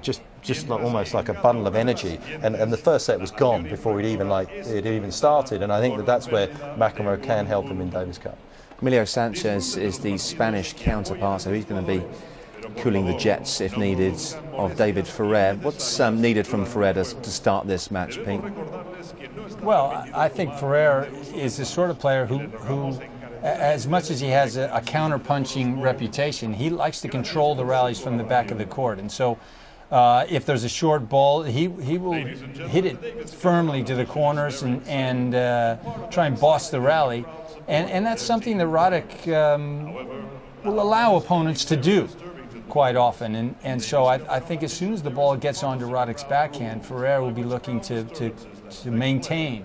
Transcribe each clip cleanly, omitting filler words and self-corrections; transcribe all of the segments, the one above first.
just like, almost like a bundle of energy, and the first set was gone before it even started, and I think that's where McEnroe can help him in Davis Cup. Emilio Sanchez is the Spanish counterpart, so he's going to be cooling the jets, if needed, of David Ferrer. What's needed from Ferrer to start this match, Pete? Well, I think Ferrer is the sort of player who as much as he has a counter-punching reputation, he likes to control the rallies from the back of the court. And so if there's a short ball, he will hit it firmly to the corners and try and boss the rally. And that's something that Roddick will allow opponents to do quite often. And so I think as soon as the ball gets onto Roddick's backhand, Ferrer will be looking to maintain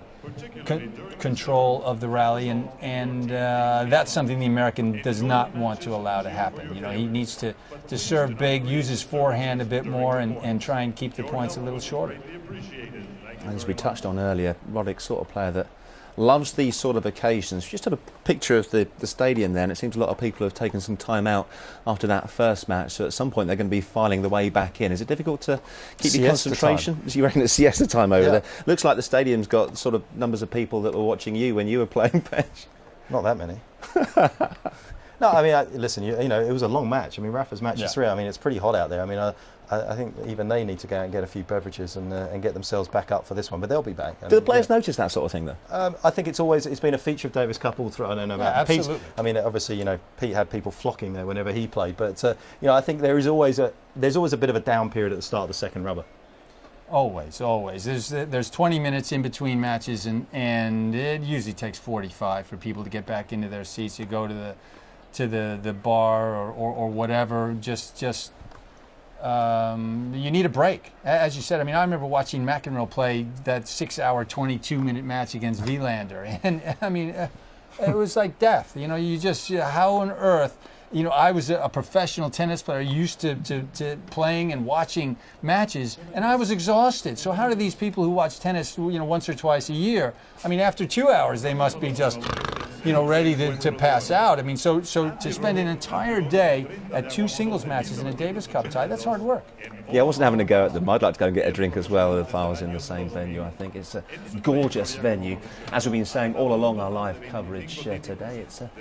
control of the rally, and that's something the American does not want to allow to happen. He needs to serve big, use his forehand a bit more, and try and keep the points a little shorter. As we touched on earlier, Roddick's sort of player that loves these sort of occasions. Just have a picture of the stadium there, and it seems a lot of people have taken some time out after that first match, so at some point they're going to be filing the way back in. Is it difficult to keep your concentration? Do you reckon it's siesta time over there? Looks like the stadium's got sort of numbers of people that were watching you when you were playing bench. Not that many. No, I mean, listen, it was a long match. I mean, Rafa's match is 3. I mean, it's pretty hot out there. I mean, I think even they need to go out and get a few beverages and get themselves back up for this one, but they'll be back. Do the players notice that sort of thing, though? I think it's been a feature of Davis Cup all through. I don't know about Pete. I mean, obviously, Pete had people flocking there whenever he played, but I think there's always a bit of a down period at the start of the second rubber. Always. There's 20 minutes in between matches, and it usually takes 45 for people to get back into their seats. You go to the bar or whatever. You need a break, as you said. I mean, I remember watching McEnroe play that 6-hour, 22-minute match against Wielander, and I mean, it was like death. You just how on earth. I was a professional tennis player, used to playing and watching matches, and I was exhausted. So how do these people who watch tennis, once or twice a year? I mean, after 2 hours, they must be just, ready to pass out. I mean, so to spend an entire day at 2 singles matches in a Davis Cup tie, that's hard work. Yeah, I wasn't having a go at them. I'd like to go and get a drink as well if I was in the same venue. I think it's a gorgeous venue. As we've been saying all along our live coverage today, it's a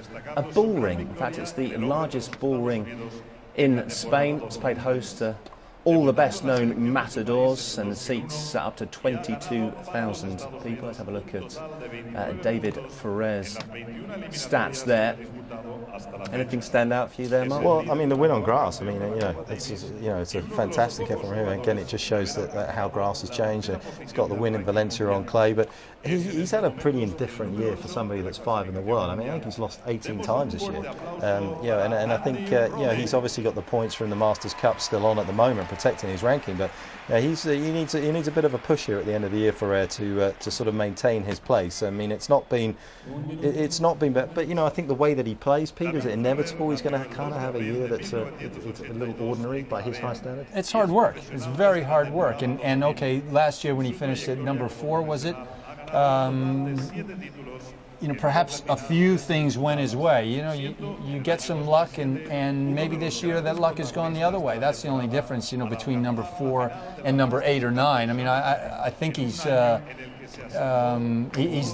bull ring. In fact, it's the largest bull ring in Spain. It's played host to all the best-known matadors, and the seats up to 22,000 people. Let's have a look at David Ferrer's stats there. Anything stand out for you there, Mark? Well, I mean, the win on grass. I mean, it's a fantastic effort from him. Again, it just shows that how grass has changed. He's got the win in Valencia on clay, but he's had a pretty indifferent year for somebody that's 5 in the world. I mean, I think he's lost 18 times this year. And I think he's obviously got the points from the Masters Cup still on at the moment, protecting his ranking. But he needs a bit of a push here at the end of the year for Ferrer to sort of maintain his place. I mean, it's not been, but I think the way that he plays, Pete, is it inevitable he's going to kind of have a year that's it's a little ordinary by his high standards? It's hard work. It's very hard work. And okay, last year when he finished at number 4, was it? Perhaps a few things went his way. You get some luck, and maybe this year that luck has gone the other way. That's the only difference, between number 4 and number 8 or 9. I mean, I think he's the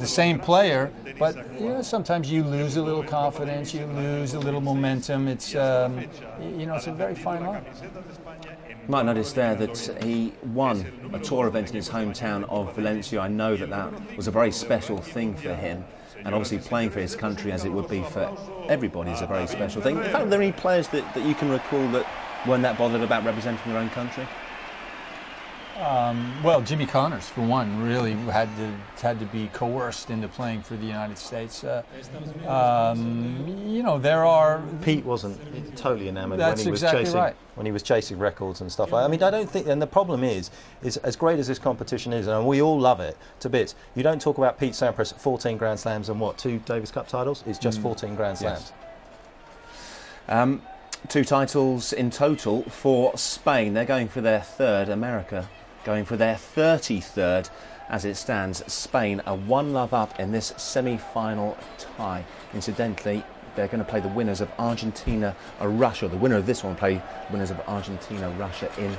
same player, but sometimes you lose a little confidence, you lose a little momentum. It's it's a very fine line. You might notice there that he won a tour event in his hometown of Valencia. I know that was a very special thing for him, and obviously playing for his country, as it would be for everybody, is a very special thing. In fact, are there any players that you can recall that weren't that bothered about representing their own country? Well, Jimmy Connors, for one, really had to be coerced into playing for the United States. There are. Pete wasn't totally enamoured when he was chasing records and stuff. I mean, I don't think. And the problem is as great as this competition is, and we all love it to bits. You don't talk about Pete Sampras at 14 Grand Slams and 2 Davis Cup titles. It's just 14 Grand Slams. Yes. 2 titles in total for Spain. They're going for their 3rd. America going for their 33rd. As it stands, Spain are 1-love up in this semi-final tie. Incidentally, they're going to play the winners of Argentina or Russia. The winner of this one will play winners of Argentina, Russia in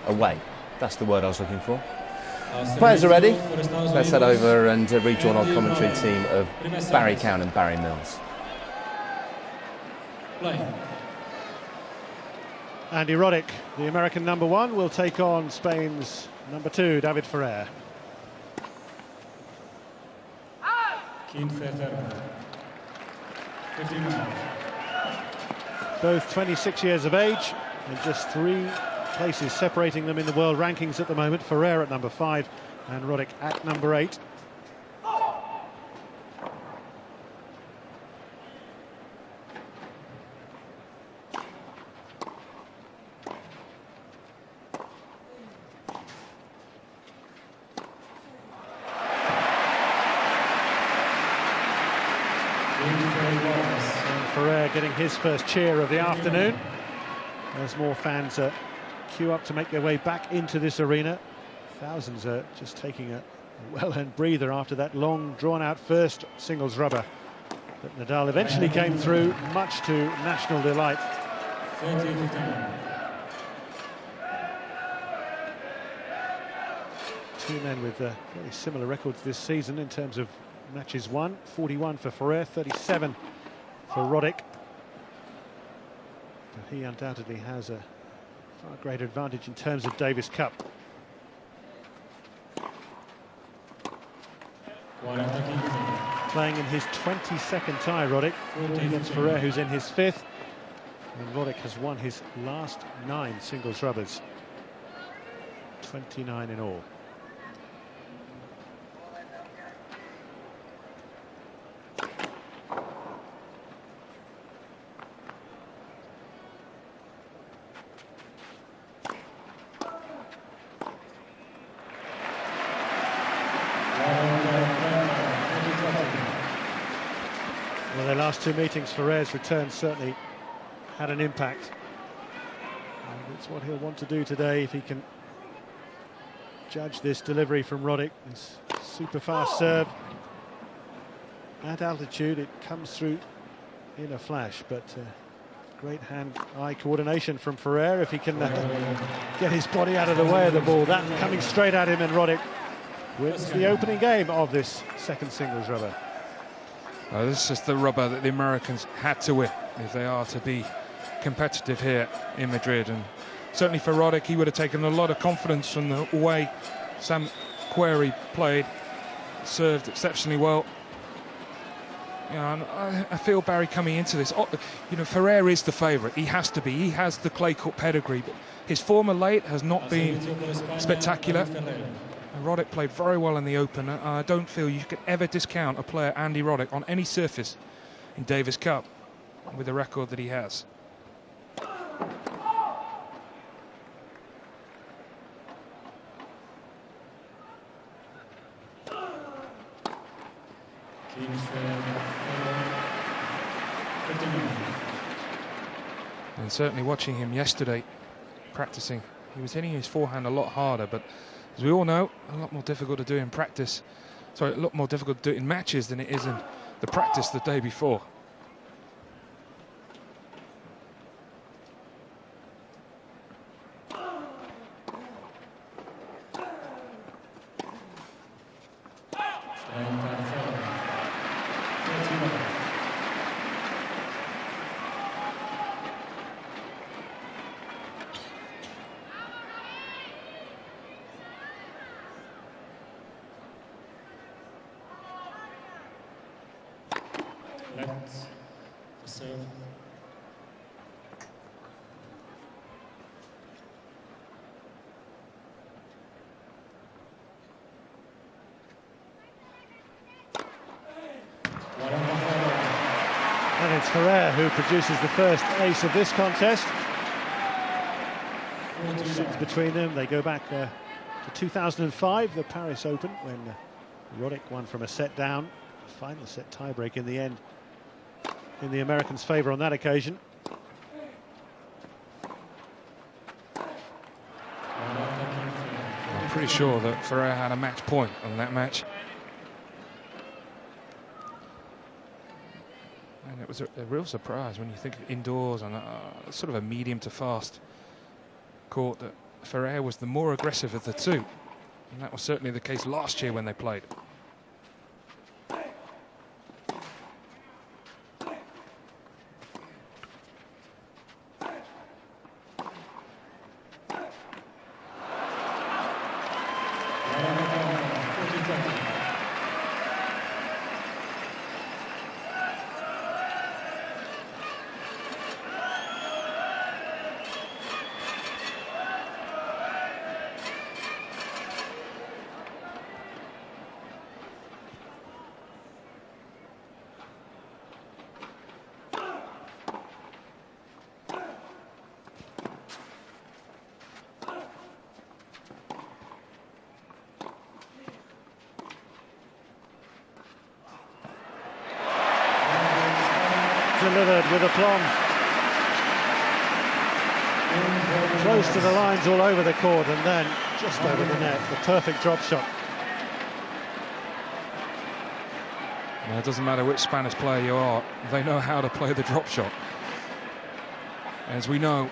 away. That's the word I was looking for. Players are ready. Let's head over and rejoin our commentary team of Barry Cowan and Barry Mills. Andy Roddick, the American #1, will take on Spain's #2, David Ferrer. Both 26 years of age, and just 3 places separating them in the world rankings at the moment. Ferrer at #5 and Roddick at #8. Ferrer getting his first cheer of the afternoon as more fans queue up to make their way back into this arena. Thousands are just taking a well-earned breather after that long, drawn-out first singles rubber. But Nadal eventually came through, much to national delight. Two men with very similar records this season in terms of matches won. 41 for Ferrer, 37 for Roddick. But he undoubtedly has a far greater advantage in terms of Davis Cup. Playing in his 22nd tie, Roddick, against Ferrer, who's in his 5th. And Roddick has won his last 9 singles rubbers. 29 in all. Well, their last 2 meetings, Ferrer's return certainly had an impact. And it's what he'll want to do today if he can judge this delivery from Roddick. This super fast serve. At altitude, it comes through in a flash, but great hand-eye coordination from Ferrer if he can get his body out of the way of the ball. That coming straight at him, and Roddick wins the opening game of this second singles rubber. This is the rubber that the Americans had to win if they are to be competitive here in Madrid. And certainly for Roddick, he would have taken a lot of confidence from the way Sam Querrey played, served exceptionally well. You know, and I feel Barry coming into this, you know, Ferrer is the favourite. He has to be. He has the clay court pedigree, but his form of late has not been spectacular. And Roddick played very well in the Open. I don't feel you could ever discount a player, Andy Roddick, on any surface in Davis Cup with the record that he has. And certainly watching him yesterday practicing, he was hitting his forehand a lot harder, but as we all know, a lot more difficult to do in practice. Sorry, a lot more difficult to do in matches than it is in the practice the day before. And it's Ferrer who produces the first ace of this contest. 6 between them. They go back to 2005, the Paris Open, when Roddick won from a set down. Final set tiebreak in the end in the Americans' favour on that occasion. I'm pretty sure that Ferrer had a match point on that match. And it was was a real surprise when you think indoors on sort of a medium to fast court that Ferrer was the more aggressive of the two. And that was certainly the case last year when they played. Delivered with aplomb. Close to the lines all over the court, and then just over the net, the perfect drop shot. Well, it doesn't matter which Spanish player you are, they know how to play the drop shot. As we know,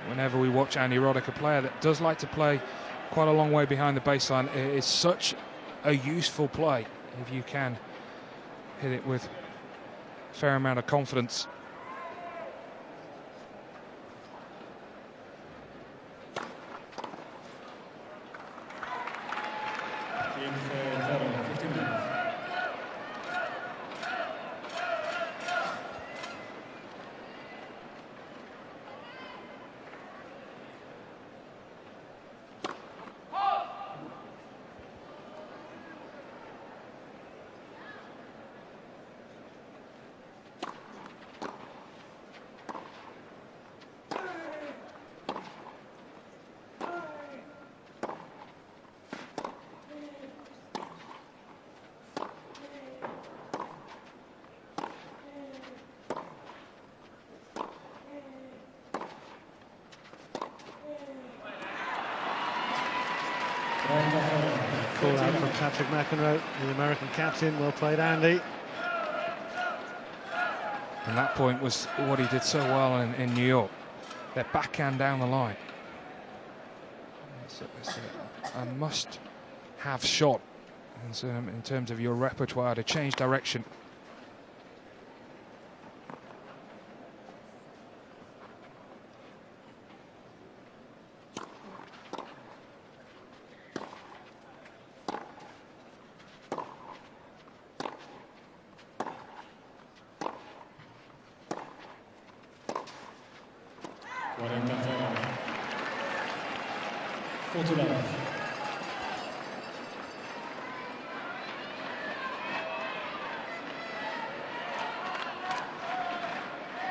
whenever we watch Andy Roddick, a player that does like to play quite a long way behind the baseline, it is such a useful play if you can hit it with a fair amount of confidence. Call out from Patrick McEnroe, the American captain. Well played, Andy. And that point was what he did so well in New York. That backhand down the line. It's a must-have shot in terms of your repertoire to change direction.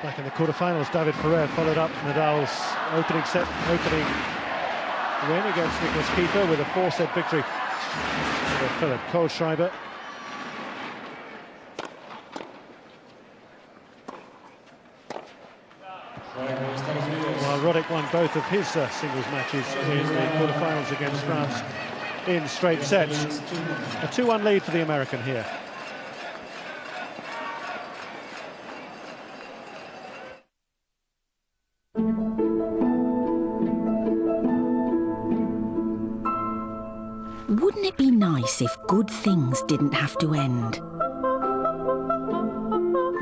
Back in the quarterfinals, David Ferrer followed up Nadal's opening win against Nicholas Kiefer with a 4-set victory over Philip Kohlschreiber. While Roddick won both of his singles matches in the quarterfinals against France in straight sets. A 2-1 lead for the American here. Wouldn't it be nice if good things didn't have to end?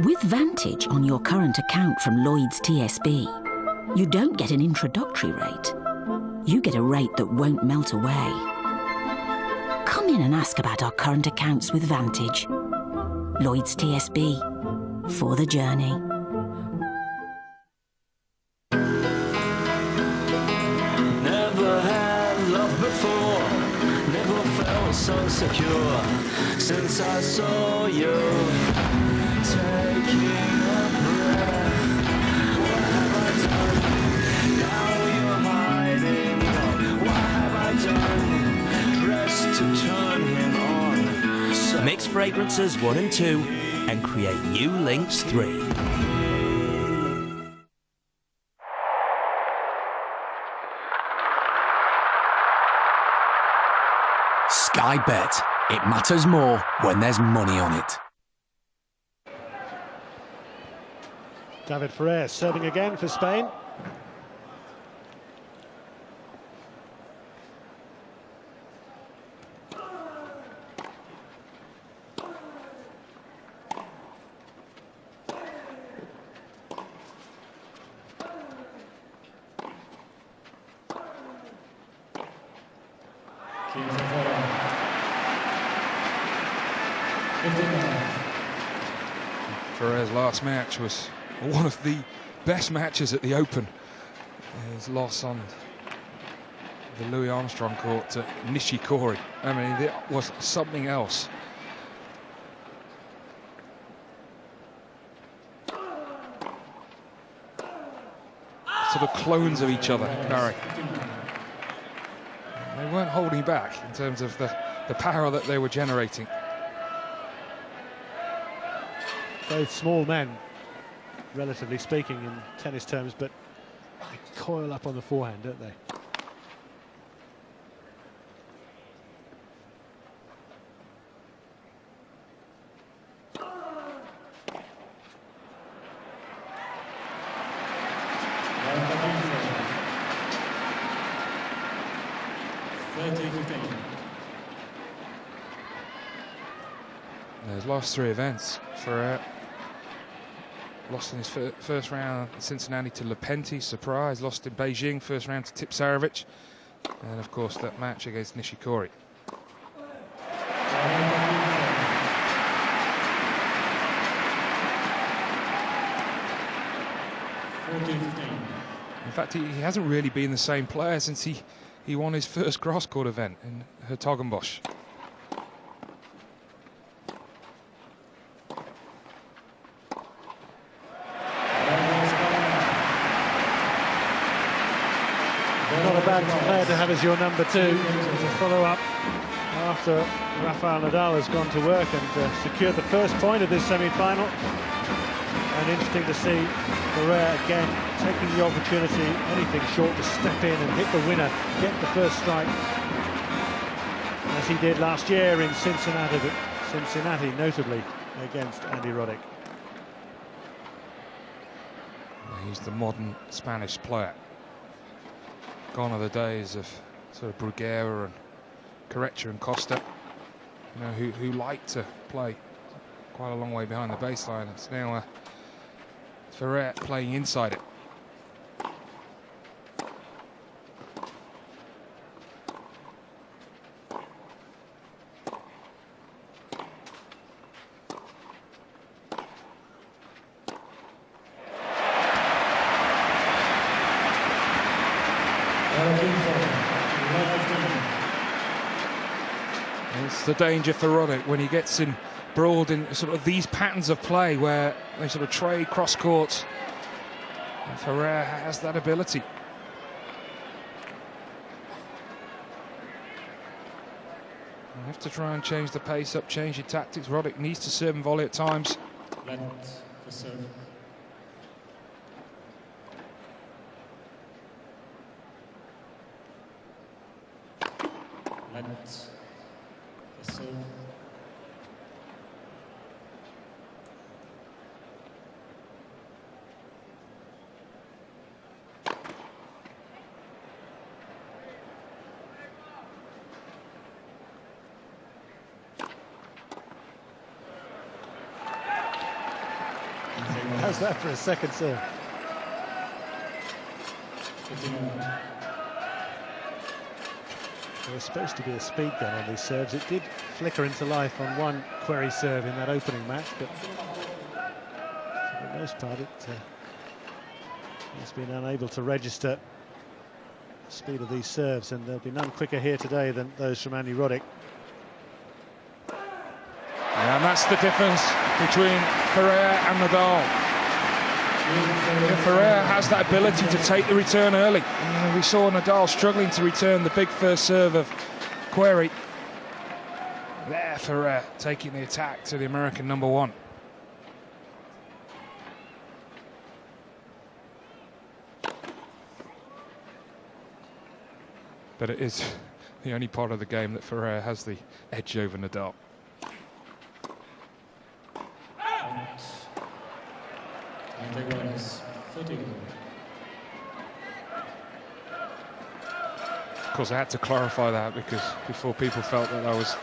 With Vantage on your current account from Lloyds TSB, you don't get an introductory rate. You get a rate that won't melt away. Come in and ask about our current accounts with Vantage. Lloyds TSB, for the journey. Never had love before, never felt so secure since I saw you taking a breath. What have I done? Now you're hiding. What have I done? Dressed to turn him on. So Mix fragrances 1 and 2 and create new links 3. Sky Bet. It matters more when there's money on it. David Ferrer serving again for Spain. Ferrer's last match was one of the best matches at the Open. His loss on the Louis Armstrong court to Nishikori. I mean, it was something else. Sort of clones of each other, Barry. They weren't holding back in terms of the power that they were generating. Both small men, relatively speaking in tennis terms, but they coil up on the forehand, don't they? He's lost 3 events. Ferrer lost in his first round in Cincinnati to Lepenti, surprise. Lost in Beijing, first round to Tipsarevic. And of course that match against Nishikori. In fact, he hasn't really been the same player since he won his first cross-court event in Hertogenbosch. Not a bad player to have as your number 2 to follow up after Rafael Nadal has gone to work and secured the first point of this semi-final. And interesting to see Ferrer again taking the opportunity, anything short, to step in and hit the winner, get the first strike, as he did last year in Cincinnati, notably against Andy Roddick. He's the modern Spanish player. Gone are the days of sort of Bruguera and Corretja and Costa, you know, who like to play quite a long way behind the baseline. It's now Ferrer playing inside it. It's the danger for Roddick when he gets embroiled in sort of these patterns of play where they sort of trade cross courts. And Ferrer has that ability. You have to try and change the pace up, change your tactics. Roddick needs to serve and volley at times. How's that for a second serve? There was supposed to be a speed gun on these serves. It did flicker into life on one query serve in that opening match, but for the most part it's been unable to register the speed of these serves, and there'll be none quicker here today than those from Andy Roddick. And that's the difference between Ferrer and Nadal. Ferrer has that ability to take the return early. And we saw Nadal struggling to return the big first serve of Query. There, Ferrer taking the attack to the American number 1. But it is the only part of the game that Ferrer has the edge over Nadal. Of course, I had to clarify that because before people felt that I was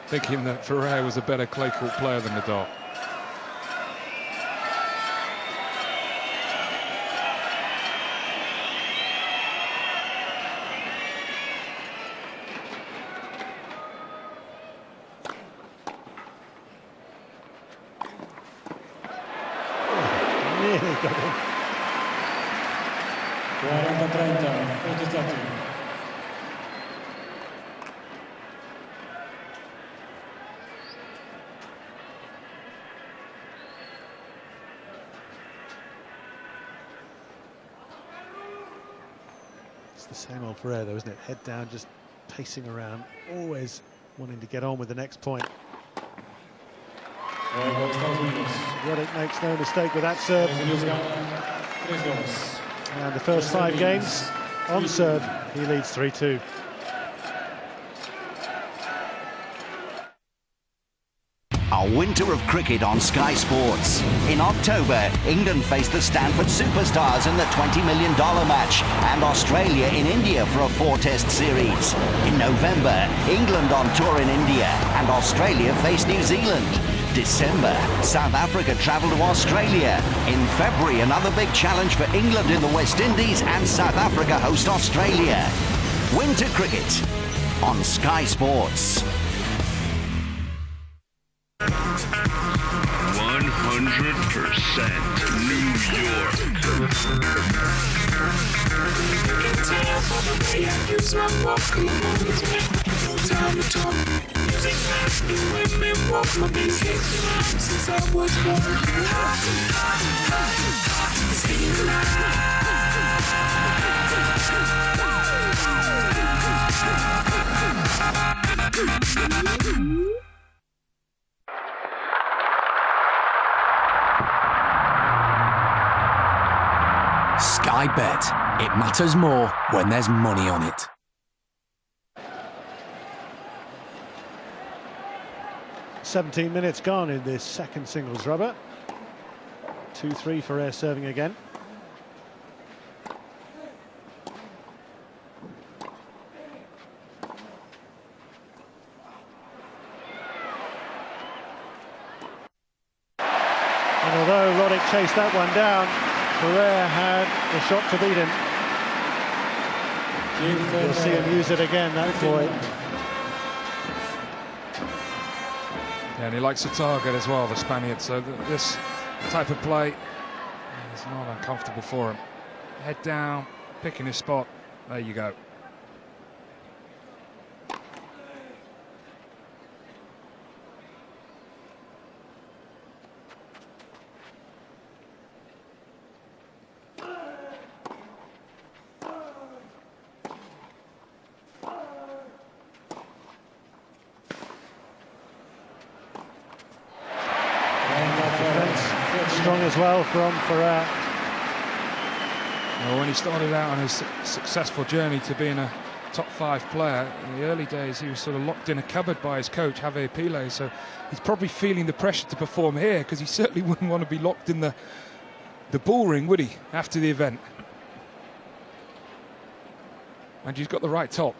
thinking that Ferrer was a better clay court player than Nadal. Nearly got him. 40-30, It's the same old Ferrer though, isn't it? Head down, just pacing around, always wanting to get on with the next point. Roddick makes no mistake with that serve. And the first 5 games on serve, he leads 3-2. A winter of cricket on Sky Sports. In October, England faced the Stanford Superstars in the $20 million match, and Australia in India for a 4-test series. In November, England on tour in India, and Australia faced New Zealand. December, South Africa travelled to Australia. In February, another big challenge for England in the West Indies, and South Africa host Australia. Winter cricket on Sky Sports. 100% New York. Sky Bet. It matters more when there's money on it. "17 minutes gone in this second singles rubber. 2-3 for Ferrer serving again. And although Roddick chased that one down, Ferrer had the shot to beat him. We'll see him use it again, that boy. Yeah, and he likes to target as well, the Spaniard, so this type of play is not uncomfortable for him. Head down, picking his spot, there you go. Strong as well from Ferrer. Well, when he started out on his successful journey to being a top 5 player, in the early days he was sort of locked in a cupboard by his coach, Javier Pile, so he's probably feeling the pressure to perform here, because he certainly wouldn't want to be locked in the bull ring, would he, after the event? And he's got the right top.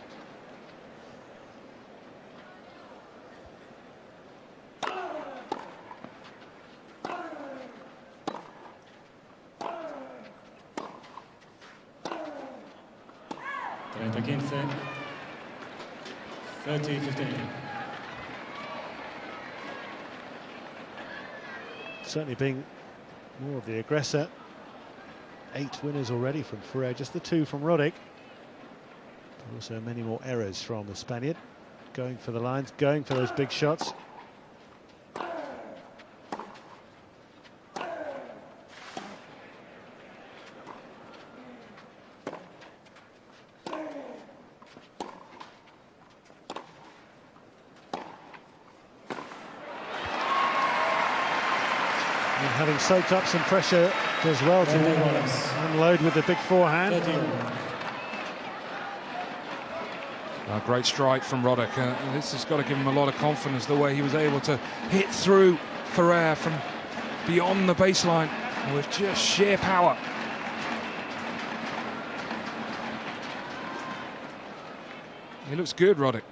Again, 30-15. Certainly being more of the aggressor. 8 winners already from Ferrer, just the 2 from Roddick. But also many more errors from the Spaniard. Going for the lines, going for those big shots. And having soaked up some pressure as well to unload with the big forehand. A great strike from Roddick. This has got to give him a lot of confidence, the way he was able to hit through Ferrer from beyond the baseline with just sheer power. He looks good, Roddick.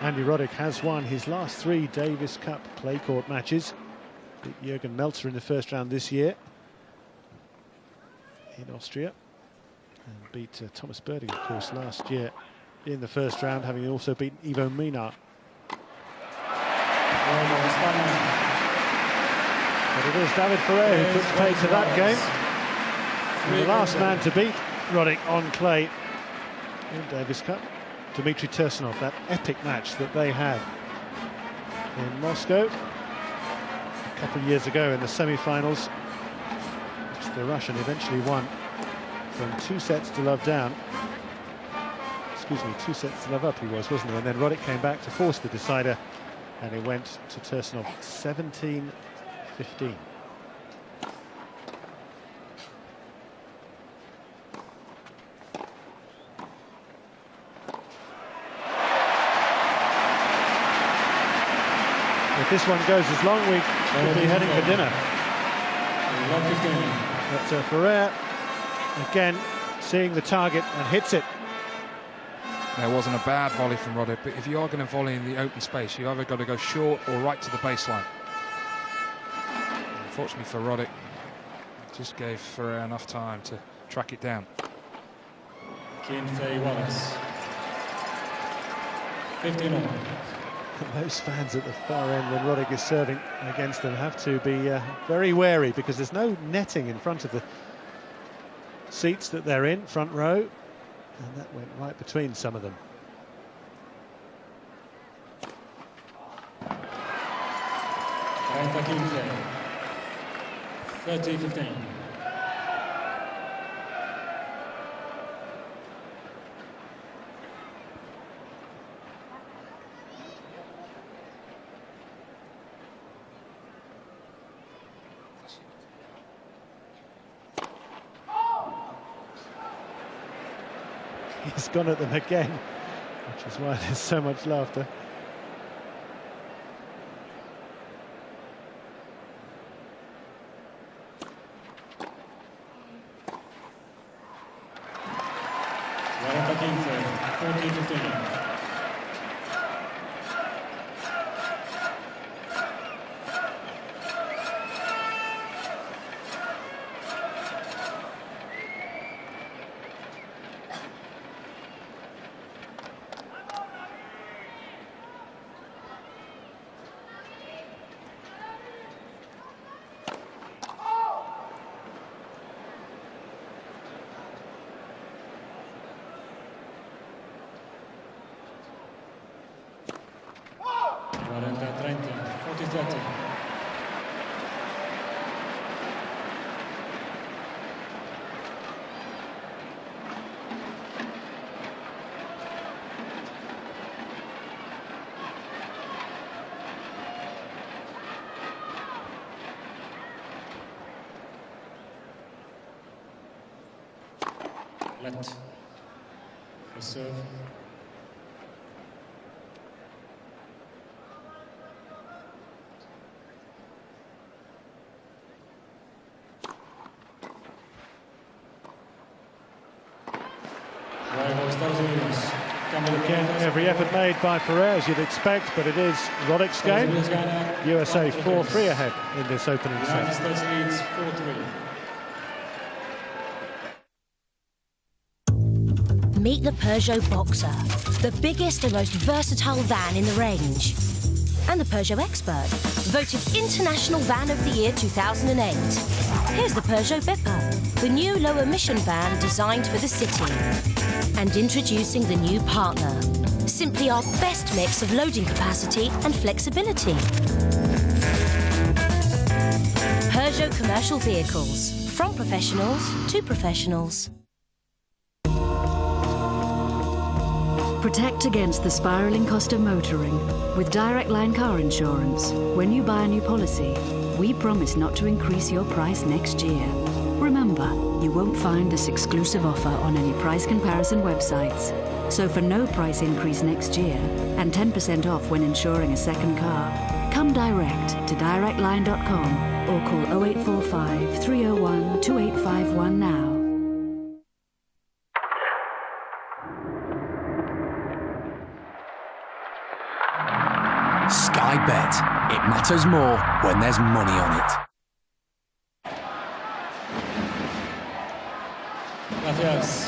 Andy Roddick has won his last 3 Davis Cup clay court matches. Beat Jürgen Meltzer in the first round this year in Austria, and beat Thomas Berding, of course, last year in the first round, having also beaten Ivo Minar. But it is David Ferrer who puts paid to that game. And the last man to beat Roddick on clay in Davis Cup, Dmitry Tursunov, that epic match that they had in Moscow a couple of years ago in the semi-finals, which the Russian eventually won from 2 sets to love down. Excuse me, 2 sets to love up he was, wasn't he? And then Roddick came back to force the decider, and it went to Tursunov 17-15. If this one goes as long, we could be heading for dinner. But Ferrer, again, seeing the target and hits it. There wasn't a bad volley from Roddick, but if you are going to volley in the open space, you either got to go short or right to the baseline. Unfortunately for Roddick, it just gave Ferrer enough time to track it down. Wallace. 15-all. Those fans at the far end when Roddick is serving against them have to be very wary, because there's no netting in front of the seats that they're in, front row, and that went right between some of them. Renta 30-15. He's gone at them again, which is why there's so much laughter. Renta 40-15. Renta 40-30. Let for serve. Again, every effort made by Ferrer, as you'd expect, but it is Roddick's game. USA 4-3 ahead in this opening United set. States leads 4-3. Meet the Peugeot Boxer, the biggest and most versatile van in the range. And the Peugeot Expert, voted International Van of the Year 2008. Here's the Peugeot Beppa, the new low-emission van designed for the city. And introducing the new Partner, simply our best mix of loading capacity and flexibility. Peugeot Commercial Vehicles, from professionals to professionals. Protect against the spiralling cost of motoring with Direct Line car insurance. When you buy a new policy, we promise not to increase your price next year. Remember, you won't find this exclusive offer on any price comparison websites. So for no price increase next year and 10% off when insuring a second car, come direct to directline.com or call 0845 301 2851 now. Sky Bet. It matters more when there's money on it.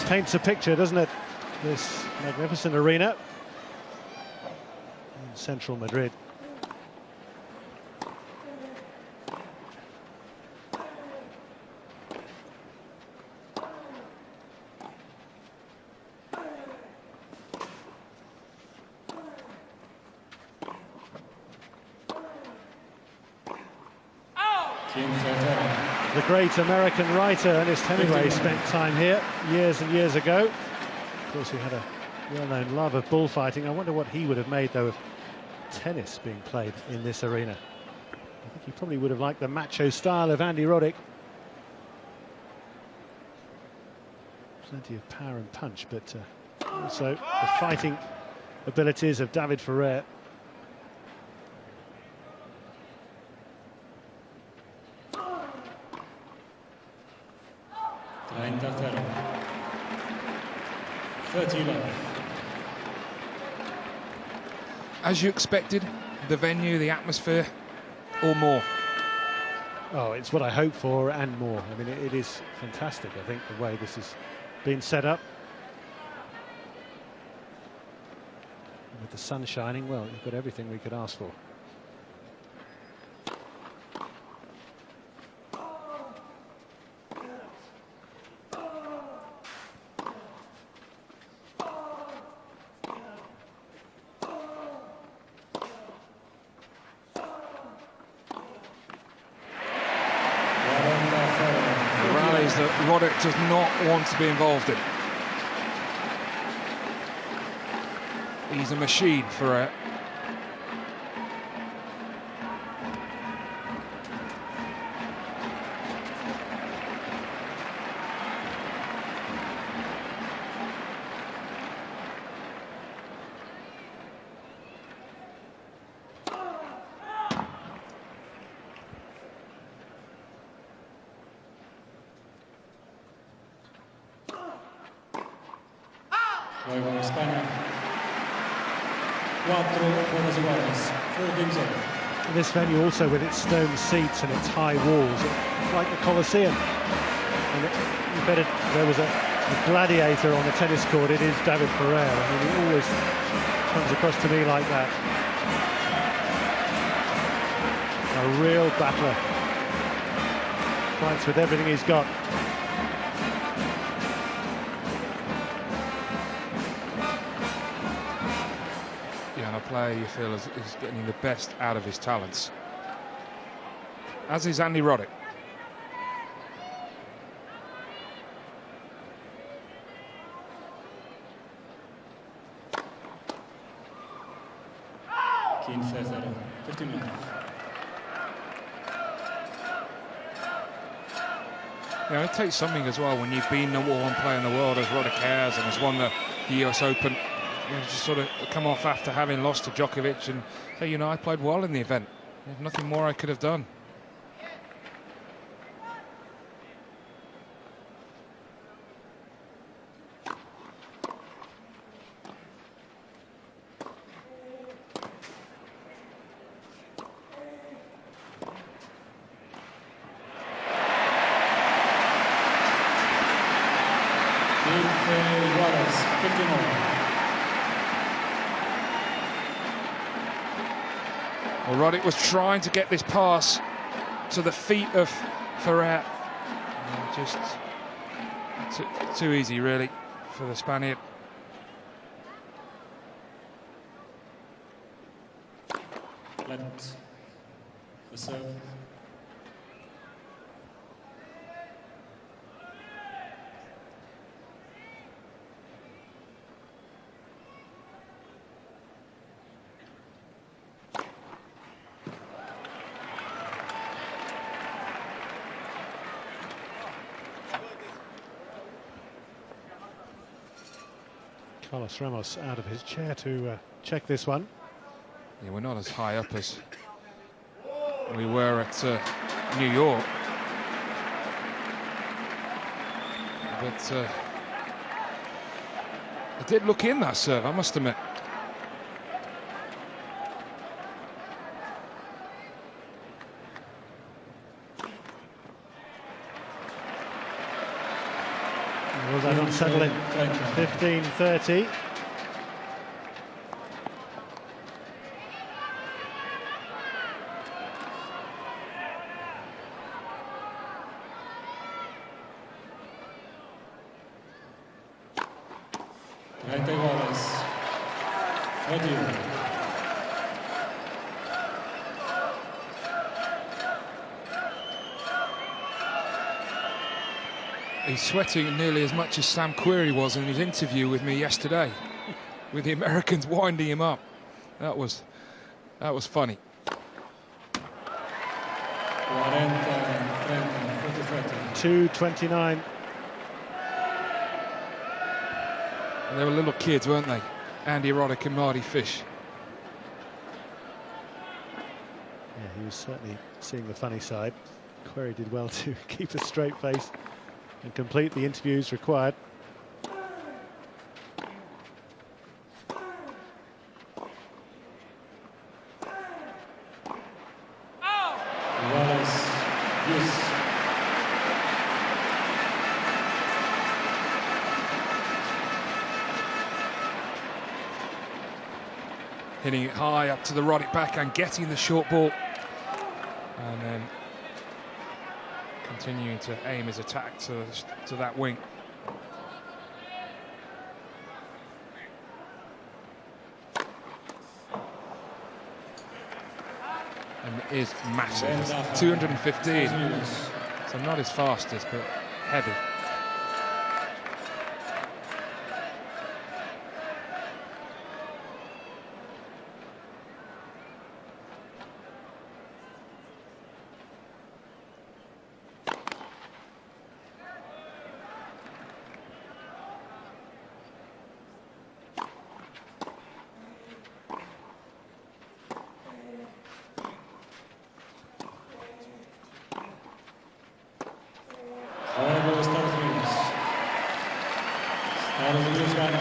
Paints a picture, doesn't it? This magnificent arena in central Madrid. The great American writer Ernest Hemingway spent time here years and years ago. Of course, he had a well-known love of bullfighting. I wonder what he would have made, though, of tennis being played in this arena. I think he probably would have liked the macho style of Andy Roddick. Plenty of power and punch, but also the fighting abilities of David Ferrer. As you expected, the venue, the atmosphere, or more? Oh, it's what I hope for and more. I mean, it is fantastic, I think, the way this has been set up. With the sun shining, well, you've got everything we could ask for. That Roddick does not want to be involved in. He's a machine for a This venue also, with its stone seats and its high walls, it's like the Colosseum. And you bet there was a gladiator on the tennis court, it is David Ferrer. I mean, he always comes across to me like that. A real battler. Fights with everything he's got. Player you feel is getting the best out of his talents, as is Andy Roddick. You know, it takes something as well when you've been the #1 player in the world, as Roddick has, and has won the US Open. You know, just sort of come off after having lost to Djokovic and say, you know, I played well in the event. There's nothing more I could have done. Well, Roddick was trying to get this pass to the feet of Ferrer. Just too easy, really, for the Spaniard. Lent for serve. Carlos Ramos out of his chair to check this one. Yeah, we're not as high up as we were at New York. But it did look in, that serve, I must admit. Will that unsettle it? 15-30. He's sweating nearly as much as Sam Querrey was in his interview with me yesterday, with the Americans winding him up. That was funny. 2:29. And they were little kids, weren't they? Andy Roddick and Marty Fish. Yeah, he was certainly seeing the funny side. Querrey did well to keep a straight face and complete the interviews required. Hitting it high up to the Roddick backhand, getting the short ball, and then continuing to aim his attack to that wing. And it is massive. It's 215. So not his fastest, but heavy.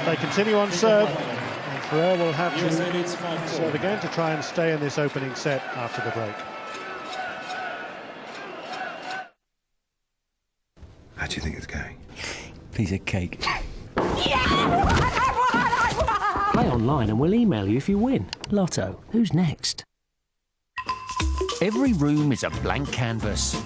They continue on serve, and Ferrer will have to serve again to try and stay in this opening set after the break. How do you think it's going? Piece of cake. Play online and we'll email you if you win. Lotto, who's next? Every room is a blank canvas.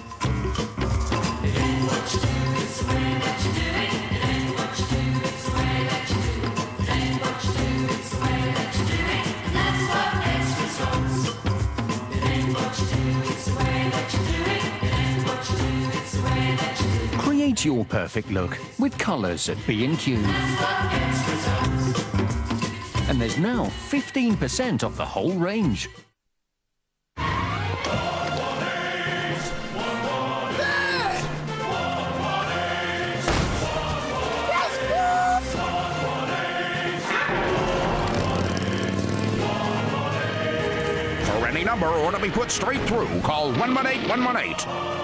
Create your perfect look with colours at B&Q. And there's now 15% off the whole range. For any number or to be put straight through, call 118-118.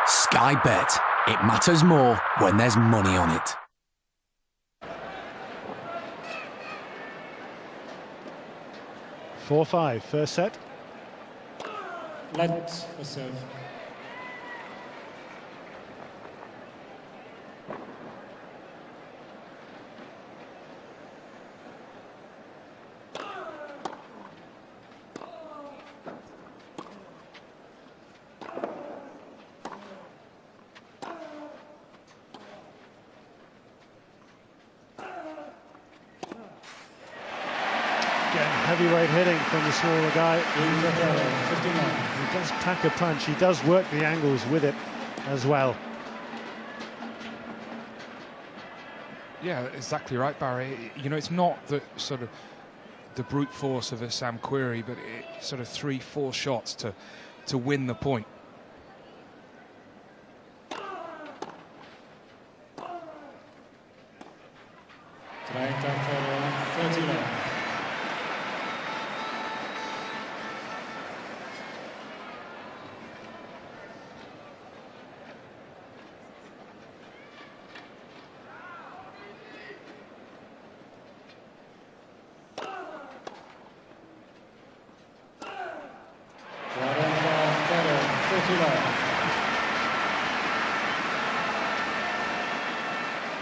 Sky Bet. It matters more when there's money on it. (4-5) first set. Let for serve. Heavyweight hitting from the smaller guy. He does pack a punch. He does work the angles with it as well. Yeah, exactly right, Barry. You know, it's not the sort of the brute force of a Sam Querrey, but it's sort of 3-4 shots to win the point.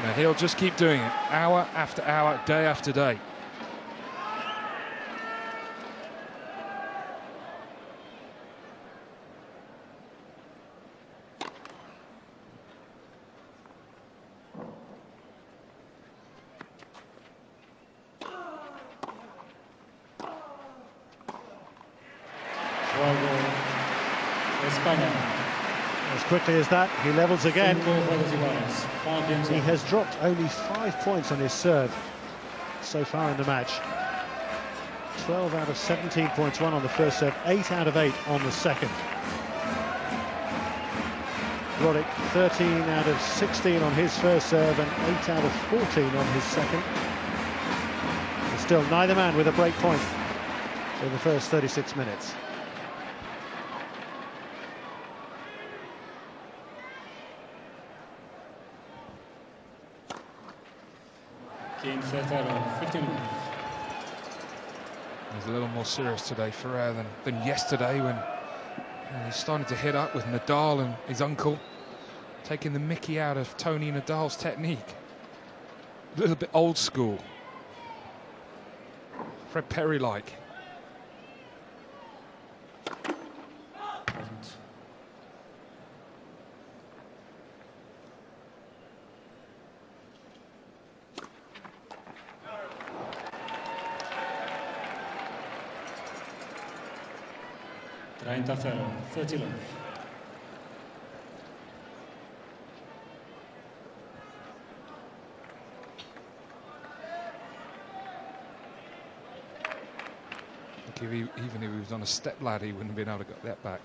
Now he'll just keep doing it, hour after hour, day after day. As quickly as that, he levels again. He has dropped only 5 points on his serve so far in the match. 12 out of 17 points won on the first serve, 8 out of 8 on the second. Roddick 13 out of 16 on his first serve and 8 out of 14 on his second. And still neither man with a break point in the first 36 minutes. He's a little more serious today, Ferrer, than yesterday when he's starting to hit up with Nadal and his uncle, taking the mickey out of Tony Nadal's technique. A little bit old school. Fred Perry-like. Ferro, 30 love. Even if he was on a step ladder, he wouldn't have been able to get that back.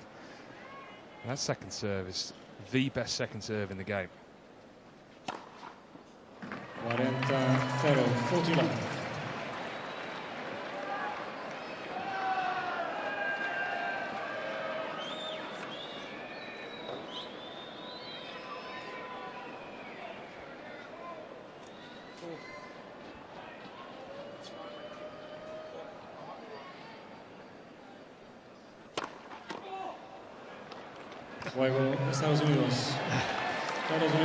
And that second serve is the best second serve in the game. 40 Ferro, 40 love.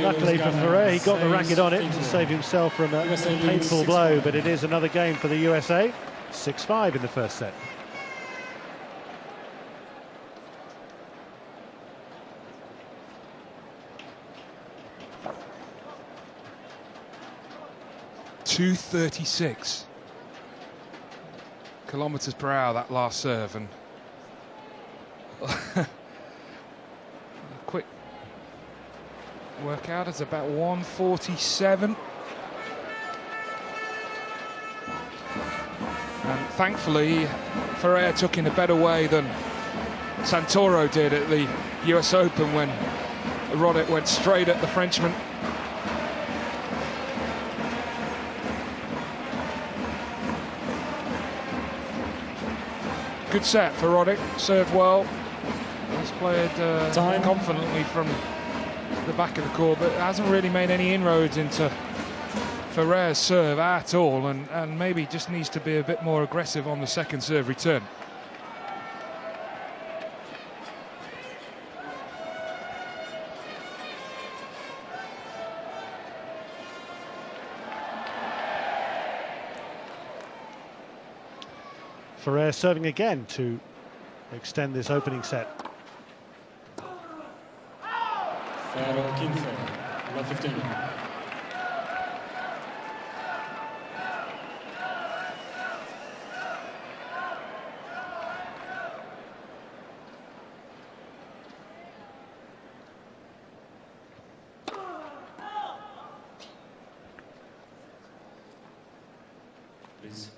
Luckily for Ferrer, he got the racket on it to save himself from a painful blow, but it is another game for the USA. 6-5 in the first set. .236 kilometers per hour that last serve, and quick workout, it's about 147. And thankfully, Ferrer took in a better way than Santoro did at the US Open when Roddick went straight at the Frenchman. Good set for Roddick, served well. He's played confidently from the back of the court, but hasn't really made any inroads into Ferrer's serve at all, and maybe just needs to be a bit more aggressive on the second serve return. Ferrer serving again to extend this opening set. Ferro 15, love 15. Please.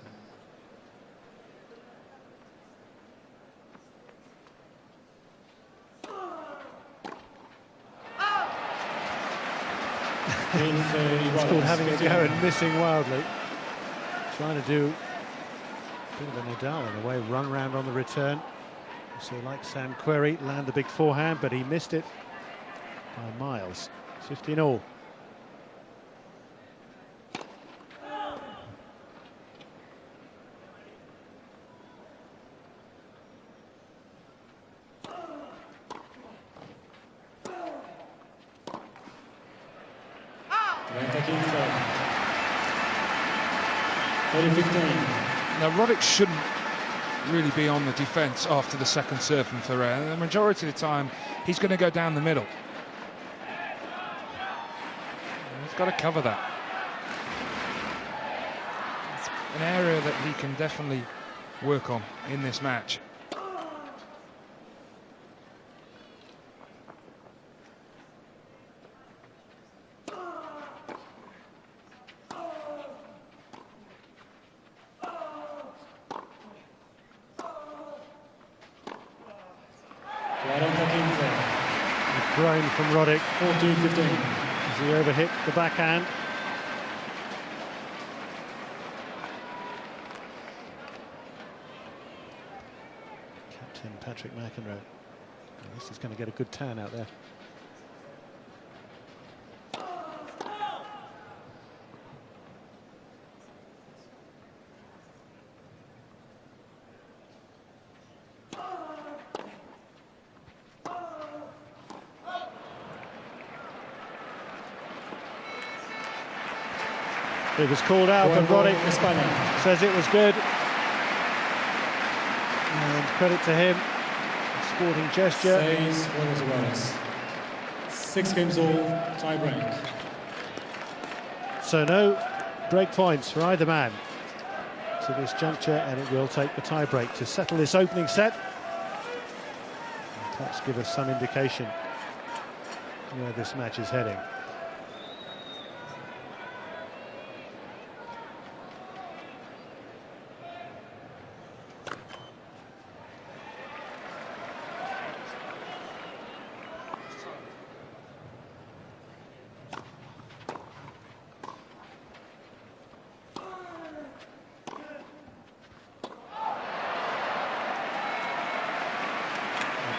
It's called having a go and missing wildly. Trying to do a bit of a Nadal in a way, run round on the return. So like Sam Querrey, land the big forehand, but he missed it by miles. 15 all. Now, Roddick shouldn't really be on the defence after the second serve from Ferrer. The majority of the time, he's going to go down the middle. He's got to cover that. It's an area that he can definitely work on in this match. Groan from Roddick. 14-15. As he overhit the backhand. Captain Patrick McEnroe. This is going to get a good tan out there. It was called out, but Roddick says it was good. And credit to him. Sporting gesture. 6 games all, tie break. So no break points for either man to this juncture, and it will take the tie break to settle this opening set. And perhaps give us some indication where this match is heading.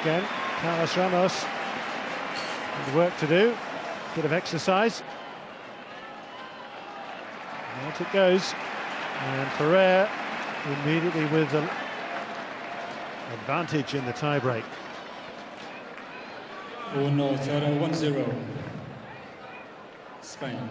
Again, Carlos Ramos with work to do, bit of exercise. And out it goes, and Ferrer immediately with an advantage in the tie-break. 1-0, Spain.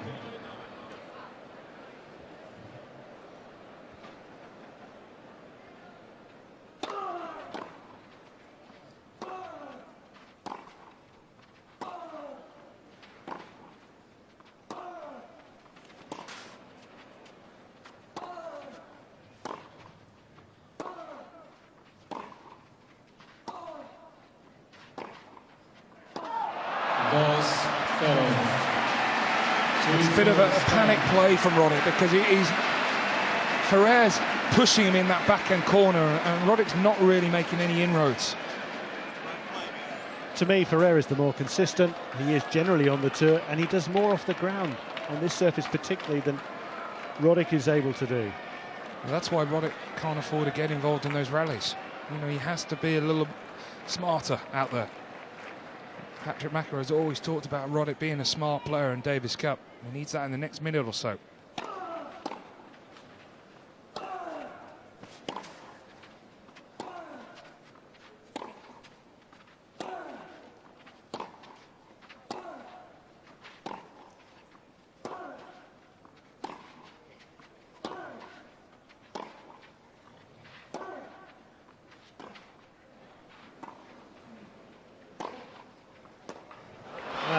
It's a bit of a panic play from Roddick because Ferrer's pushing him in that backhand corner and Roddick's not really making any inroads. To me, Ferrer is the more consistent. He is generally on the tour and he does more off the ground on this surface particularly than Roddick is able to do. Well, that's why Roddick can't afford to get involved in those rallies. You know, he has to be a little smarter out there. Patrick McEnroe has always talked about Roddick being a smart player in Davis Cup. He needs that in the next minute or so.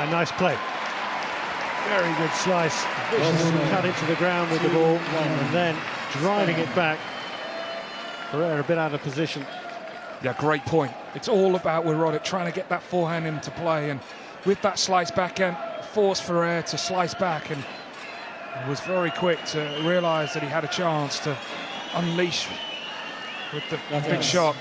Nice play. Very good slice. Vicious cut into the ground with the ball and then driving it back. Ferrer a bit out of position. Yeah, great point. It's all about with Roddick trying to get that forehand into play, and with that slice backhand, forced Ferrer to slice back, and was very quick to realise that he had a chance to unleash with the big shot.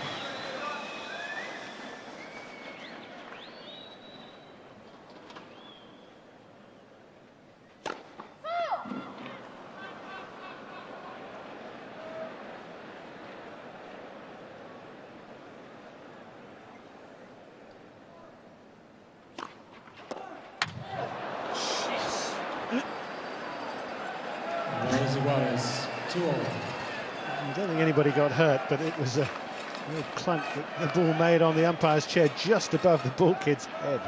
I don't think anybody got hurt, but it was a real clunk that the ball made on the umpire's chair just above the ball kid's head.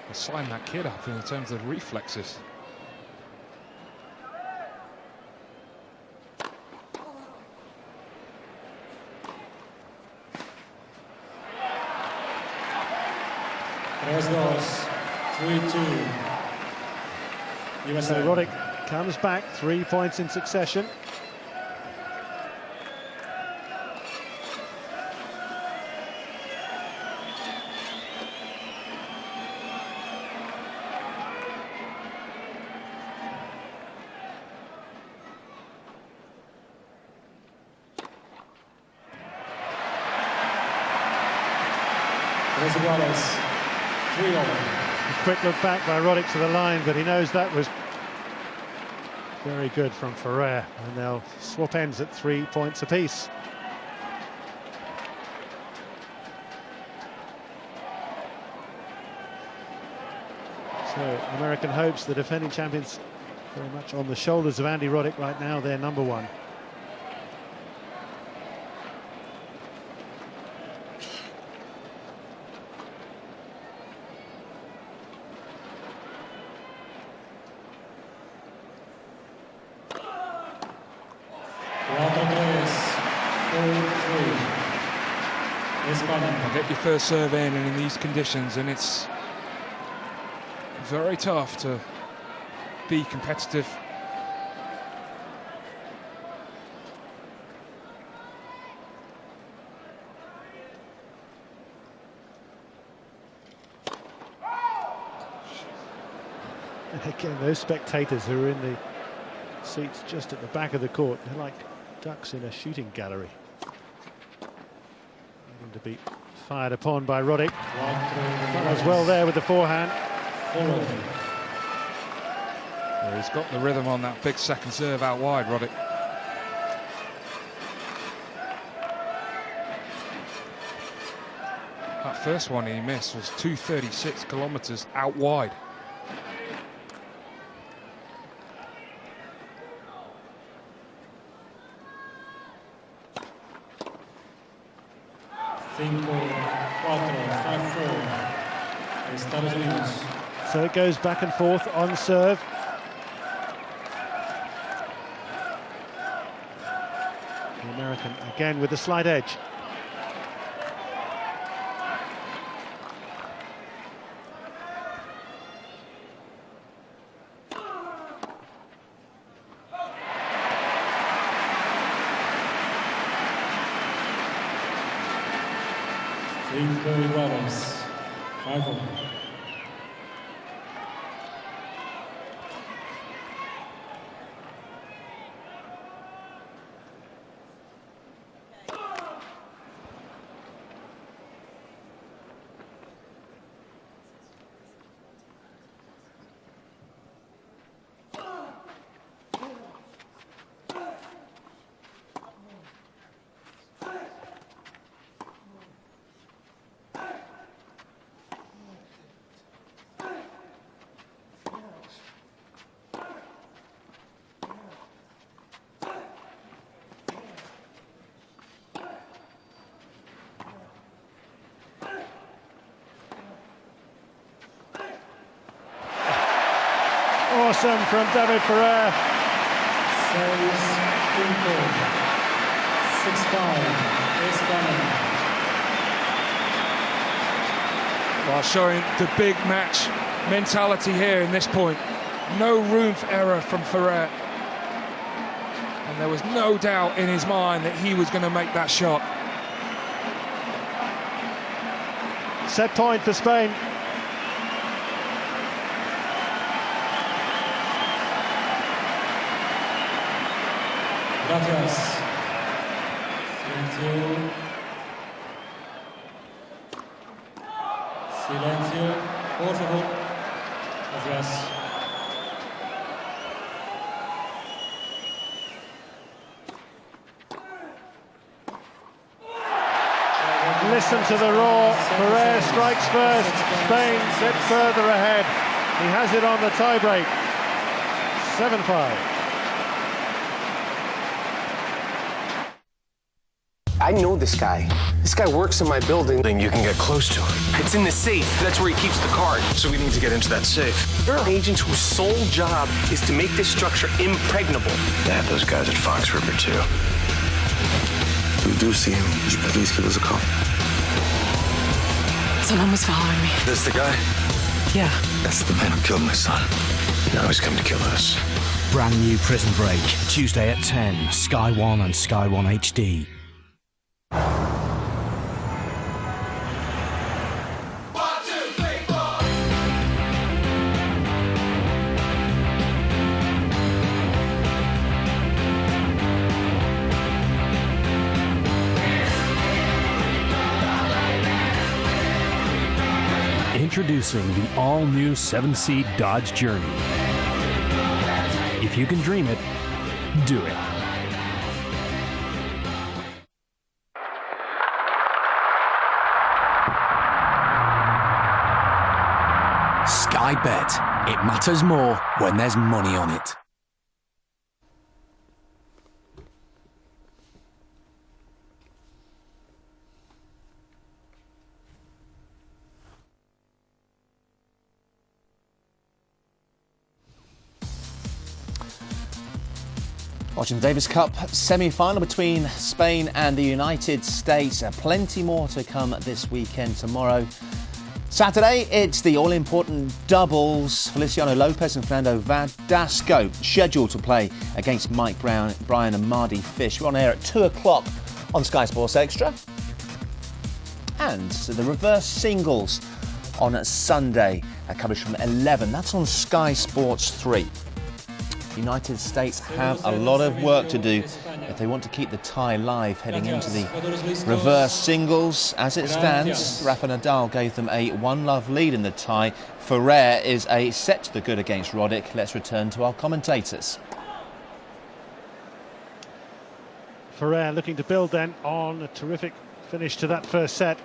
I'll sign that kid up in terms of reflexes. 3-2. USA. So Roddick comes back, 3 points in succession. A quick look back by Roddick to the line, but he knows that was very good from Ferrer, and they'll swap ends at 3 points apiece. So American hopes, the defending champions, very much on the shoulders of Andy Roddick right now. They're number one. Get your first serve in, and in these conditions, and it's very tough to be competitive. And again, those spectators who are in the seats just at the back of the court, they're like ducks in a shooting gallery, waiting to be fired upon by Roddick. As well there with the forehand. Yeah, he's got the rhythm on that big second serve out wide, Roddick. That first one he missed was 236 kilometers out wide. So it goes back and forth on serve. The American again with the slight edge. Brothers, 5-1. Awesome from David Ferrer. Saves 6-5. While showing the big match mentality here in this point. No room for error from Ferrer. And there was no doubt in his mind that he was going to make that shot. Set point for Spain. Gracias. Silencio. Silencio. Por favor. Gracias. Listen to the roar. Ferrer strikes first. Spain gets further ahead. He has it on the tiebreak. 7-5. I know this guy. This guy works in my building. Then you can get close to him. It's in the safe. That's where he keeps the card. So we need to get into that safe. There are agents whose sole job is to make this structure impregnable. They have those guys at Fox River too. If we do see him, please give us a call. Someone was following me. This the guy? Yeah. That's the man who killed my son. Now he's come to kill us. Brand new Prison Break, Tuesday at 10, Sky 1 and Sky 1 HD. Introducing the all-new 7-seat Dodge Journey. If you can dream it, do it. Sky Bet. It matters more when there's money on it. Watching the Davis Cup semi-final between Spain and the United States. Plenty more to come this weekend. Tomorrow, Saturday, it's the all-important doubles. Feliciano Lopez and Fernando Verdasco scheduled to play against Mike Bryan and Mardy Fish. We're on air at 2 o'clock on Sky Sports Extra. And the reverse singles on Sunday. Coverage from 11. That's on Sky Sports 3. United States have a lot of work to do if they want to keep the tie live heading into the reverse singles. As it stands, Rafa Nadal gave them a 1-love lead in the tie. Ferrer is a set to the good against Roddick. Let's return to our commentators. Ferrer looking to build then on a terrific finish to that first set.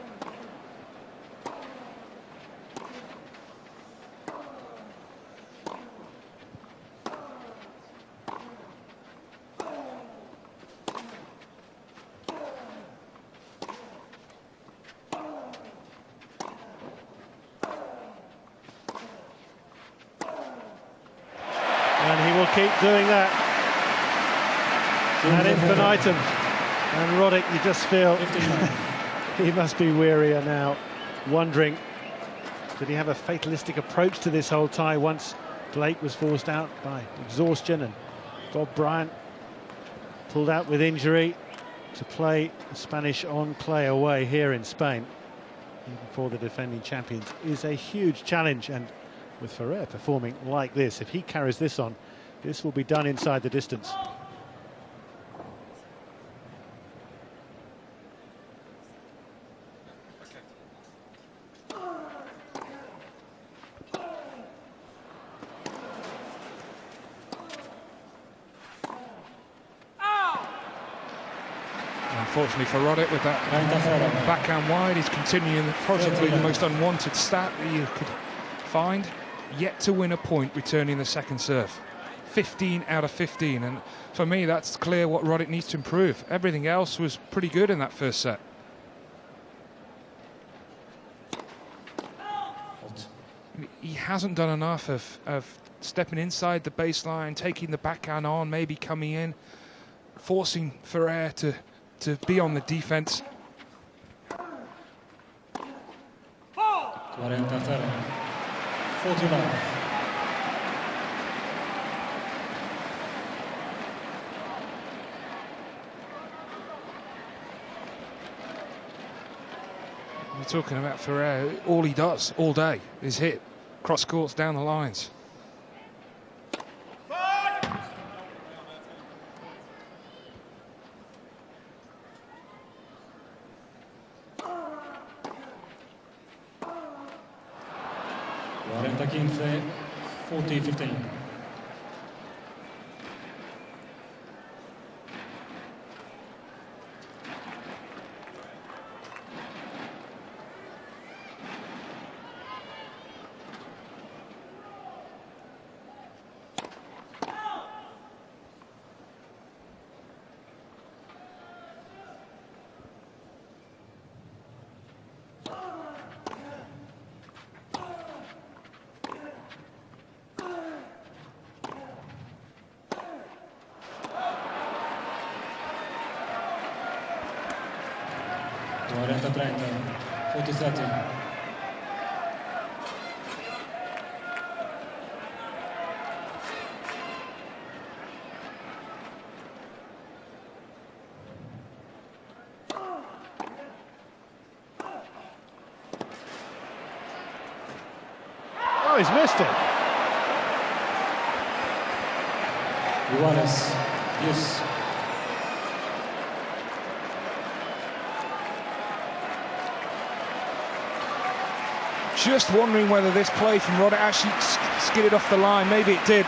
Keep doing that ad infinitum, and Roddick, you just feel he must be wearier now, wondering did he have a fatalistic approach to this whole tie once Blake was forced out by exhaustion and Bob Bryant pulled out with injury to play the Spanish on clay away here in Spain, even for the defending champions, is a huge challenge. And with Ferrer performing like this, if he carries this on, this will be done inside the distance. Unfortunately for Roddick, with that backhand wide, he's continuing possibly the most unwanted stat that you could find. Yet to win a point returning the second serve. 15 out of 15, and for me that's clear what Roddick needs to improve. Everything else was pretty good in that first set. He hasn't done enough of stepping inside the baseline, taking the backhand on, maybe coming in, forcing Ferrer to be on the defense. 49. We're talking about Ferrer, all he does all day is hit cross courts down the lines. Quince, 40-15. Oh, he's missed it. Juarez, yes. Just wondering whether this play from Roddick actually skidded off the line. Maybe it did.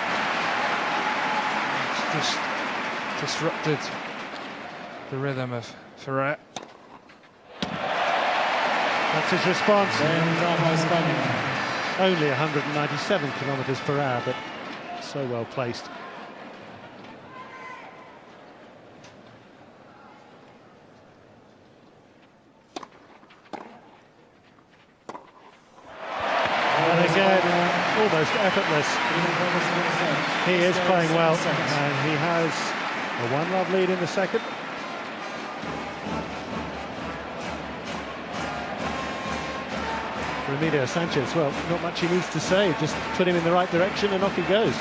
It's just disrupted the rhythm of Ferrer. That's his response. Only 197 kilometres per hour, but so well placed. And again, almost effortless. He is playing well, and he has a 1-love lead in the second. For Emilio Sanchez, well, not much he needs to say, just put him in the right direction and off he goes.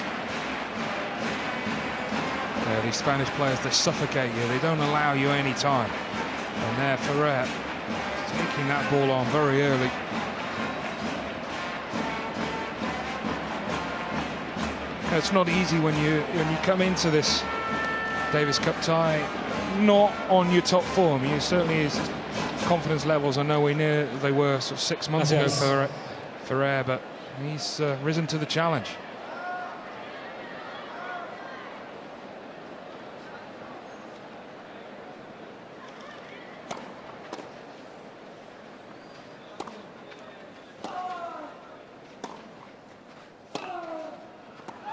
Yeah, these Spanish players, they suffocate you, they don't allow you any time. And there, Ferrer taking that ball on very early. It's not easy when you come into this Davis Cup tie not on your top form. You certainly, his confidence levels are nowhere near they were sort of 6 months ago for Ferrer, but he's risen to the challenge.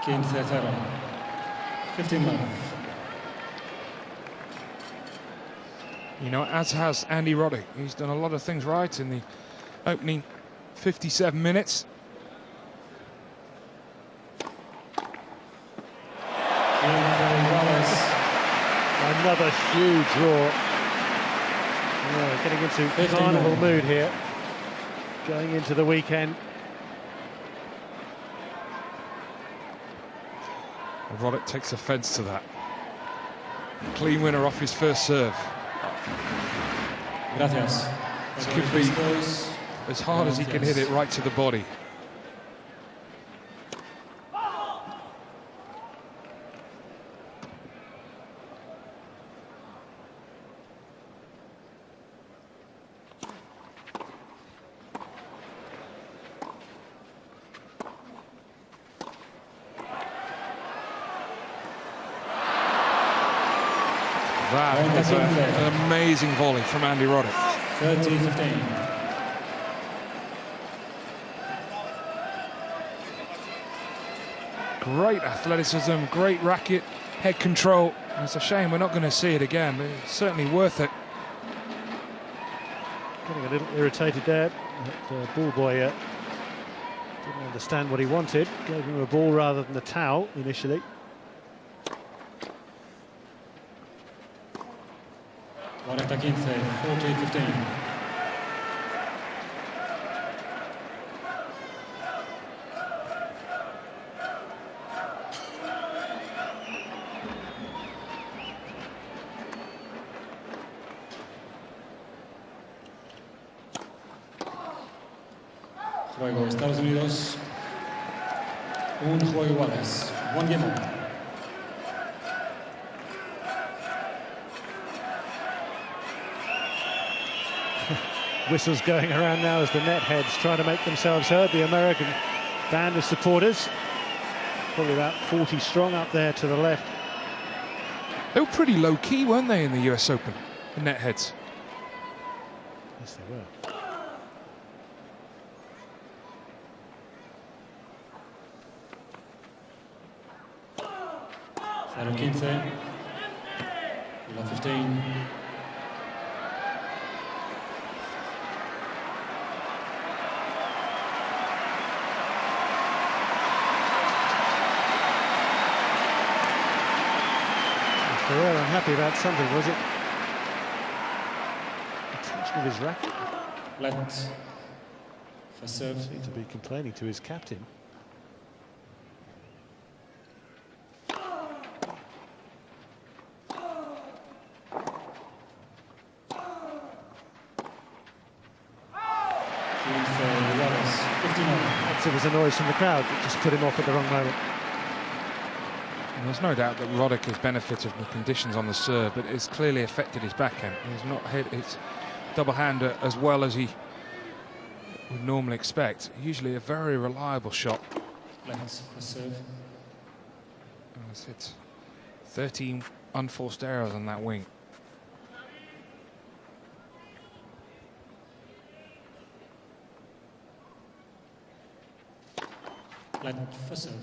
Quince-0. 15 love. You know, as has Andy Roddick. He's done a lot of things right in the opening 57 minutes. Another huge draw. Oh, getting into carnival mood here. Going into the weekend. Roddick takes offence to that. Clean winner off his first serve. Gracias. This could be as hard as he can hit it right to the body. That is an amazing volley from Andy Roddick. 30-15. Great athleticism, great racket, head control. And it's a shame we're not going to see it again, but it's certainly worth it. Getting a little irritated there. That ball boy didn't understand what he wanted. Gave him a ball rather than a towel initially. Guarda 15, 40-15. Juego Estados Unidos. Un juego iguales. One game on. Whistles going around now as the net heads try to make themselves heard. The American band of supporters, probably about 40 strong up there to the left. They were pretty low-key, weren't they, in the US Open, the net heads? Yes, they were. Cero 15. La 15. Ferrer unhappy about something, was it? The tension of his racket. Let. First serve. Seemed to be complaining to his captain. Perhaps it was a noise from the crowd that just put him off at the wrong moment. And there's no doubt that Roddick has benefited from the conditions on the serve, but it's clearly affected his backhand. He's not hit his double hand as well as he would normally expect. Usually a very reliable shot. It's 13 unforced errors on that wing. For serve.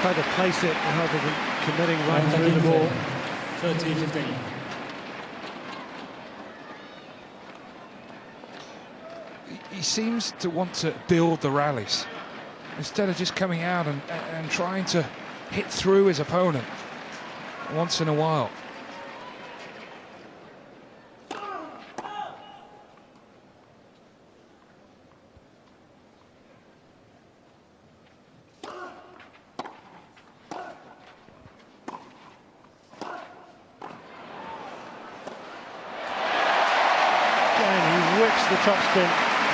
Tried to place it rather than committing right through the ball. 30-15. He seems to want to build the rallies instead of just coming out and trying to hit through his opponent once in a while. The topspin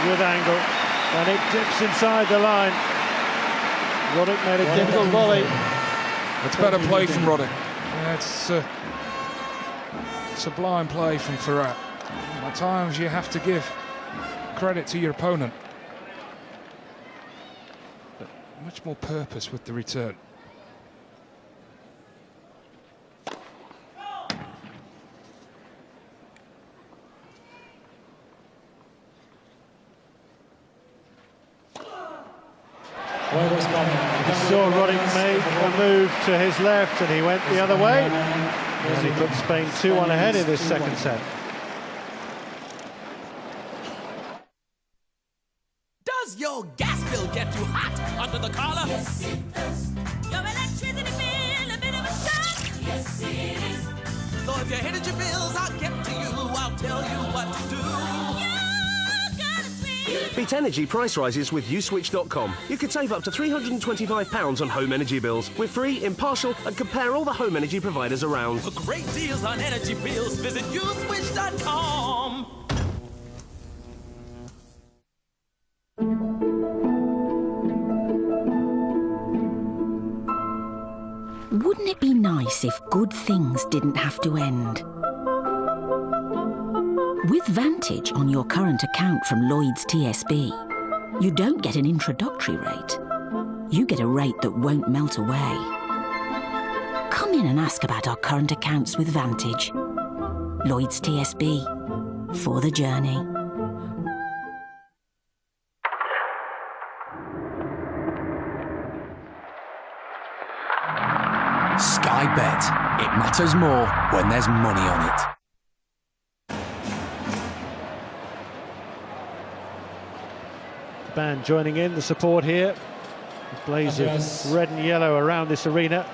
with angle, and it dips inside the line. Roddick made a difficult volley. It's better play from Roddick. That's sublime play from Ferrer. At times you have to give credit to your opponent, but much more purpose with the return. You saw Roddick make a move to his left and he went the other way, and he put Spain 2-1 ahead in this second set. Does your gas bill get you hot under the collar? Yes, it does. Your electricity bill, a bit of a shock? Yes, it is. So if your energy bills, I'll get to you, I'll tell you what to do. Beat energy price rises with uswitch.com. You could save up to £325 on home energy bills. We're free, impartial, and compare all the home energy providers around. For great deals on energy bills, visit uswitch.com. Wouldn't it be nice if good things didn't have to end? With Vantage on your current account from Lloyds TSB, you don't get an introductory rate. You get a rate that won't melt away. Come in and ask about our current accounts with Vantage. Lloyds TSB, for the journey. Sky Bet. It matters more when there's money on it. Band joining in, the support here. A blaze of red and yellow around this arena.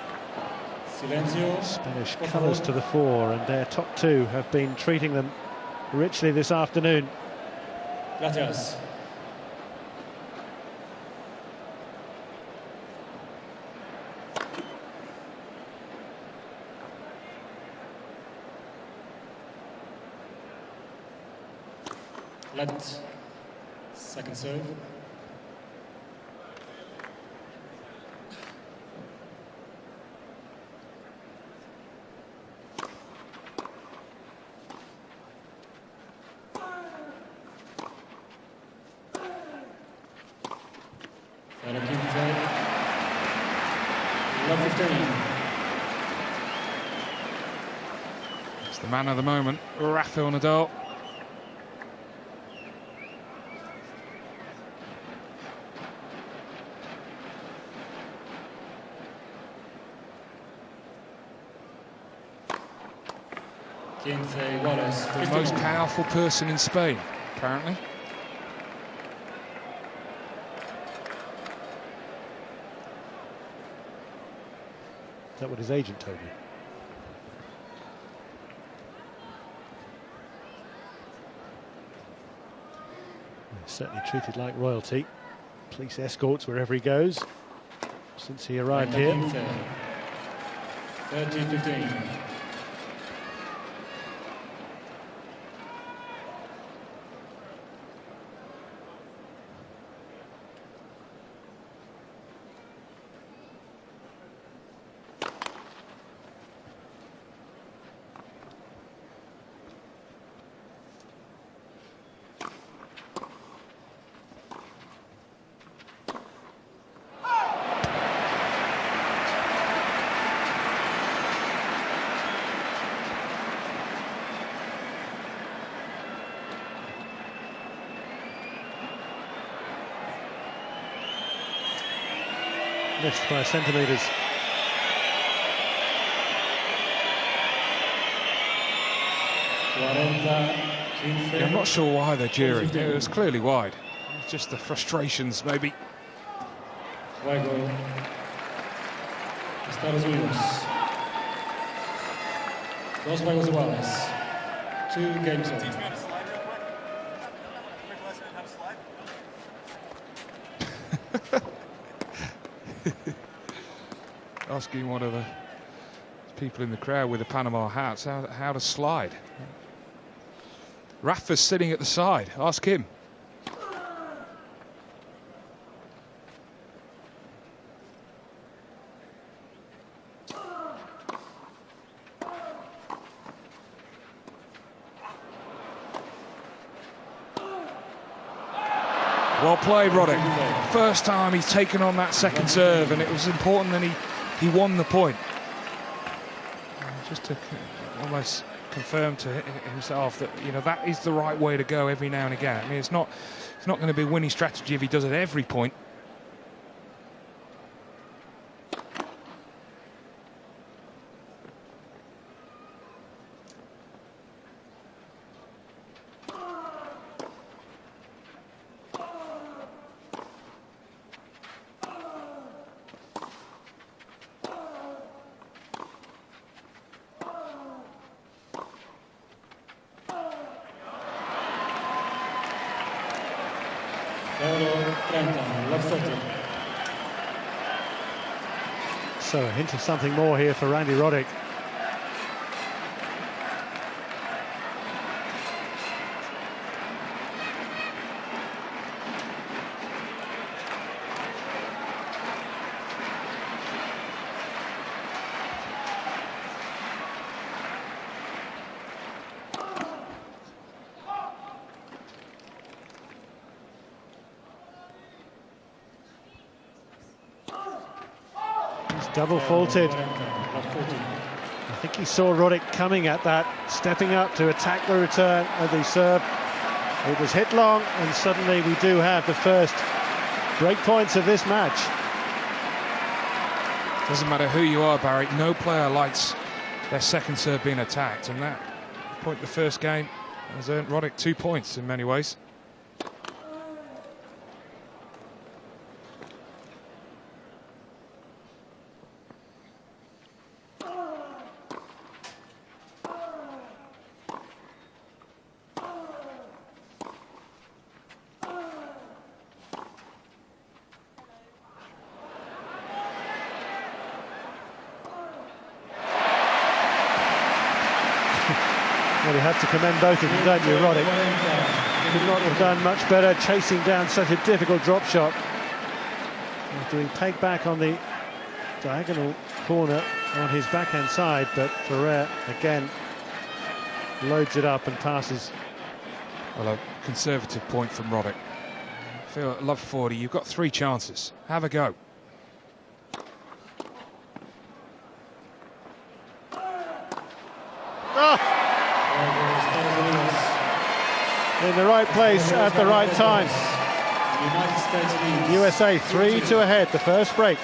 Spanish colours to the fore, and their top two have been treating them richly this afternoon. Gracias. Let second serve. It's the man of the moment, Rafael Nadal. The most powerful person in Spain. apparently. Is that what his agent told you? He's certainly treated like royalty. Police escorts wherever he goes since he arrived here. 13-15. Missed by centimetres. Yeah, I'm not sure why they're jeering. It was clearly wide. It's just the frustrations, maybe. Juego. Estados Unidos. Dos juegos iguales. 2 games on. Asking one of the people in the crowd with the Panama hats how to slide. Rafa's sitting at the side. Ask him. Well played, Roddick. First time he's taken on that second serve, and it was important that he won the point. Just to almost confirm to himself that, you know, that is the right way to go every now and again. I mean, it's not going to be a winning strategy if he does it every point. So a hint of something more here for Randy Roddick. Double faulted. I think he saw Roddick coming at that, stepping up to attack the return of the serve. It was hit long, and suddenly we do have the first break points of this match. Doesn't matter who you are, Barry, no player likes their second serve being attacked, and that point the first game has earned Roddick 2 points in many ways. Well, you have to commend both of them, don't you, Roddick? Could not have done much better chasing down such a difficult drop shot. Doing peg back on the diagonal corner on his backhand side, but Ferrer again loads it up and passes. Well, a conservative point from Roddick. I feel at love 40, you've got 3 chances. Have a go. In the right place at the right time. USA 3-2 ahead, the first break.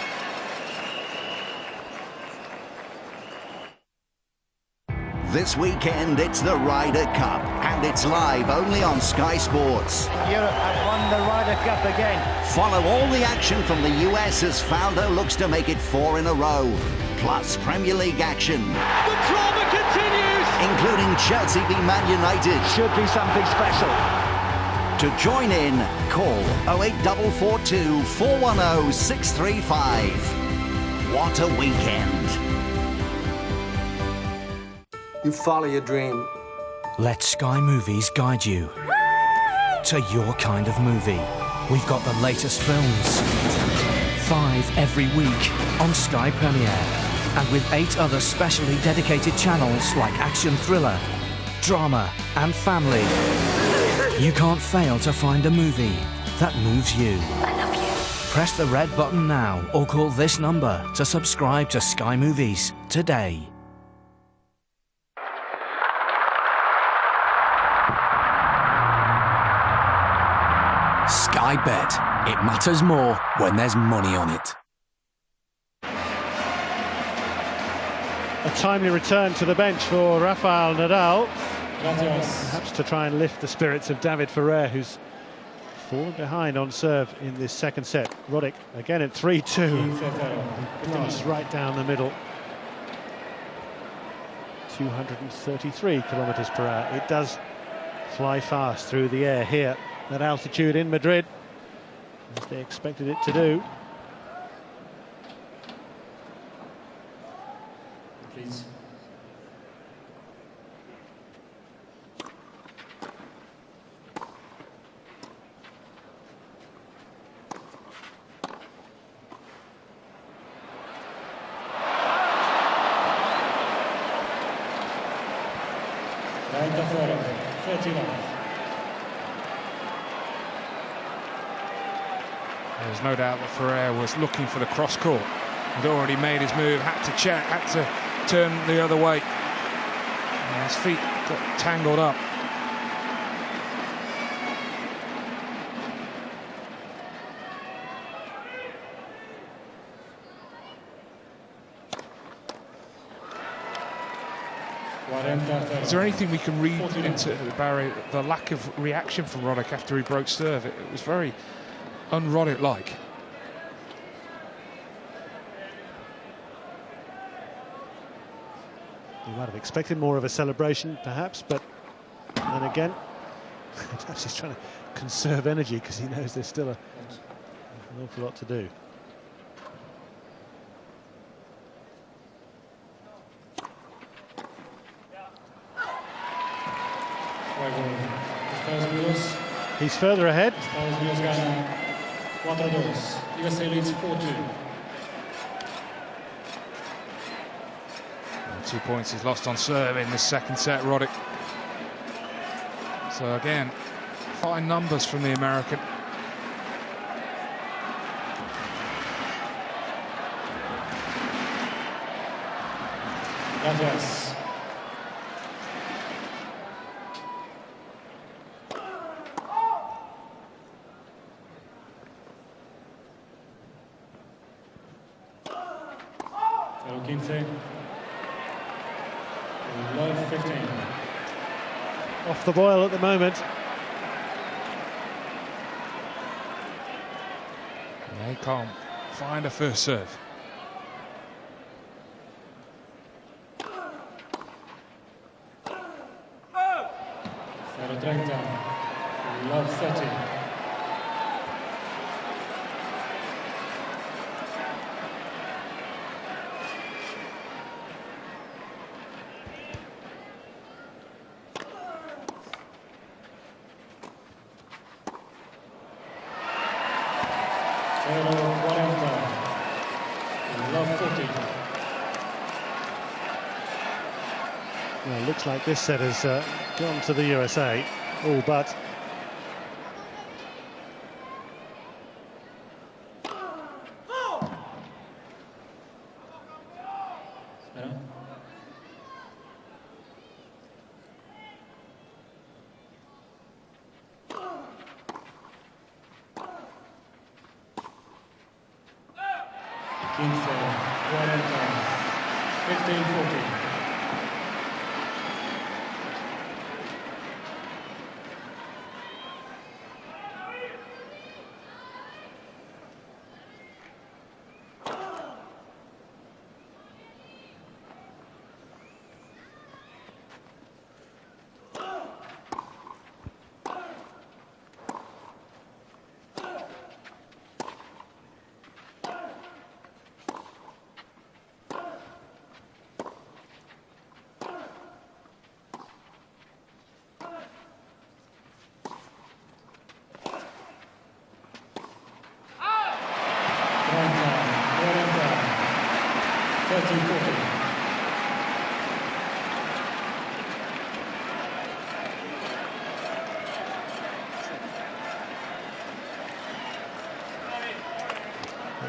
This weekend, it's the Ryder Cup, and it's live only on Sky Sports. Europe have won the Ryder Cup again. Follow all the action from the US as Faldo looks to make it 4 in a row. Plus Premier League action. The drama continues! Including Chelsea v Man United. Should be something special. To join in, call 08442 410 635. What a weekend. You follow your dream. Let Sky Movies guide you to your kind of movie. We've got the latest films. 5 every week on Sky Premiere. And with 8 other specially dedicated channels like action thriller, drama and family. You can't fail to find a movie that moves you. I love you. Press the red button now or call this number to subscribe to Sky Movies today. Sky Bet. It matters more when there's money on it. A timely return to the bench for Rafael Nadal. Gracias. Perhaps to try and lift the spirits of David Ferrer, who's fallen behind on serve in this second set. Roddick again at 3-2. Glass right down the middle. 233 kilometers per hour. It does fly fast through the air here at altitude in Madrid, as they expected it to do. Please. There's no doubt that Ferrer was looking for the cross court. He'd already made his move, had to check, had to turn the other way. And his feet got tangled up. Is there anything we can read into Barry, the lack of reaction from Roddick after he broke serve? It was very un-Roddick-like. You might have expected more of a celebration, perhaps, but then again, perhaps he's trying to conserve energy because he knows there's still an awful lot to do. He's further ahead. 4-2. USA leads 4-2. 2 points he's lost on serve in the second set, Roddick. So again, fine numbers from the American. Gracias. Love 15. Off the boil at the moment. They can't find a first serve. Love 30. Well, looks like this set has gone to the USA, all but.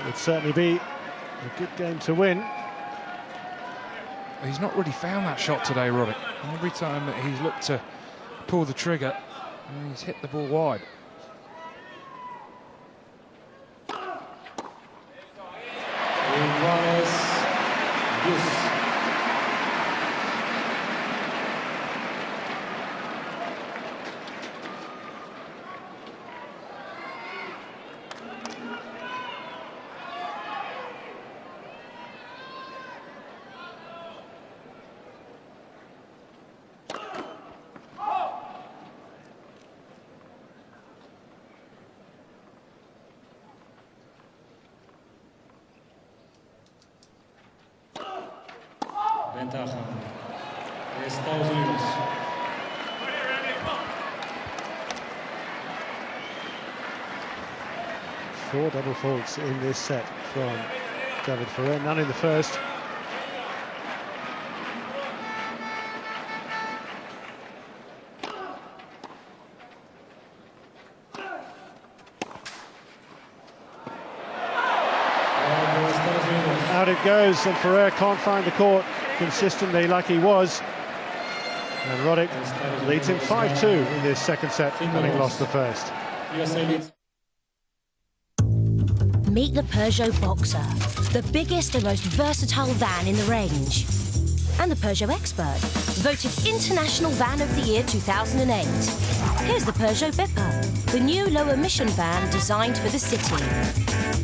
Would certainly be a good game to win. He's not really found that shot today, Roddick. Every time that he's looked to pull the trigger, he's hit the ball wide. Ventaja de Estados Unidos. 4 double faults in this set from David Ferrer, none in the first. Out it goes, and Ferrer can't find the court consistently like he was. And Roddick leads him 5-2 in this second set, having lost the first. Meet the Peugeot Boxer, the biggest and most versatile van in the range. And the Peugeot Expert, voted International Van of the Year 2008. Here's the Peugeot Bipper, the new low-emission van designed for the city.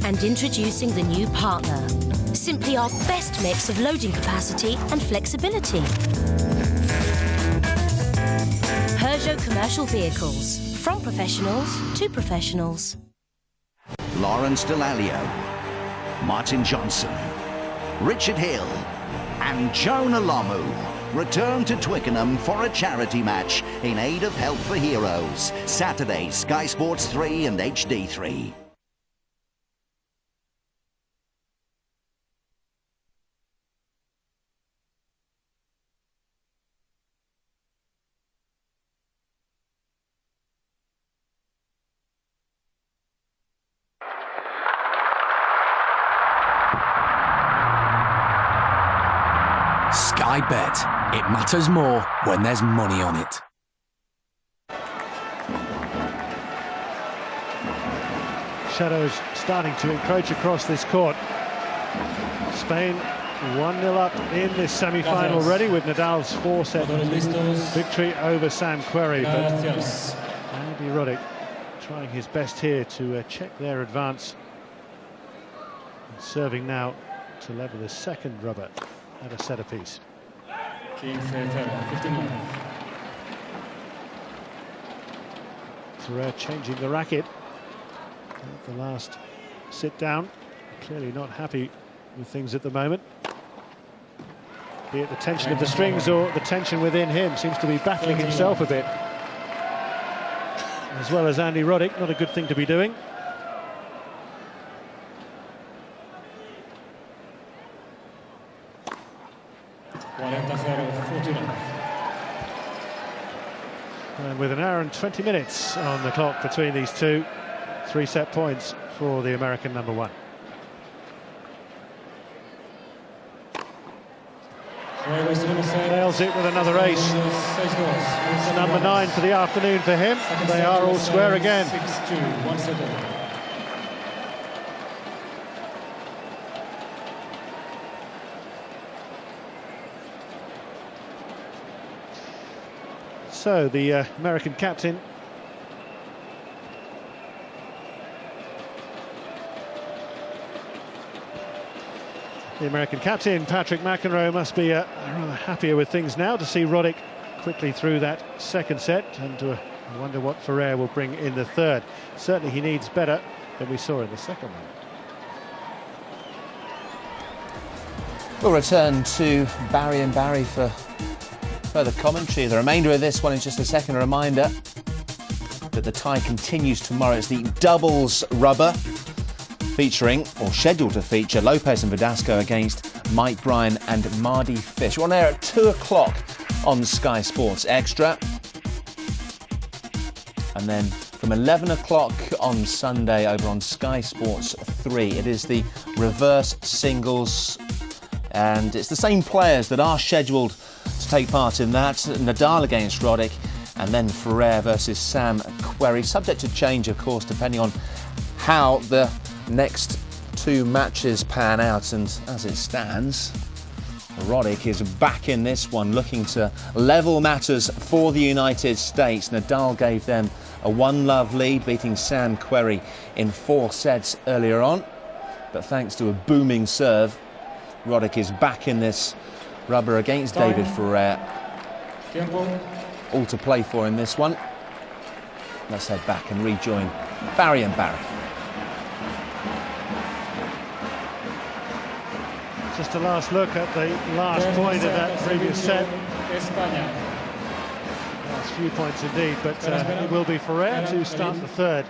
And introducing the new Partner, simply our best mix of loading capacity and flexibility. Peugeot commercial vehicles, from professionals to professionals. Lawrence Dallaglio, Martin Johnson, Richard Hill and Jonah Lomu return to Twickenham for a charity match in aid of Help for Heroes. Saturday, Sky Sports 3 and HD3. Sky Bet. It matters more when there's money on it. Shadows starting to encroach across this court. Spain 1-0 up in this semi-final already with Nadal's 4-set victory over Sam Querrey. But Andy Roddick trying his best here to check their advance. And serving now to level the second rubber at a set apiece. Ferrer changing the racket at the last sit down. Clearly not happy with things at the moment. Be it the tension of the strings or the tension within him, seems to be battling himself a bit. As well as Andy Roddick, not a good thing to be doing. And with an hour and 20 minutes on the clock between these two, 3-set points for the American number one. Nails it with another ace. It's number 9 for the afternoon for him. They are all square again. So the American captain Patrick McEnroe must be rather happier with things now to see Roddick quickly through that second set, and I wonder what Ferrer will bring in the third. Certainly he needs better than we saw in the second one. We'll return to Barry and Barry for further commentary. The remainder of this one is just a second reminder that the tie continues tomorrow. It's the doubles rubber featuring, or scheduled to feature, Lopez and Verdasco against Mike Bryan and Mardy Fish. We're on air at 2 o'clock on Sky Sports Extra. And then from 11 o'clock on Sunday over on Sky Sports 3. It is the reverse singles, and it's the same players that are scheduled to take part in that. Nadal against Roddick, and then Ferrer versus Sam Querrey, subject to change, of course, depending on how the next two matches pan out. And as it stands, Roddick is back in this one, looking to level matters for the United States. Nadal gave them a 1-love lead, beating Sam Querrey in 4 sets earlier on. But thanks to a booming serve, Roddick is back in this rubber against David Ferrer. All to play for in this one. Let's head back and rejoin Barry and Barry. Just a last look at the last point of that previous set. Last few points indeed, but it will be Ferrer to start the third.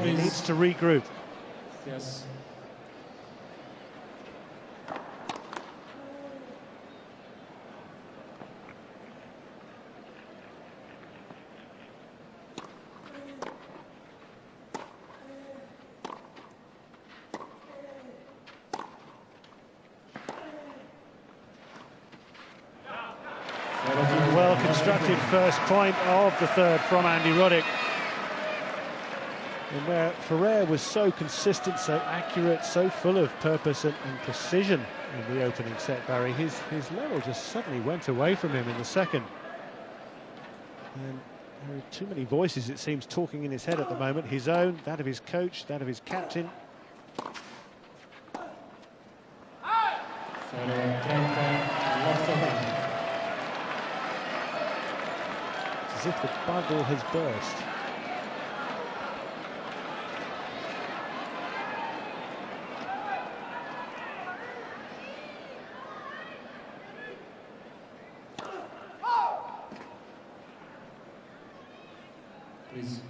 He needs to regroup. Yes. Well-constructed first point of the third from Andy Roddick. And where Ferrer was so consistent, so accurate, so full of purpose and precision in the opening set, Barry, his level just suddenly went away from him in the second. And there are too many voices, it seems, talking in his head at the moment. His own, that of his coach, that of his captain. As if the bubble has burst. Please.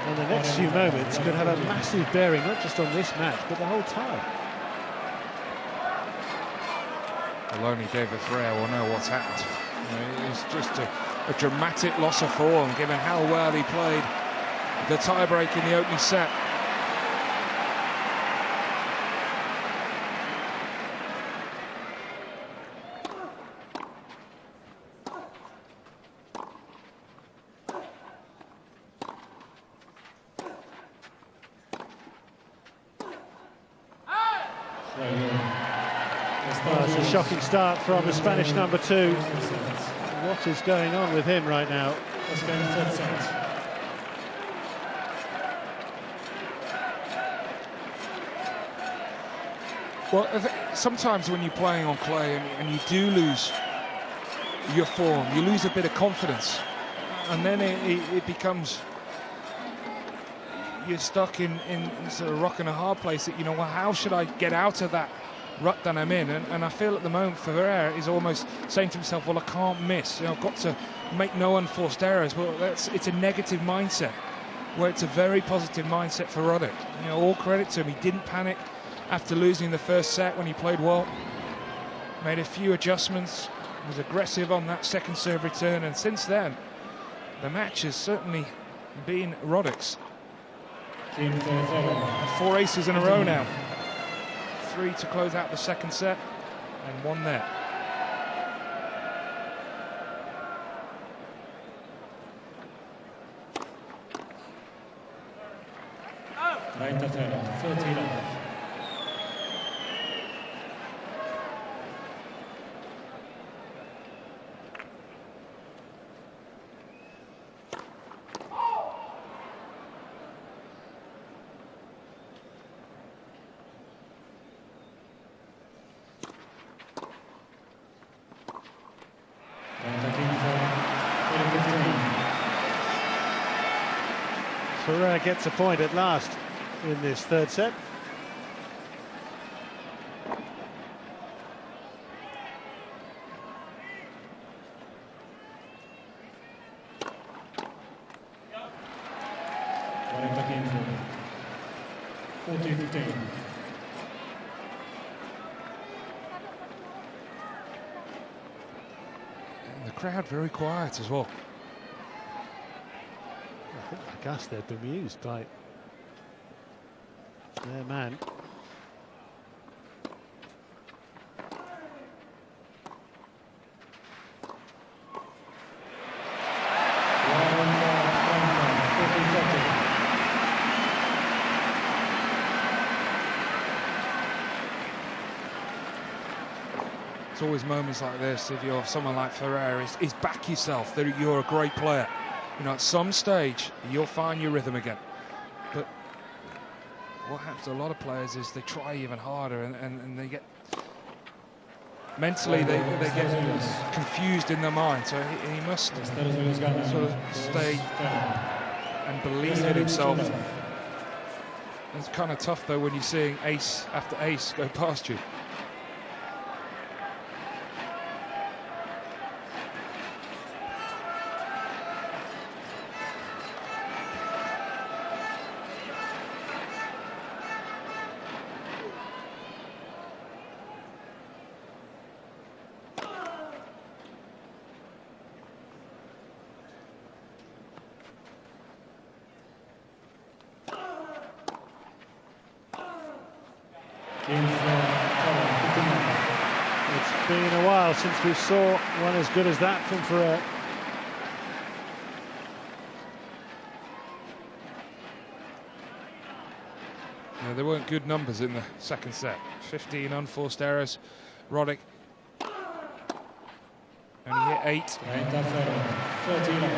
And the next few moments could have a massive bearing, not just on this match, but the whole time. Well, only David Ferrer will know what's happened. You know, it's just a dramatic loss of form, given how well he played the tie-break in the opening set. Well, it's a shocking start from the Spanish number 2. What is going on with him right now? Well, sometimes when you're playing on clay and you do lose your form, you lose a bit of confidence, and then it becomes, you're stuck in sort of rock and a hard place that, you know, well, how should I get out of that rut that I'm in? And I feel at the moment Ferrer is almost saying to himself, well, I can't miss, you know, I've got to make no unforced errors. Well, it's a negative mindset, where it's a very positive mindset for Roddick. You know, all credit to him. He didn't panic after losing the first set when he played well. Made a few adjustments, was aggressive on that second serve return, and since then the match has certainly been Roddick's. 4 aces in a row now. 3 to close out the second set, and 1 there. Right to 13 off. Ferrer gets a point at last in this third set. 15. And the crowd very quiet as well. I think I guess they're bemused by their man. It's always moments like this, if you're someone like Ferrer, is back yourself, that you're a great player. You know, at some stage, you'll find your rhythm again. But what happens to a lot of players is they try even harder and they get... Mentally, they get confused in their mind, so he must sort of stay and believe in himself. It's kind of tough, though, when you're seeing ace after ace go past you. It's been a while since we saw one as good as that from Ferrer. Yeah, there weren't good numbers in the second set. 15 unforced errors. Roddick only hit 8. 13.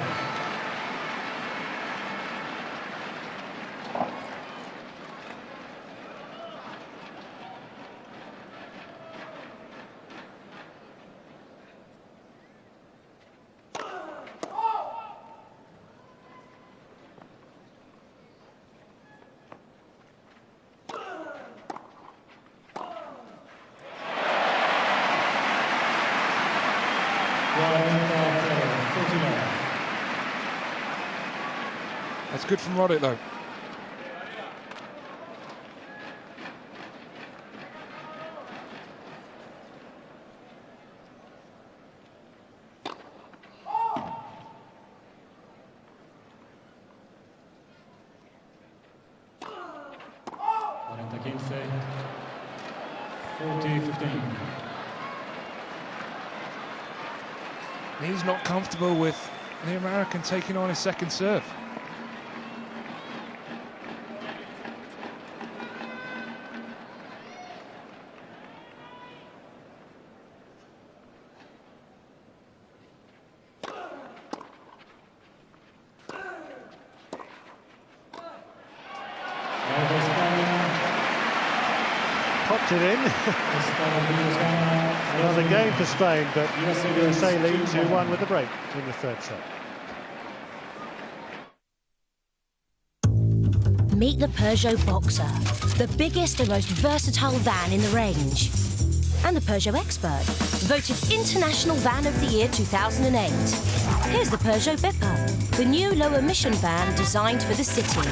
That's good from Roddick, though. He's not comfortable with the American taking on his second serve. Popped it in. Another game for Spain, but USA lead 2-1 with the break in the third set. Meet the Peugeot Boxer, the biggest and most versatile van in the range. And the Peugeot Expert, voted International Van of the Year 2008. Here's the Peugeot Bipper, the new low-emission van designed for the city.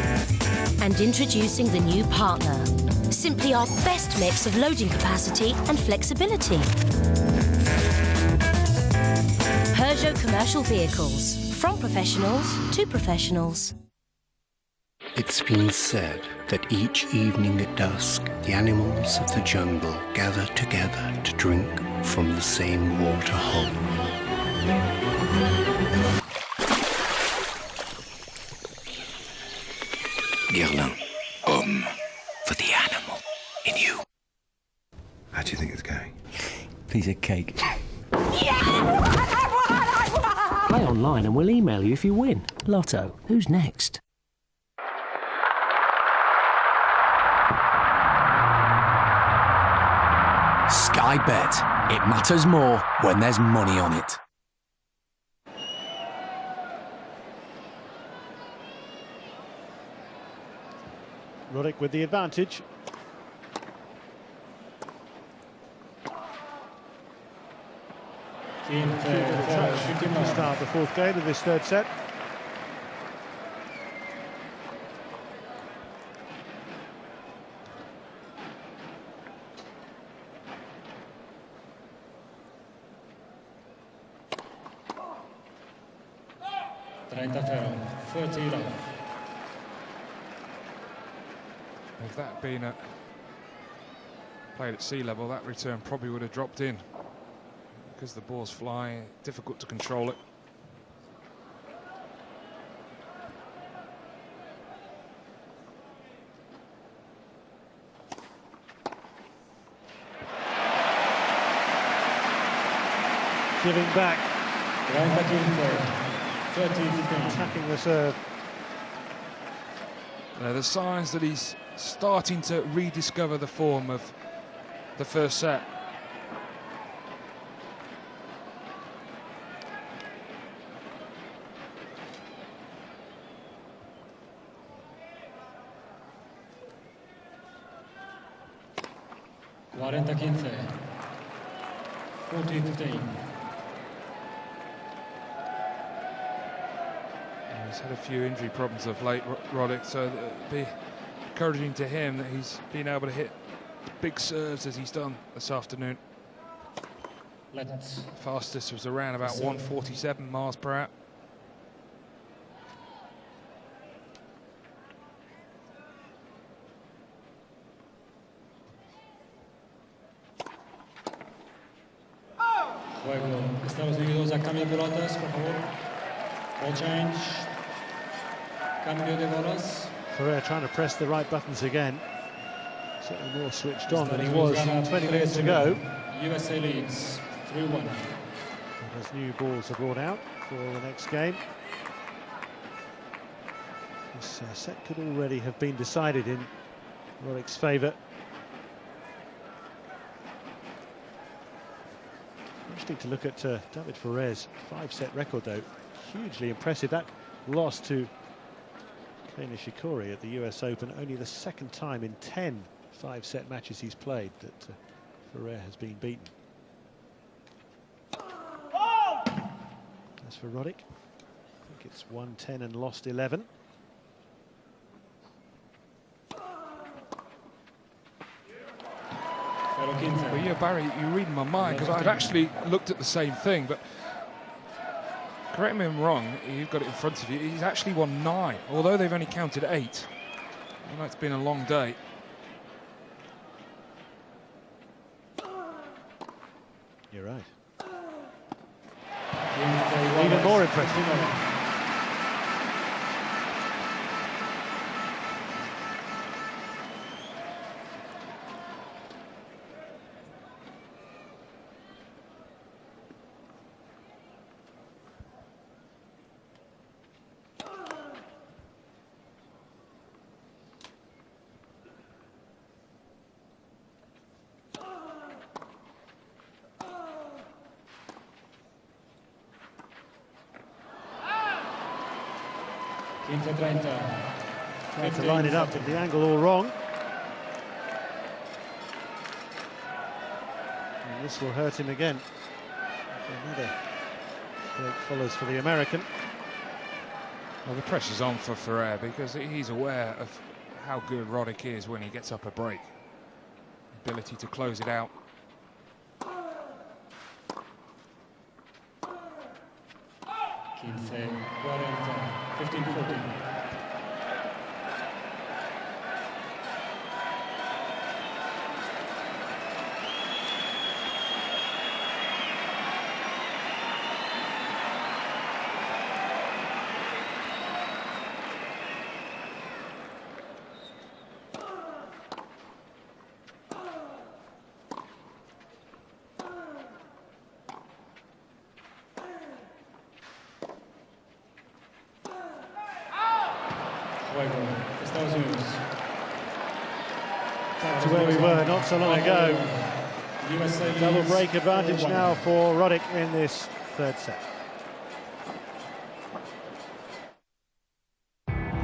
And introducing the new Partner, simply our best mix of loading capacity and flexibility. Peugeot commercial vehicles, from professionals to professionals. It's been said that each evening at dusk, the animals of the jungle gather together to drink from the same water hole. Guerlain, homme, for the animal in you. How do you think it's going? Piece of cake. Play online and we'll email you if you win. Lotto, who's next? Sky Bet. It matters more when there's money on it. Roddick with the advantage. To start the fourth game of this third set. 30 love. If that had been played at sea level, that return probably would have dropped in. Because the ball's flying, difficult to control it. Giving back. 30-15. Attacking the serve. The signs that he's starting to rediscover the form of the first set. Quarenta 15. 40-15. He's had a few injury problems of late, Roddick, so it'd be encouraging to him that he's been able to hit big serves as he's done this afternoon. Fastest was around about 147 miles per hour. Juego. Estados Unidos a cambio de pelotas, por favor. Ball change. Cambio de bolas. Ferrer trying to press the right buttons again. Certainly more switched on than he was 20 minutes ago. USA leads 3-1. As new balls are brought out for the next game. This set could already have been decided in Roddick's favour. Interesting to look at David Ferrer's 5-set record, though. Hugely impressive. That loss to Kei Nishikori at the US Open, only the second time in 10 5-set matches he's played that Ferrer has been beaten. As for Roddick, I think it's won 10 and lost 11. Well, yeah, Barry, you're reading my mind, because I'd actually looked at the same thing, but correct me if I'm wrong, you've got it in front of you, he's actually won 9, although they've only counted 8. I know it's been a long day. You're right. Even more impressive. Tried to line it up, but the angle all wrong. And this will hurt him again. Another break follows for the American. Well, the pressure's on for Ferrer because he's aware of how good Roddick is when he gets up a break. Ability to close it out. 15-14. Back to where we were not so long ago. Double break advantage now for Roddick in this third set.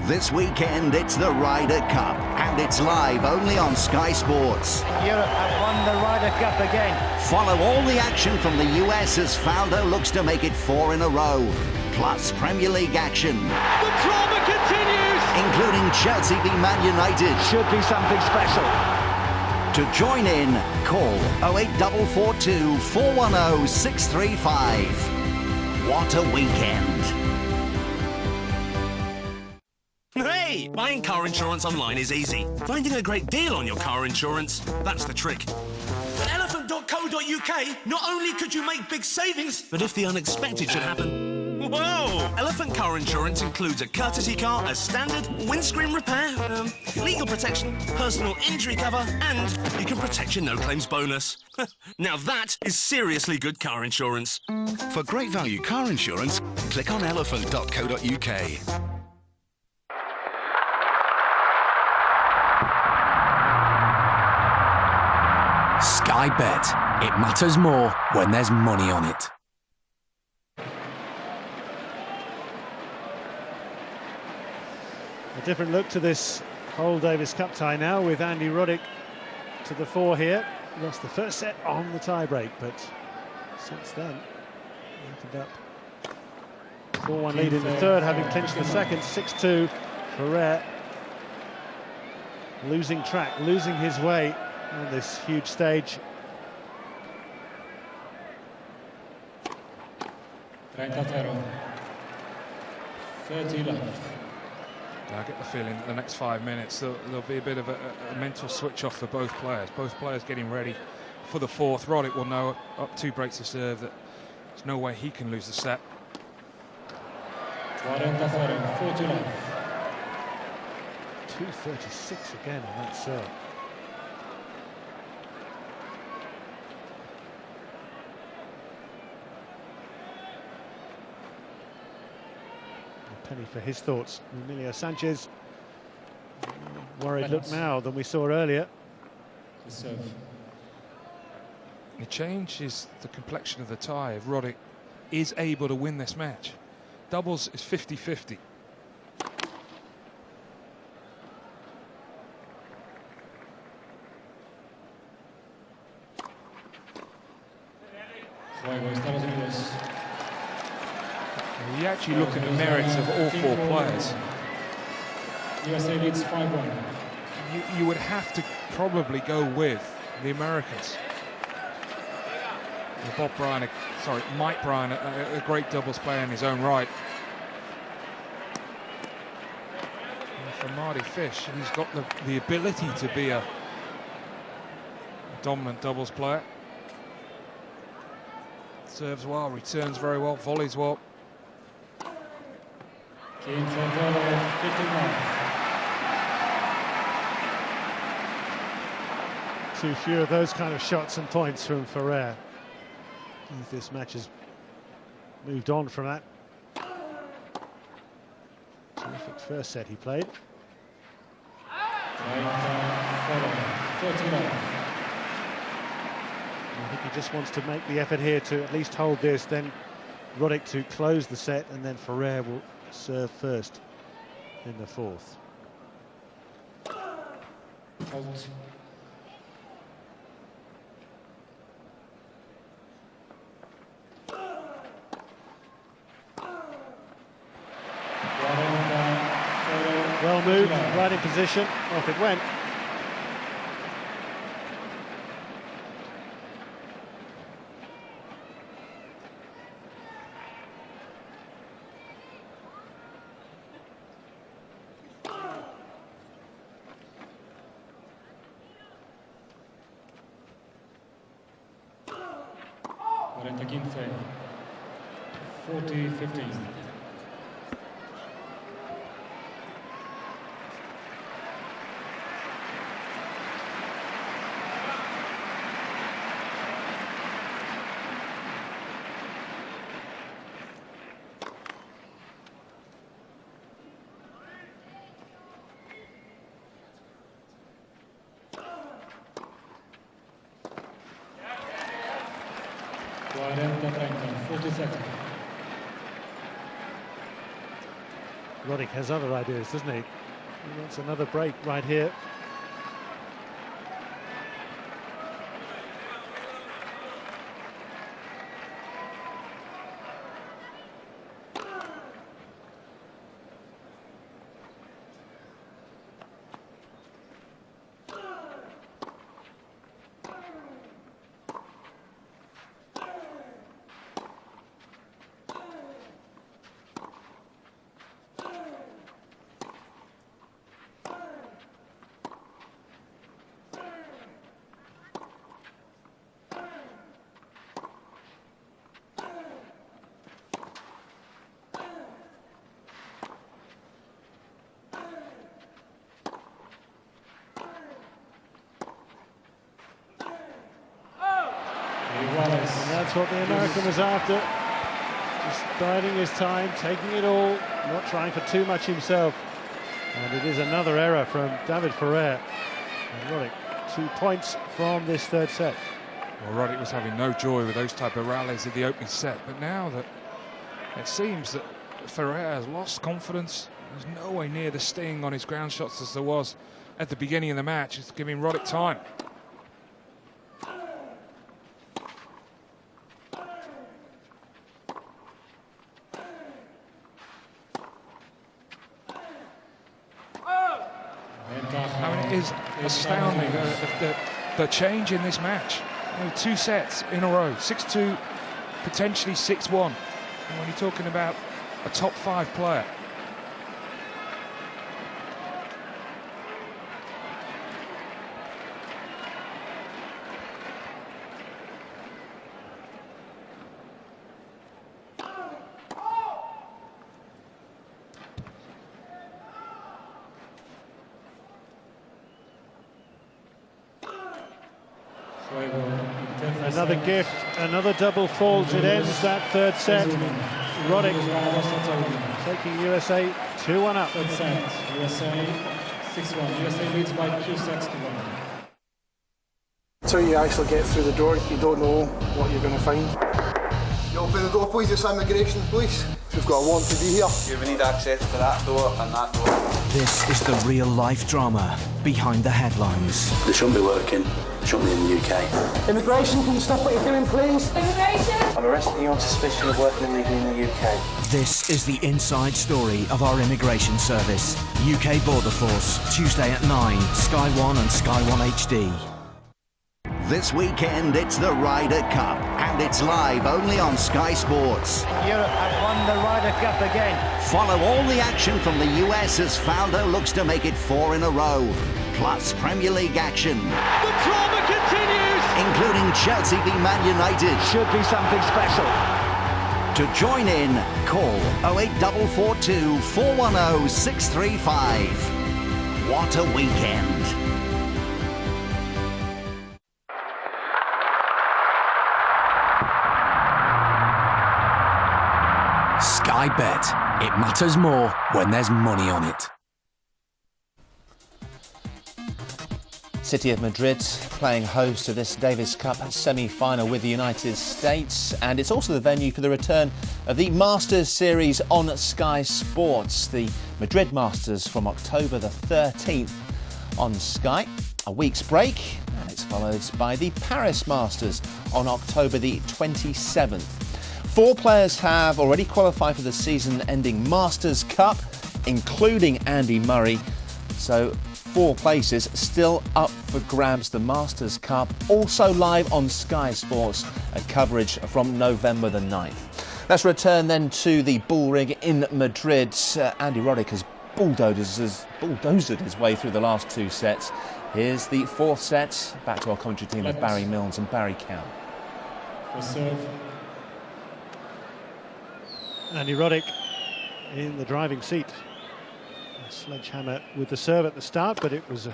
This weekend it's the Ryder Cup, and it's live only on Sky Sports. Europe have won the Ryder Cup again. Follow all the action from the US as Faldo looks to make it 4 in a row. Plus Premier League action. The drama continues! Including Chelsea v Man United. Should be something special. To join in, call 08442 410 635. What a weekend. Hey, buying car insurance online is easy. Finding a great deal on your car insurance, that's the trick. At elephant.co.uk, not only could you make big savings, but if the unexpected should happen, whoa! Elephant car insurance includes a courtesy car, a standard, windscreen repair, legal protection, personal injury cover, and you can protect your no-claims bonus. Now that is seriously good car insurance. For great value car insurance, click on elephant.co.uk. Sky Bet. It matters more when there's money on it. A different look to this whole Davis Cup tie now, with Andy Roddick to the fore here. Lost the first set on the tie-break, but since then opened up 4-1 lead in the third, having clinched the second. 6-2. Ferrer losing track, losing his way on this huge stage. 30-0. 30 left. I get the feeling that the next 5 minutes there'll be a bit of a mental switch off for both players. Both players getting ready for the fourth. Roddick will know up 2 breaks to serve that there's no way he can lose the set. 40-0. 40 left. 236 again on that serve. Penny for his thoughts. Emilio Sanchez, worried look now than we saw earlier. It changes the complexion of the tie if Roddick is able to win this match. Doubles is 50-50. You actually look at the merits of all 4 players. USA leads 5-1. You would have to probably go with the Americans. Mike Bryan, a great doubles player in his own right. And for Marty Fish, he's got the ability to be a dominant doubles player. Serves well, returns very well, volleys well. Too few of those kind of shots and points from Ferrer. This match has moved on from that. Terrific first set he played. 30 left. I think he just wants to make the effort here to at least hold this, then Roddick to close the set, and then Ferrer will serve first in the fourth. Halt. Well moved, right in position, off it went. Quince. 40-15. Roddick has other ideas, doesn't he? He wants another break right here. And that's what the American was after. Just biding his time, taking it all, not trying for too much himself. And it is another error from David Ferrer. And Roddick, 2 points from this third set. Well, Roddick was having no joy with those type of rallies in the opening set, but now that it seems that Ferrer has lost confidence, there's no way near the sting on his ground shots as there was at the beginning of the match. It's giving Roddick time. I mean, it is astounding the change in this match. You know, 2 sets in a row, 6-2, potentially 6-1. And when you're talking about a top 5 player. Another gift, another double fault. It ends that third set. Roddick taking USA 2-1 up. Third set, USA 6-1. USA leads by 2 sets to 1. Until you actually get through the door, you don't know what you're going to find. You open the door, please. It's immigration, please. We've got a warrant to be here. You need access to that door and that door. This is the real-life drama behind the headlines. They shouldn't be working. They shouldn't be in the UK. Immigration, can you stop what you're doing, please? Immigration! I'm arresting you on suspicion of working illegally in the UK. This is the inside story of our immigration service. UK Border Force, Tuesday at 9, Sky 1 and Sky 1 HD. This weekend, it's the Ryder Cup, and it's live only on Sky Sports. Europe have won the Ryder Cup again. Follow all the action from the US as Faldo looks to make it 4 in a row. Plus Premier League action. The drama continues! Including Chelsea v Man United. Should be something special. To join in, call 08442 410 635. What a weekend. Sky Bet. It matters more when there's money on it. City of Madrid playing host to this Davis Cup semi-final with the United States, and it's also the venue for the return of the Masters series on Sky Sports. The Madrid Masters from October the 13th on Sky. A week's break, and it's followed by the Paris Masters on October the 27th. 4 players have already qualified for the season-ending Masters Cup, including Andy Murray. So 4 places still up for grabs. The Masters Cup also live on Sky Sports, coverage from November the 9th. Let's return then to the bull ring in Madrid. Andy Roddick has bulldozed his way through the last 2 sets. Here's the 4th set. Back to our commentary team with Barry Milnes and Barry Cow. For serve. Andy Roddick in the driving seat. A sledgehammer with the serve at the start, but it was a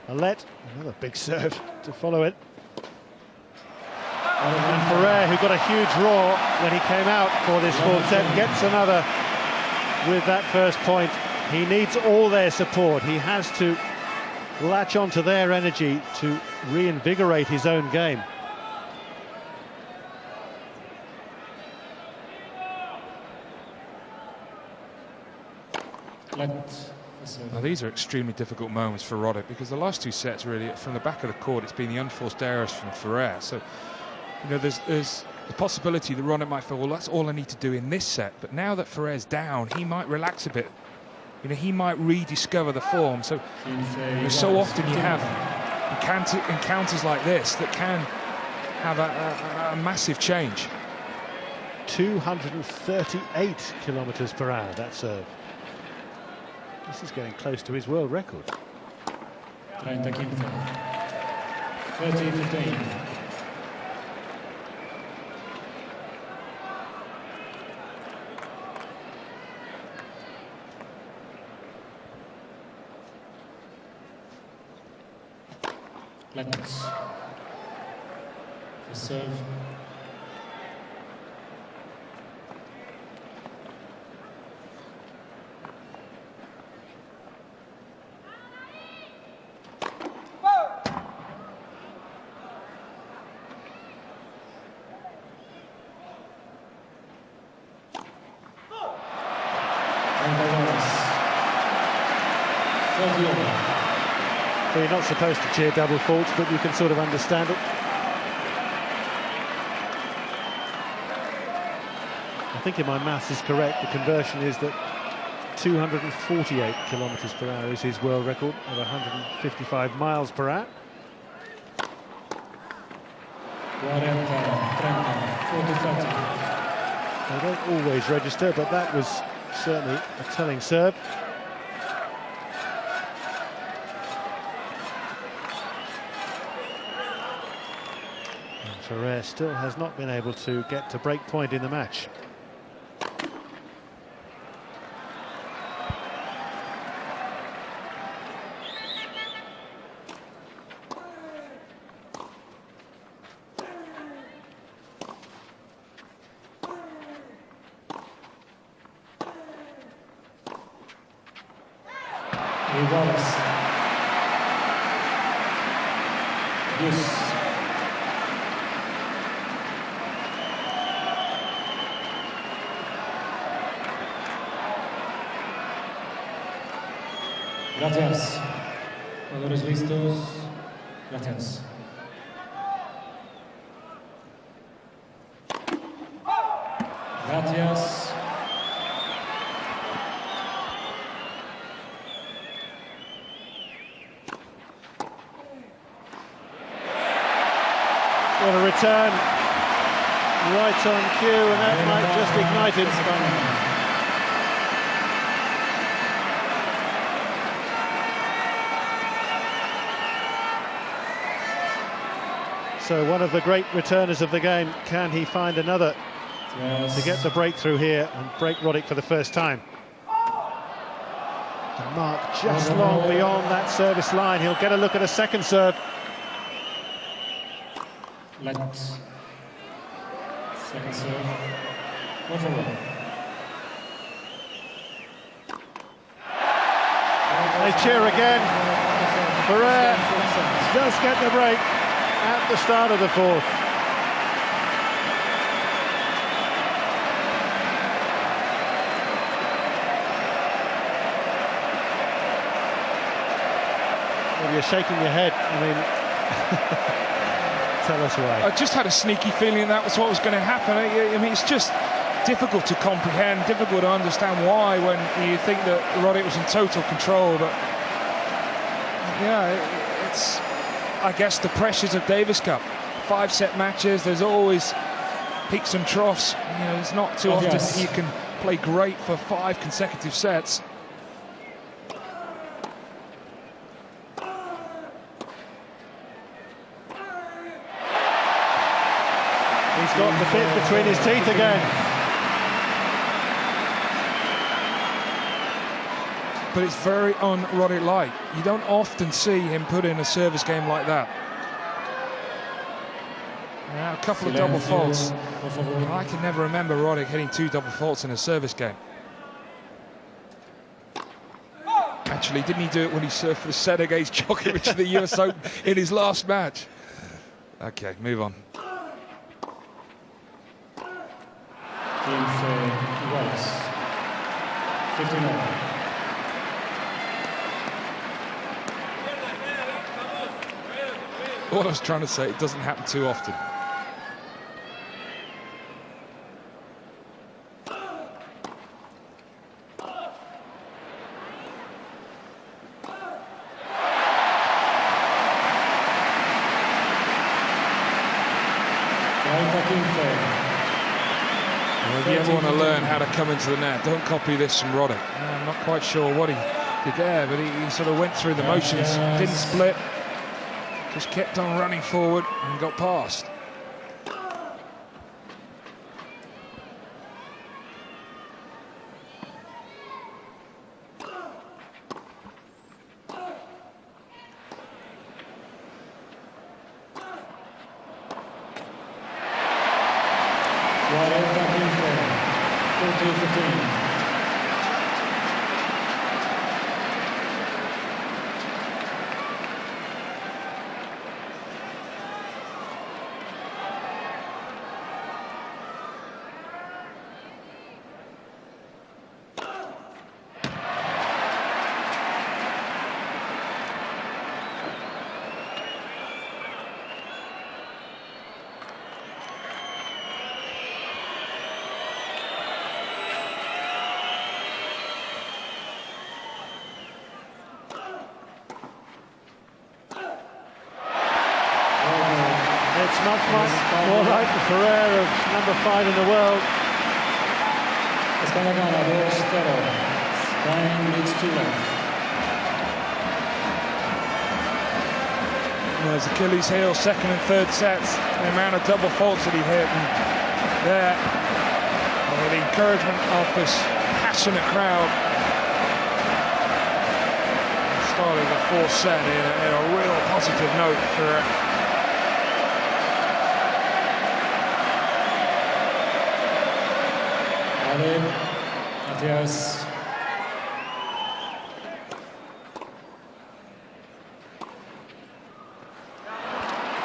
let. Another big serve to follow it. And Ferrer, who got a huge roar when he came out for this 4th set, gets another with that first point. He needs all their support. He has to latch onto their energy to reinvigorate his own game. Now, these are extremely difficult moments for Roddick, because the last 2 sets, really, from the back of the court, it's been the unforced errors from Ferrer. So, you know, there's the possibility that Roddick might feel, well, that's all I need to do in this set. But now that Ferrer's down, he might relax a bit. You know, he might rediscover the form. So, so often you have encounters like this that can have a massive change. 238 kilometres per hour, that serve. This is getting close to his world record. 30-15. serve. So you're not supposed to cheer double faults, but you can sort of understand it. I think if my maths is correct, the conversion is that 248 kilometres per hour is his world record at 155 miles per hour. 40, 30, 40, 30. They don't always register, but that was certainly a telling serve. And Ferrer still has not been able to get to break point in the match. Gracias. Jugadores listos. Gracias. Gracias. What a return. Right on cue, and that might just ignite him. So one of the great returners of the game, can he find another to get the breakthrough here and break Roddick for the first time? The mark just long beyond that service line. He'll get a look at a second serve. Let's second serve. 1-1. They cheer again. Ferrer does get the break at the start of the fourth. Well, you're shaking your head. I mean, tell us why. I just had a sneaky feeling that was what was going to happen. I mean, it's just difficult to comprehend, difficult to understand why when you think that Roddick was in total control. But yeah, it's, I guess, the pressures of Davis Cup. 5-set matches, there's always peaks and troughs. You know, it's not too often you can play great for 5 consecutive sets. He's got the bit between his teeth again. But it's very un-Roddick-like. You don't often see him put in a service game like that. Yeah, a couple of double faults. I can never remember Roddick hitting 2 double faults in a service game. Actually, didn't he do it when he served for the set against Djokovic in the US Open in his last match? Okay, move on. Team Wales. 59. What I was trying to say, it doesn't happen too often. Well, if you ever want to learn how to come into the net, don't copy this from Roddick. I'm not quite sure what he did there, but he sort of went through the motions, didn't split. Just kept on running forward and got past. 40-15. It's much more like the Ferrer of number 5 in the world. España gana 2-0. Spain needs to love. There's Achilles' heel, second and third sets. The amount of double faults that he hit. And there, the encouragement of this passionate crowd. Started the fourth set in a real positive note for Matthias.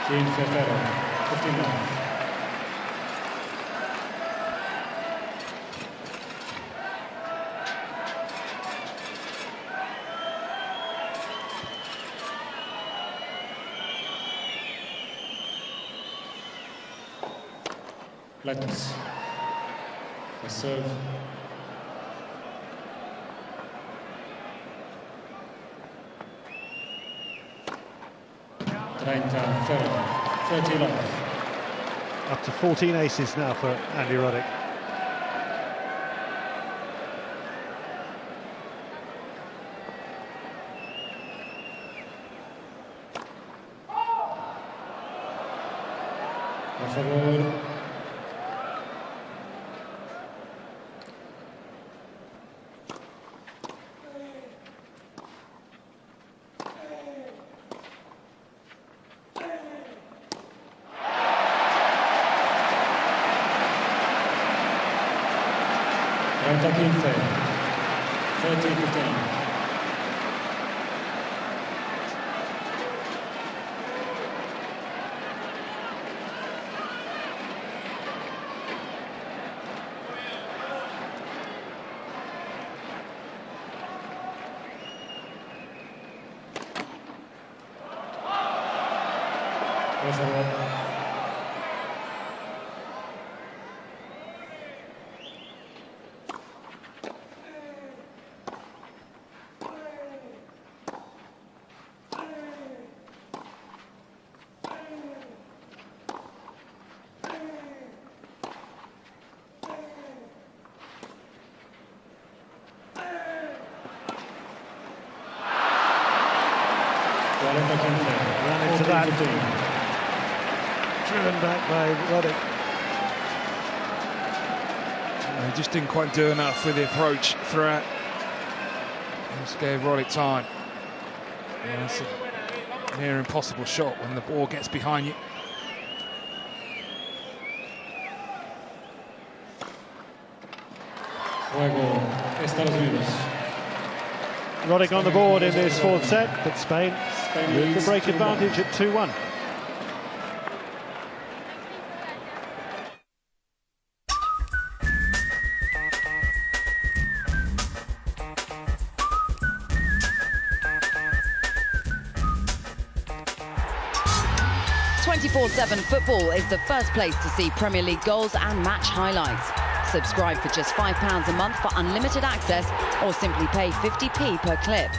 Jean Ferrero, 59. Let's for serve. Ferro, 30 love. Up to 14 aces now for Andy Roddick. Por favor. Attacking fair. 30-15. Por favor. Ran into that. Driven back by Roddick. He just didn't quite do enough with the approach throughout. Just gave Roddick time. Yeah, that's a near impossible shot when the ball gets behind you. Juego, Estados Unidos. Roddick on the board in this fourth set, but Spain with the break advantage at 2-1. .24/7 Football is the first place to see Premier League goals and match highlights. Subscribe for just £5 a month for unlimited access, or simply pay 50p per clip.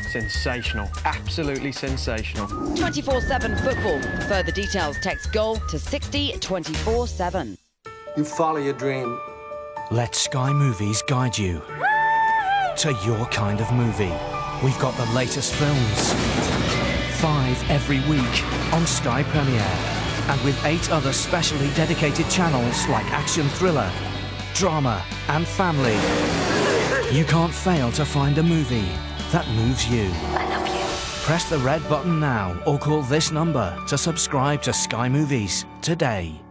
Sensational, absolutely sensational. 24/7 Football. For further details, text GOAL to 60-24/7. You follow your dream. Let Sky Movies guide you to your kind of movie. We've got the latest films. 5 every week on Sky Premiere. And with 8 other specially dedicated channels like action thriller, drama and family. You can't fail to find a movie that moves you. I love you. Press the red button now or call this number to subscribe to Sky Movies today.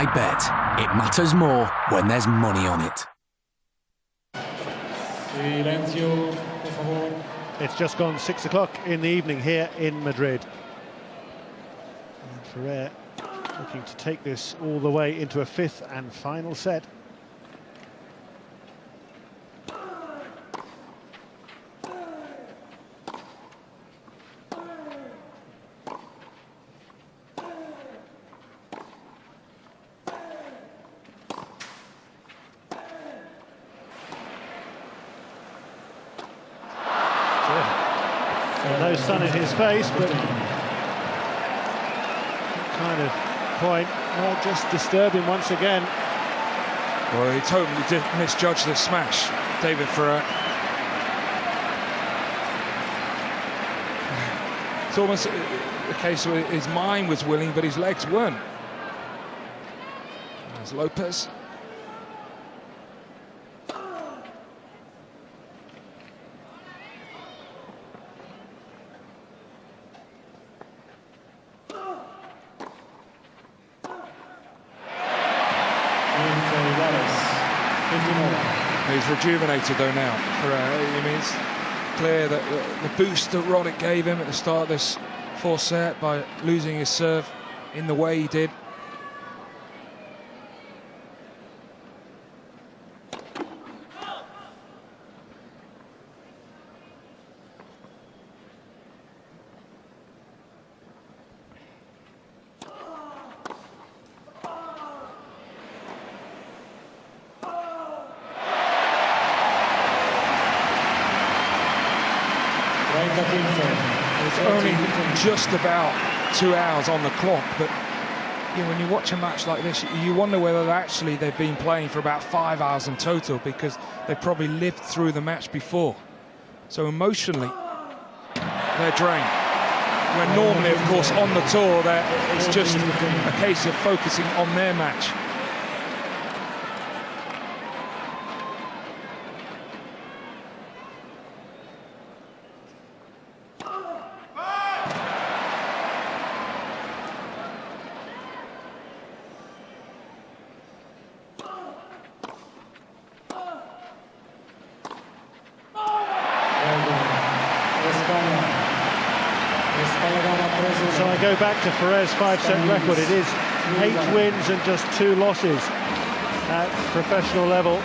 Sky Bet. It matters more when there's money on it. Silencio, por favor. It's just gone 6 o'clock in the evening here in Madrid. And Ferrer looking to take this all the way into a fifth and final set. No sun in his face, but kind of point might just disturb him once again. Well, he totally did misjudge the smash, David Ferrer. It's almost a case where his mind was willing, but his legs weren't. There's Lopez. He's rejuvenated though now. I mean, it's clear that the boost that Roddick gave him at the start of this fourth set by losing his serve in the way he did. It's only just about 2 hours on the clock, but you know, when you watch a match like this, you wonder whether actually they've been playing for about 5 hours in total, because they probably lived through the match before. So emotionally, they're drained. When normally, of course, on the tour, it's just a case of focusing on their match. So I go back to Ferrer's 5-set record. It is 8 wins and just 2 losses at professional level.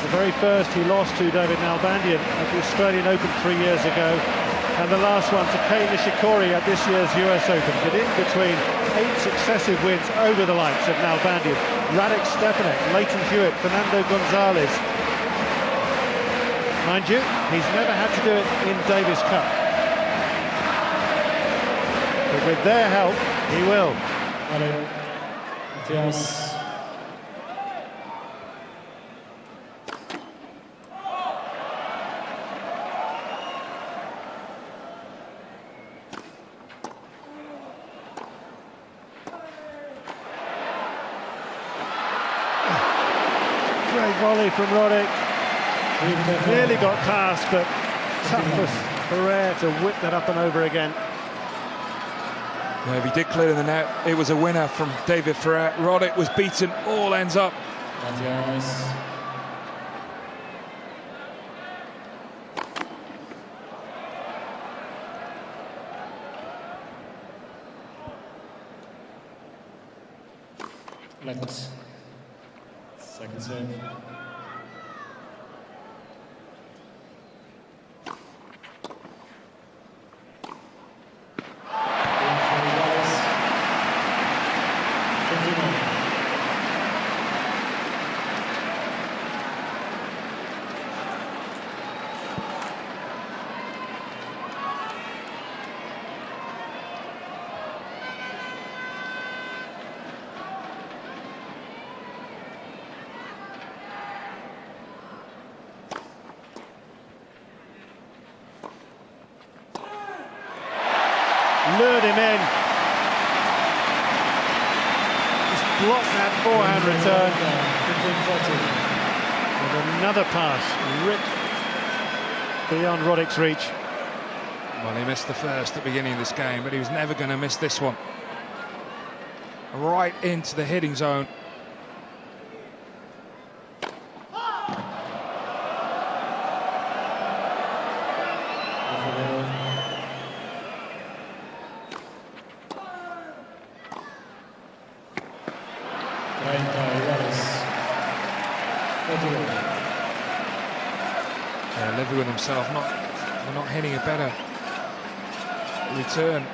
The very first he lost to David Nalbandian at the Australian Open 3 years ago, and the last one to Kei Nishikori at this year's US Open. But in between, 8 successive wins over the likes of Nalbandian, Radek Stepanek, Leighton Hewitt, Fernando Gonzalez. Mind you, he's never had to do it in Davis Cup. But with their help, he will. Yes. Great volley from Roddick. Nearly got past, but tough for Ferrer to whip that up and over again. Well, if he did clear the net, it was a winner from David Ferrer. Roddick was beaten all ends up. Yes. Left. Second serve. Lured him in. Just blocked that forehand return. With another pass ripped beyond Roddick's reach. Well, he missed the first at the beginning of this game, but he was never going to miss this one. right into the hitting zone. Levy with himself, not hitting a better return.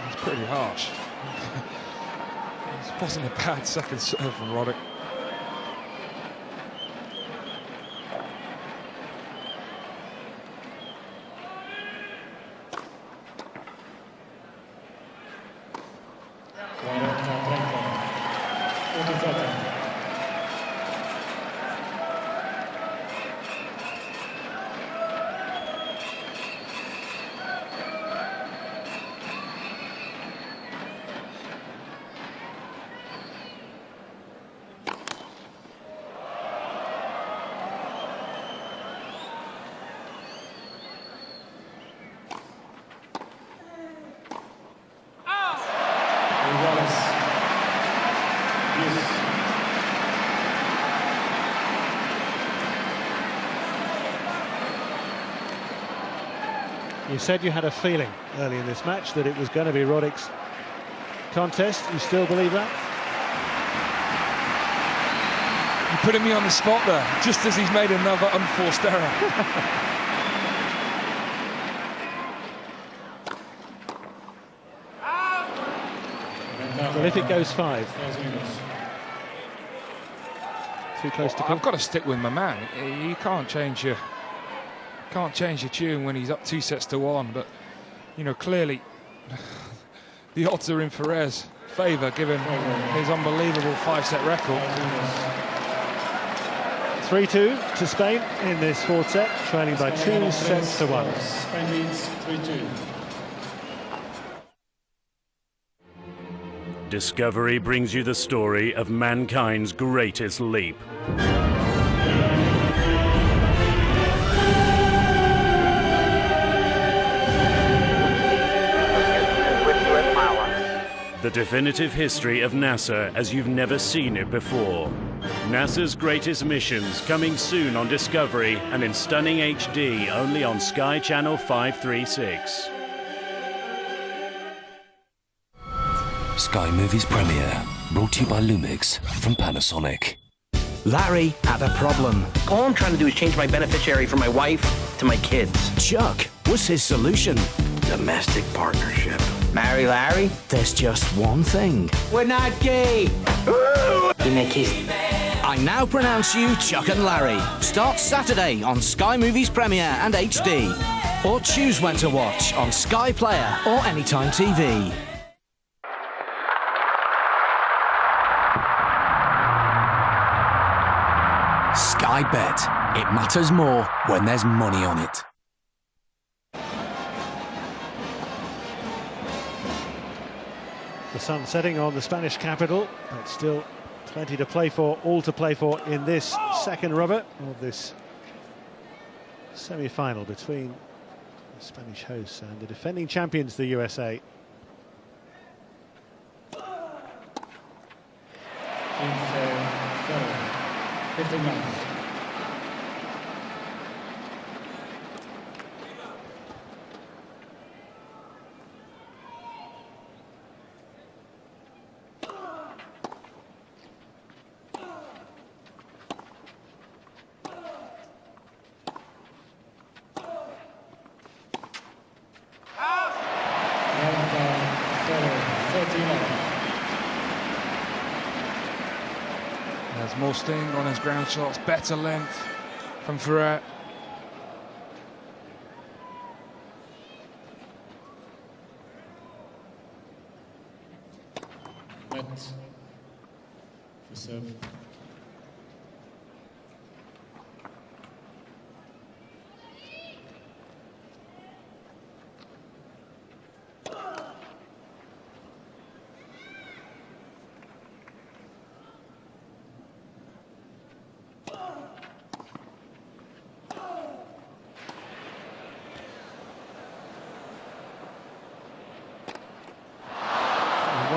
It's pretty harsh. It wasn't a bad second serve from Roddick. You said you had a feeling early in this match that it was going to be Roddick's contest. You still believe that? You're putting me on the spot there, just as he's made another unforced error. Well, if it goes 5. Too close to I've got to stick with my man. You can't change your tune when he's up 2 sets to 1, but you know, clearly the odds are in Ferrer's favour given his unbelievable 5-set record. 3-2 to Spain in this 4th set, trailing by 2 sets to 1. Spain leads 3-2. Discovery brings you the story of mankind's greatest leap. The definitive history of NASA as you've never seen it before. NASA's greatest missions coming soon on Discovery and in stunning HD only on Sky Channel 536. Sky Movies premiere, brought to you by Lumix from Panasonic. Larry had a problem. All I'm trying to do is change my beneficiary from my wife to my kids. Chuck was his solution. Domestic partnership. Marry Larry? There's just one thing. We're not gay. Give me a kiss. I now pronounce you Chuck and Larry. Starts Saturday on Sky Movies Premiere and HD. Or choose when to watch on Sky Player or Anytime TV. Sky Bet. It matters more when there's money on it. The sun setting on the Spanish capital, but still plenty to play for, all to play for in this second rubber of this semi-final between the Spanish hosts and the defending champions, the USA. 15 minutes. There's more sting on his ground shots, better length from Ferrer. Net for serve.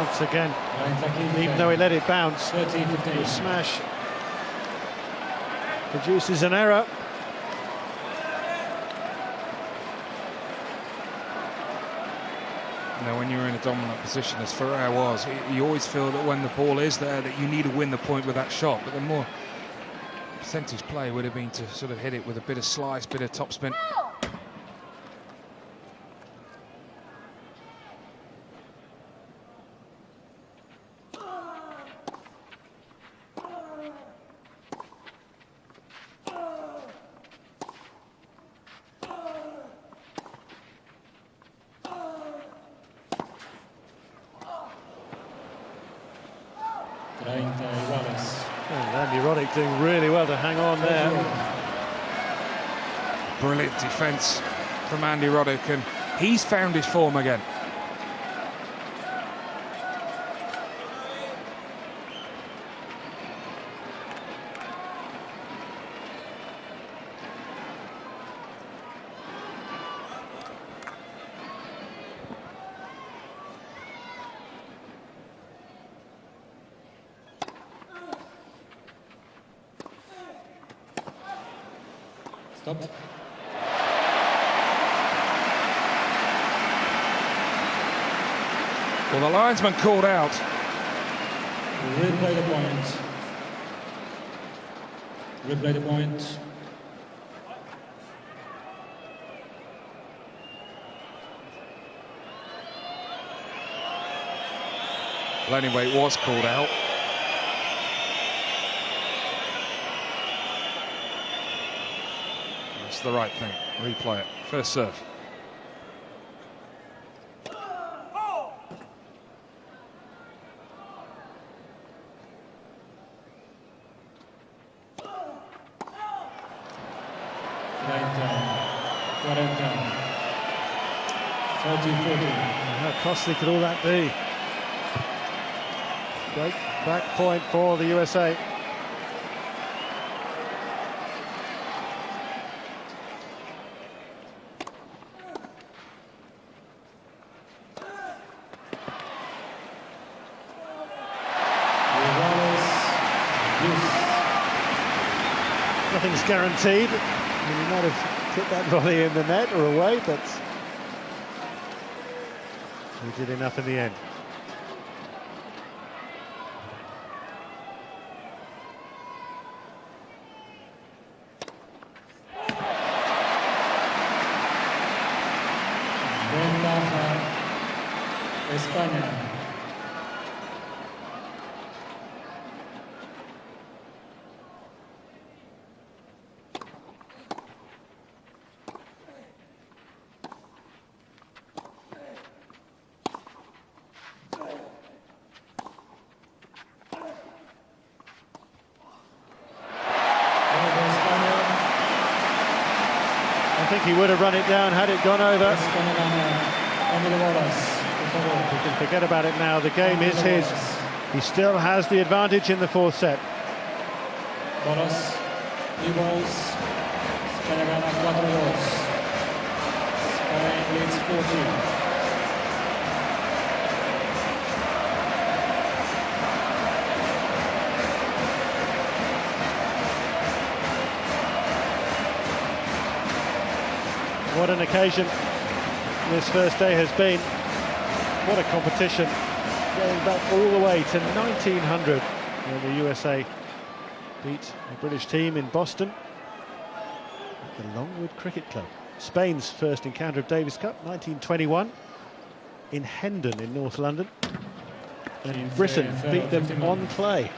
Once again, even though he let it bounce, the smash produces an error. Now, when you're in a dominant position, as Ferrer was, you always feel that when the ball is there, that you need to win the point with that shot. But the more percentage play would have been to sort of hit it with a bit of slice, bit of topspin. And Andy Roddick doing really well to hang on there. Brilliant defence from Andy Roddick, and he's found his form again. Stop. Well, the linesman called out. Replay the point. Replay the point. Well, anyway, it was called out. It's the right thing. Replay it. First serve. How costly could all that be? Great back point for the USA. Nothing's guaranteed. I mean, he might have put that volley in the net or away, but he did enough in the end. Ventaja España. I think he would have run it down had it gone over. We can forget about it now. The game is his. He still has the advantage in the fourth set. Bolas, E-balls. España gana 4-2. Spain leads 4-2. What an occasion this first day has been. What a competition. Going back all the way to 1900 when the USA beat a British team in Boston at the Longwood Cricket Club. Spain's first encounter of Davis Cup, 1921, in Hendon in North London. And Britain beat them on clay.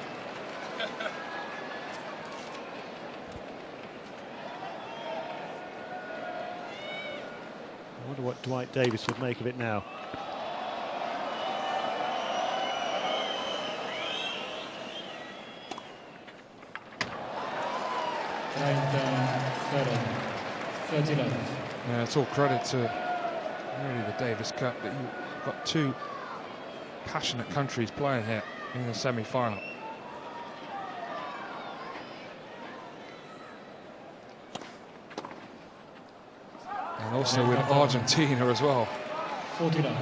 I wonder what Dwight Davis would make of it now. Yeah, it's all credit to really the Davis Cup that you've got two passionate countries playing here in the semi-final. And also with Argentina as well. 49.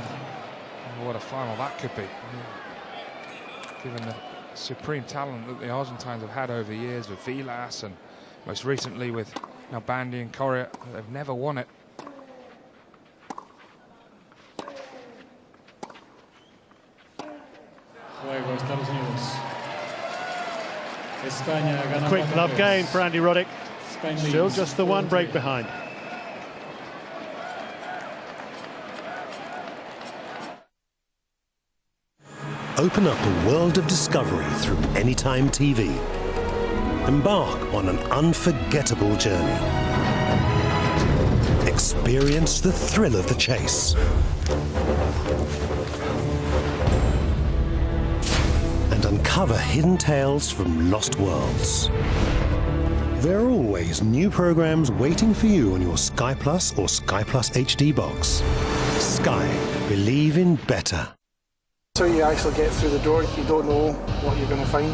Oh, what a final that could be. Given the supreme talent that the Argentines have had over the years with Vilas and most recently with Bandy and Correa, they've never won it. A quick love game for Andy Roddick. Still just the one break behind. Open up a world of discovery through Anytime TV. Embark on an unforgettable journey. Experience the thrill of the chase. And uncover hidden tales from lost worlds. There are always new programs waiting for you on your Sky Plus or Sky Plus HD box. Sky, believe in better. Until you actually get through the door, you don't know what you're going to find.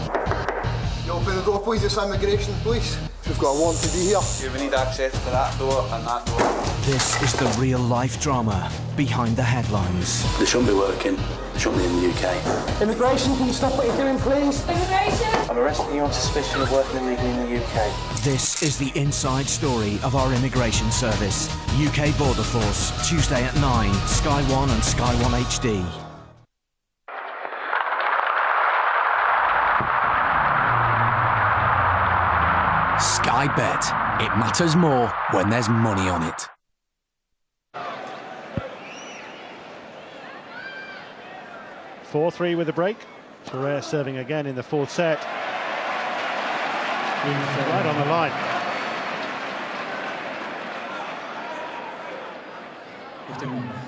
You open the door, please. It's immigration, please. We've got a warrant to be here. We need access to that door and that door. This is the real-life drama behind the headlines. They shouldn't be working. They shouldn't be in the UK. Immigration, can you stop what you're doing, please? Immigration! I'm arresting you on suspicion of working illegally in the UK. This is the inside story of our immigration service. UK Border Force, Tuesday at 9, Sky 1 and Sky 1 HD. Sky Bet. It matters more when there's money on it. (4-3) with the break. Ferrer serving again in the fourth set. Right on the line. 15 minutes.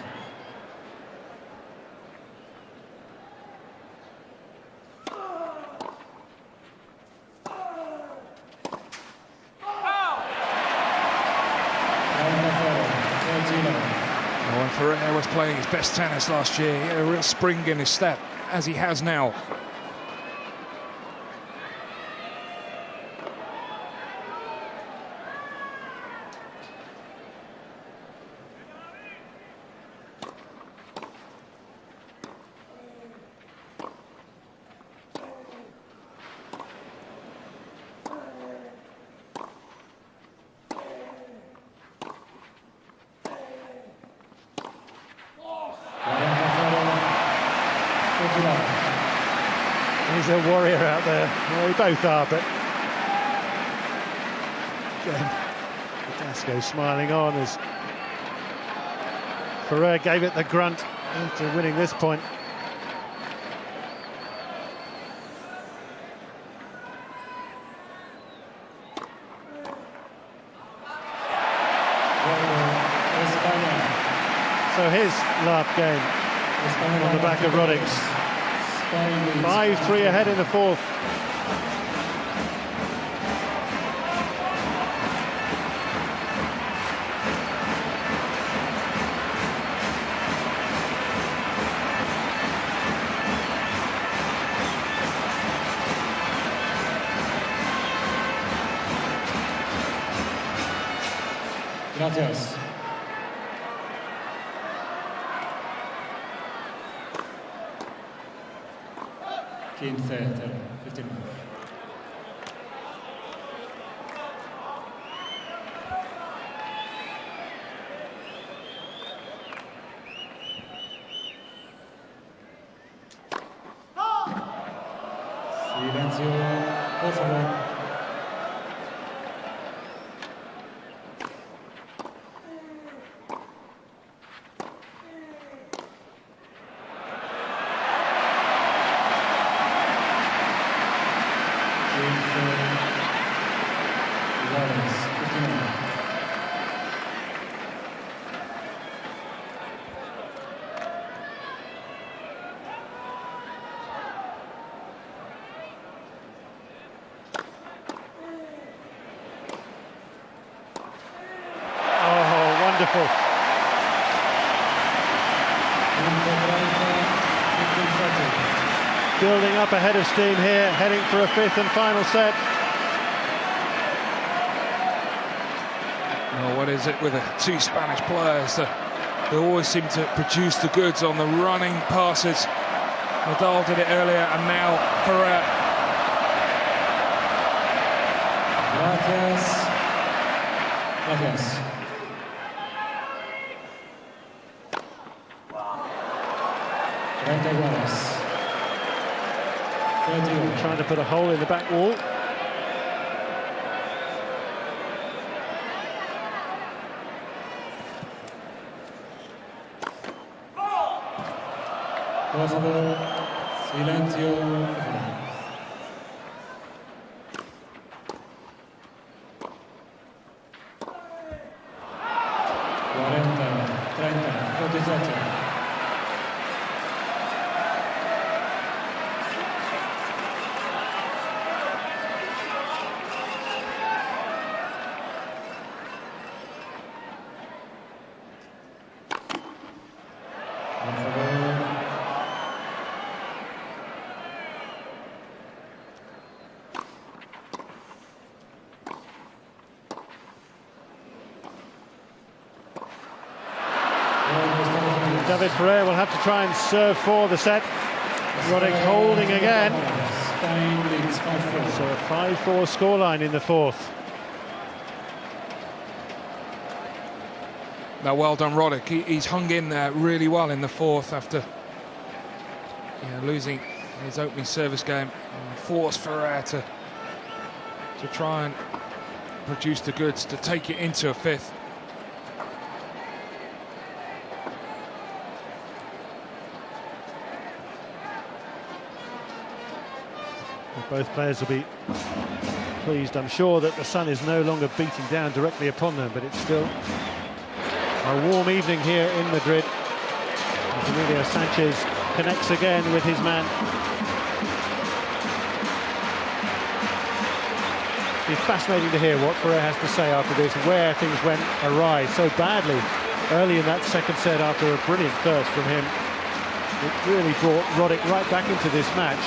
When Ferrer was playing his best tennis last year, he had a real spring in his step, as he has now. He's a warrior out there. Well, we both are, but again, Dasco smiling on as Ferrer gave it the grunt after winning this point. So his last game on the back of Roddick's. 5-3 ahead in the fourth. Gracias. Game 15 minutes. Silencio, por favor. Wonderful. Building up a head of steam here, heading for a fifth and final set. Well, what is it with the two Spanish players? The They always seem to produce the goods on the running passes. Nadal did it earlier, and now Ferrer. Gracias. Trying to put a hole in the back wall. Por favor, silencio. 47. David Ferrer will have to try and serve for the set. Roddick holding again. So a 5-4 scoreline in the fourth. Now, well done, Roddick. He's hung in there really well in the fourth after losing his opening service game, and forced Ferrer to try and produce the goods to take it into a fifth. Both players will be pleased, I'm sure, that the sun is no longer beating down directly upon them, but it's still a warm evening here in Madrid. As Emilio Sanchez connects again with his man. It's fascinating to hear what Ferrer has to say after this, where things went awry so badly early in that second set after a brilliant first from him. It really brought Roddick right back into this match.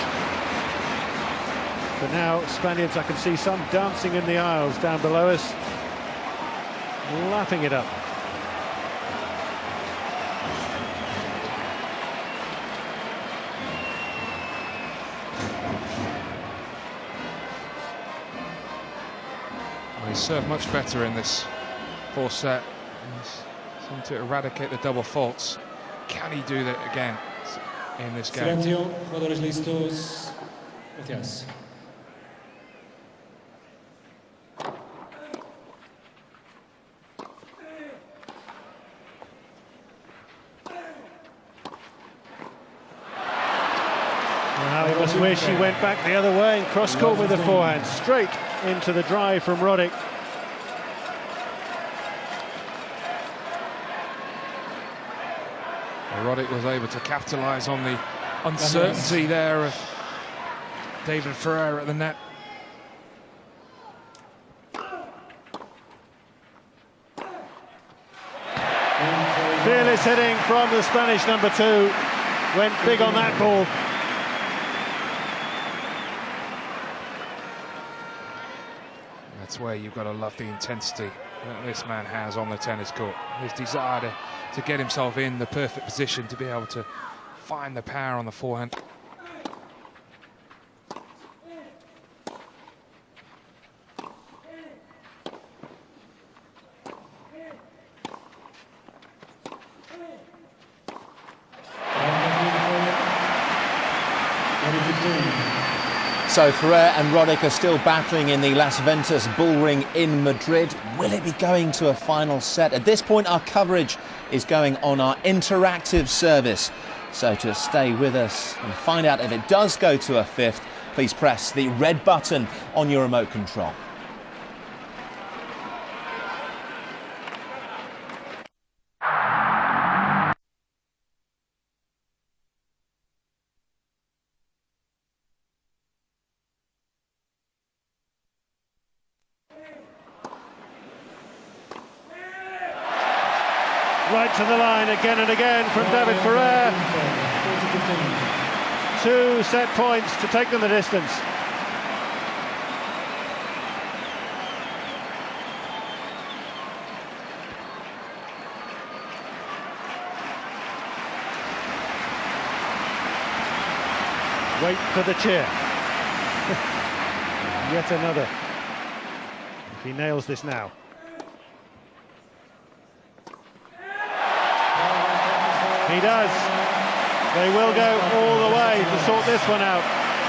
But now, Spaniards, I can see some dancing in the aisles down below us, lapping it up. Well, he served much better in this fourth set. He's seemed to eradicate the double faults. Can he do that again in this game? Silencio, jugadores listos. Gracias. Now he must wish he went back the other way and cross-court with the forehand, straight into the drive from Roddick. Roddick was able to capitalise on the uncertainty there of David Ferrer at the net. Fearless hitting from the Spanish number 2. Went big on that ball. That's where you've got to love the intensity that this man has on the tennis court. His desire to get himself in the perfect position to be able to find the power on the forehand. So Ferrer and Roddick are still battling in the Las Ventas Bullring in Madrid. Will it be going to a final set? At this point, our coverage is going on our interactive service. So to stay with us and find out if it does go to a fifth, please press the red button on your remote control. Right to the line again and again from David Ferrer. 2 set points to take them the distance. Wait for the cheer. Yet another. If he nails this now. He does. They will go all the way to sort this one out.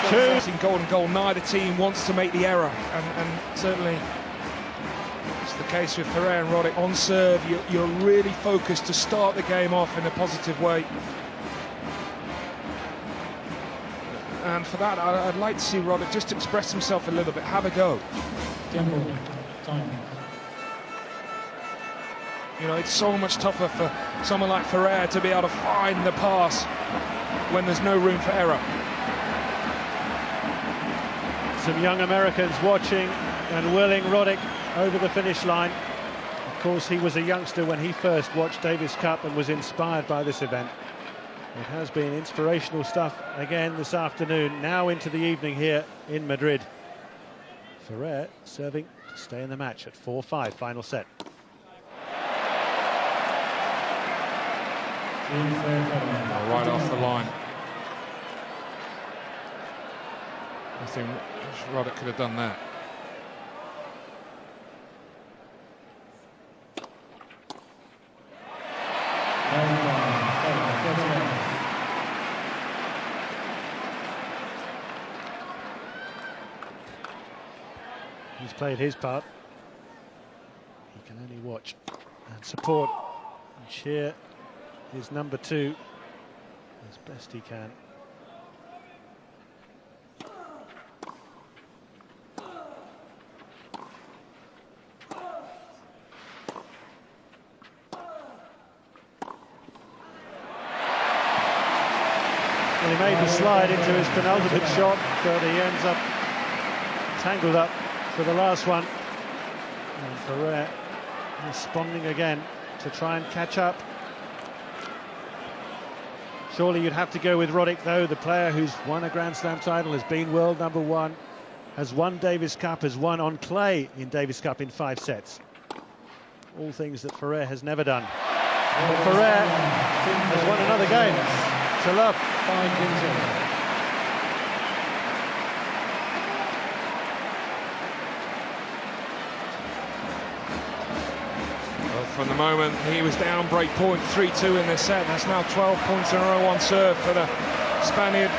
Two. In golden goal, neither team wants to make the error, and certainly it's the case with Ferrer and Roddick. On serve, you're really focused to start the game off in a positive way. And for that, I'd like to see Roddick just express himself a little bit, have a go. Time. You know, it's so much tougher for someone like Ferrer to be able to find the pass when there's no room for error. Some young Americans watching and willing Roddick over the finish line. Of course, he was a youngster when he first watched Davis Cup and was inspired by this event. It has been inspirational stuff again this afternoon, now into the evening here in Madrid. Ferrer serving to stay in the match at 4-5, final set. Right off the line. I think Roddick could have done that. He's played his part. He can only watch and support and cheer his number two as best he can. Well, he made the slide into his penultimate shot, but he ends up tangled up for the last one. And Ferrer responding again to try and catch up. Surely you'd have to go with Roddick, though, the player who's won a Grand Slam title, has been world number one, has won Davis Cup, has won on clay in Davis Cup in 5 sets. All things that Ferrer has never done. But Ferrer has won another game to love. 5 games. From the moment he was down break point 3-2 in this set, that's now 12 points in a row on serve for the Spaniard.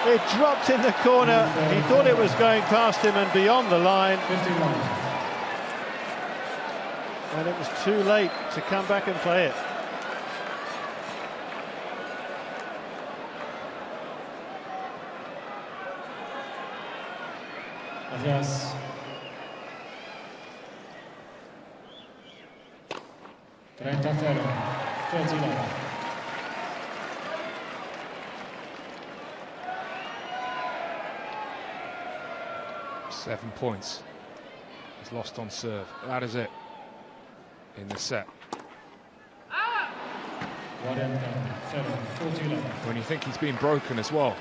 It dropped in the corner. He thought it was going past him and beyond the line. 51. And it was too late to come back and play it. Yes. Seven points. He's lost on serve. That is it in this set. When you think he's been broken as well.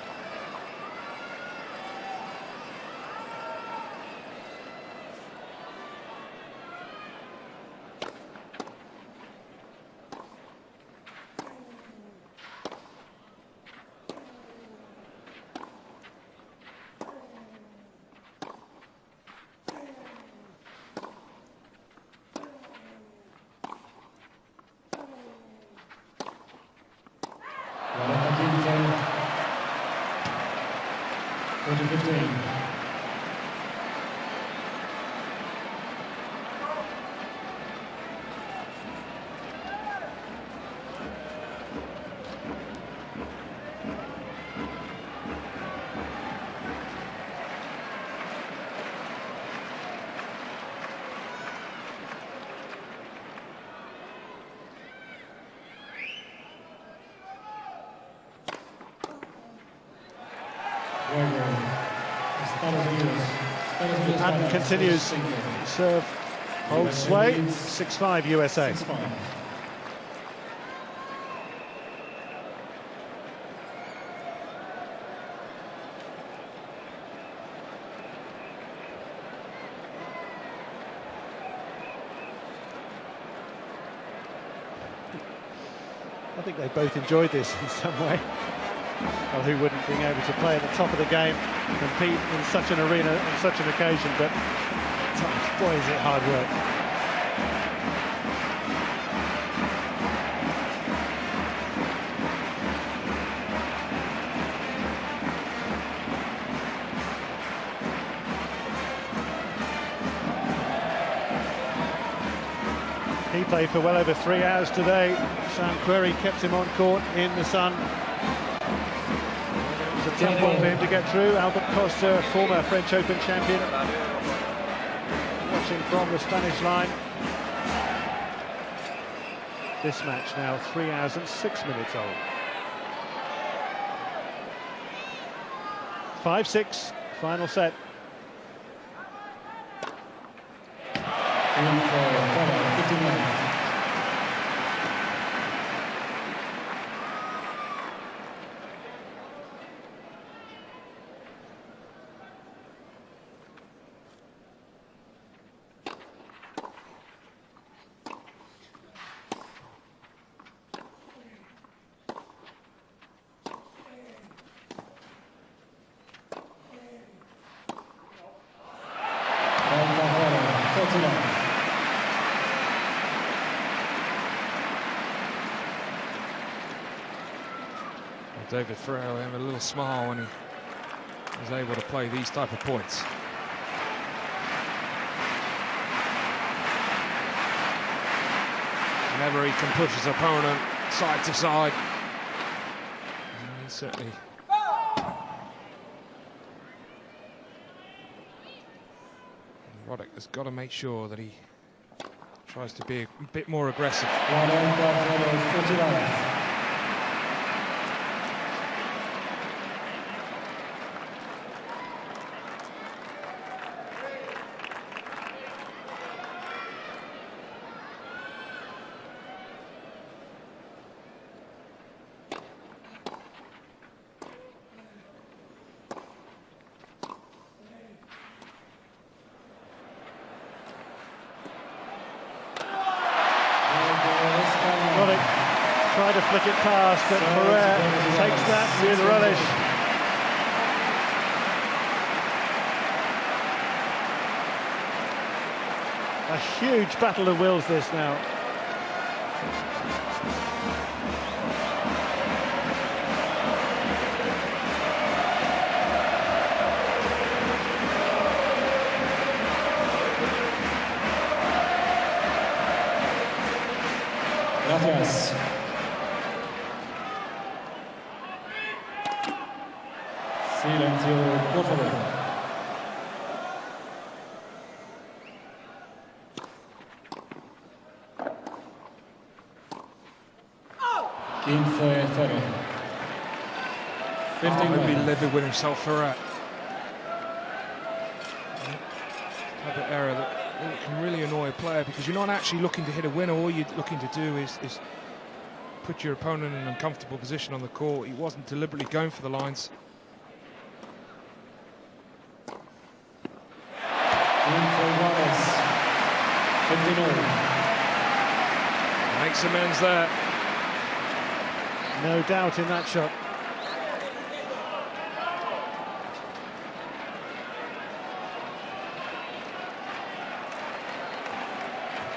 Estados Unidos. The pattern continues. Serve holds sway. 6-5 USA. I think they both enjoyed this in some way. Well, who wouldn't, being able to play at the top of the game, compete in such an arena on such an occasion, but at times, boy, is it hard work. He played for well over 3 hours today. Sam Querrey kept him on court in the sun. It was a tough one for him to get through. Albert Costa, former French Open champion, watching from the Spanish line. This match now 3 hours and 6 minutes old. 5-6, final set. David Ferrer had a little smile when he was able to play these type of points. Whenever he can push his opponent side to side, he certainly Roddick has got to make sure that he tries to be a bit more aggressive. Tried to flick it past, but Ferrer takes that with relish. A huge battle of wills this now. Gracias. Silencio, por favor. He'll be livid with himself for that. Type of error that can really annoy a player, because you're not actually looking to hit a winner. All you're looking to do is put your opponent in an uncomfortable position on the court. He wasn't deliberately going for the lines. Makes amends there. No doubt in that shot.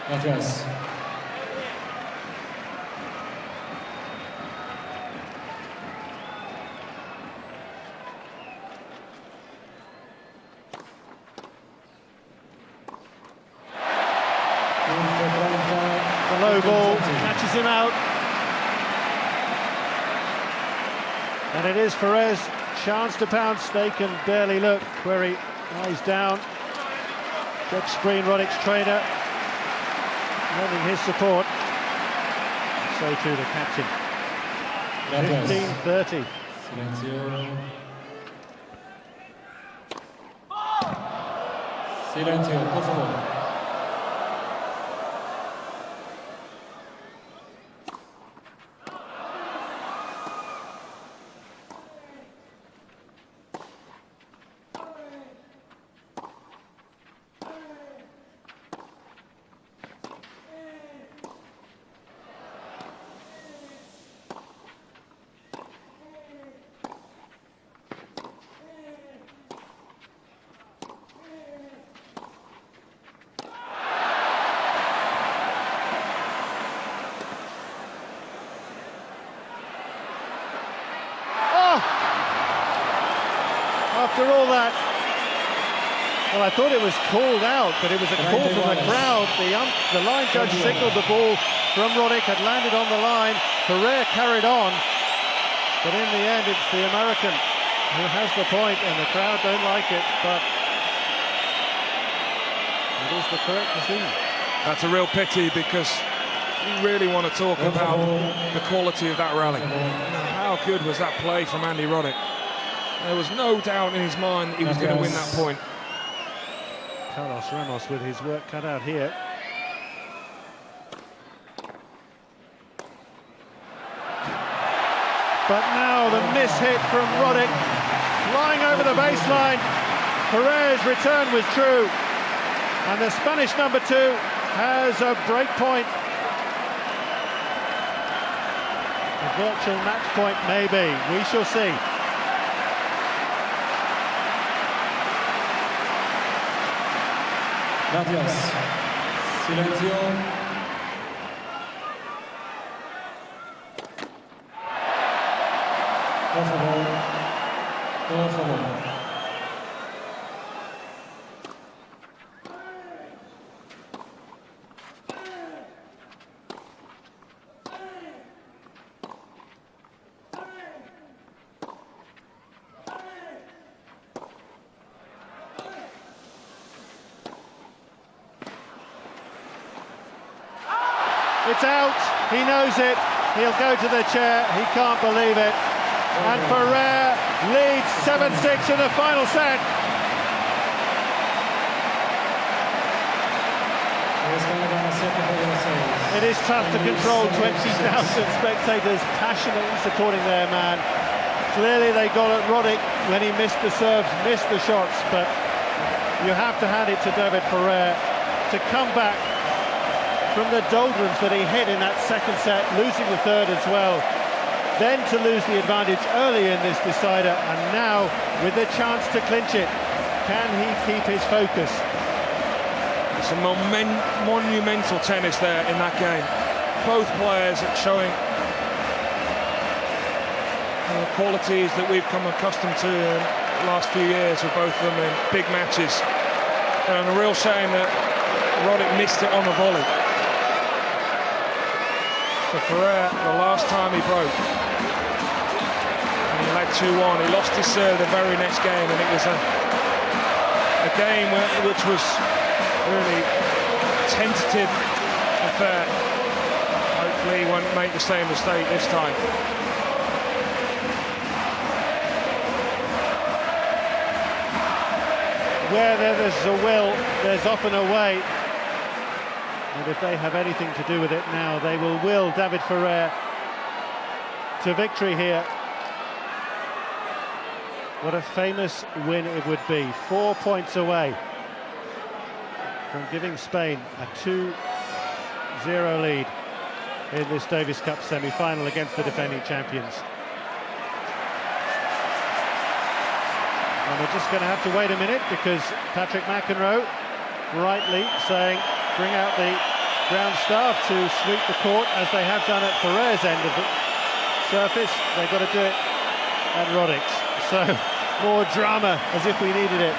Gracias. The low ball catches him out. And it is Ferrer's chance to pounce. They can barely look. Querrey lies down. Jeff Spreen, Roddick's trainer, lending his support. So too the captain. 15-30. Silencio, por favor. After all that, well, I thought it was called out, but it was a call from the crowd. The line judge signalled the ball from Roddick, had landed on the line. Ferrer carried on, but in the end, it's the American who has the point, and the crowd don't like it, but it is the correct decision. That's a real pity, because you really want to talk about the quality of that rally. How good was that play from Andy Roddick? There was no doubt in his mind he was going to win that point. Carlos Ramos with his work cut out here. But now the miss-hit from Roddick, flying over the baseline. Ferrer's return was true, and the Spanish number 2 has a break point. A virtual match point, maybe. We shall see. Gracias. Silencio. Por favor. Por favor. It's out, he knows it, he'll go to the chair, he can't believe it. And Ferrer leads 7-6 in the final set. It is tough to control 20,000 spectators passionately supporting their man. Clearly they got at Roddick when he missed the serves, missed the shots, but you have to hand it to David Ferrer to come back from the doldrums that he hit in that second set, losing the third as well, then to lose the advantage early in this decider, and now with the chance to clinch it, can he keep his focus? It's a monumental tennis there in that game. Both players showing the qualities that we've come accustomed to in the last few years with both of them in big matches, and a real shame that Roddick missed it on the volley. For Ferrer, the last time he broke, and he led 2-1. He lost his serve the very next game, and it was a game which was really tentative affair. Hopefully he won't make the same mistake this time. Where there's a will, there's often a way. And if they have anything to do with it now, they will David Ferrer to victory here. What a famous win it would be. 4 points away from giving Spain a 2-0 lead in this Davis Cup semi-final against the defending champions. And we're just going to have to wait a minute, because Patrick McEnroe rightly saying bring out the ground staff to sweep the court, as they have done at Ferrer's end of the surface. They've got to do it at Roddick's. So more drama, as if we needed it.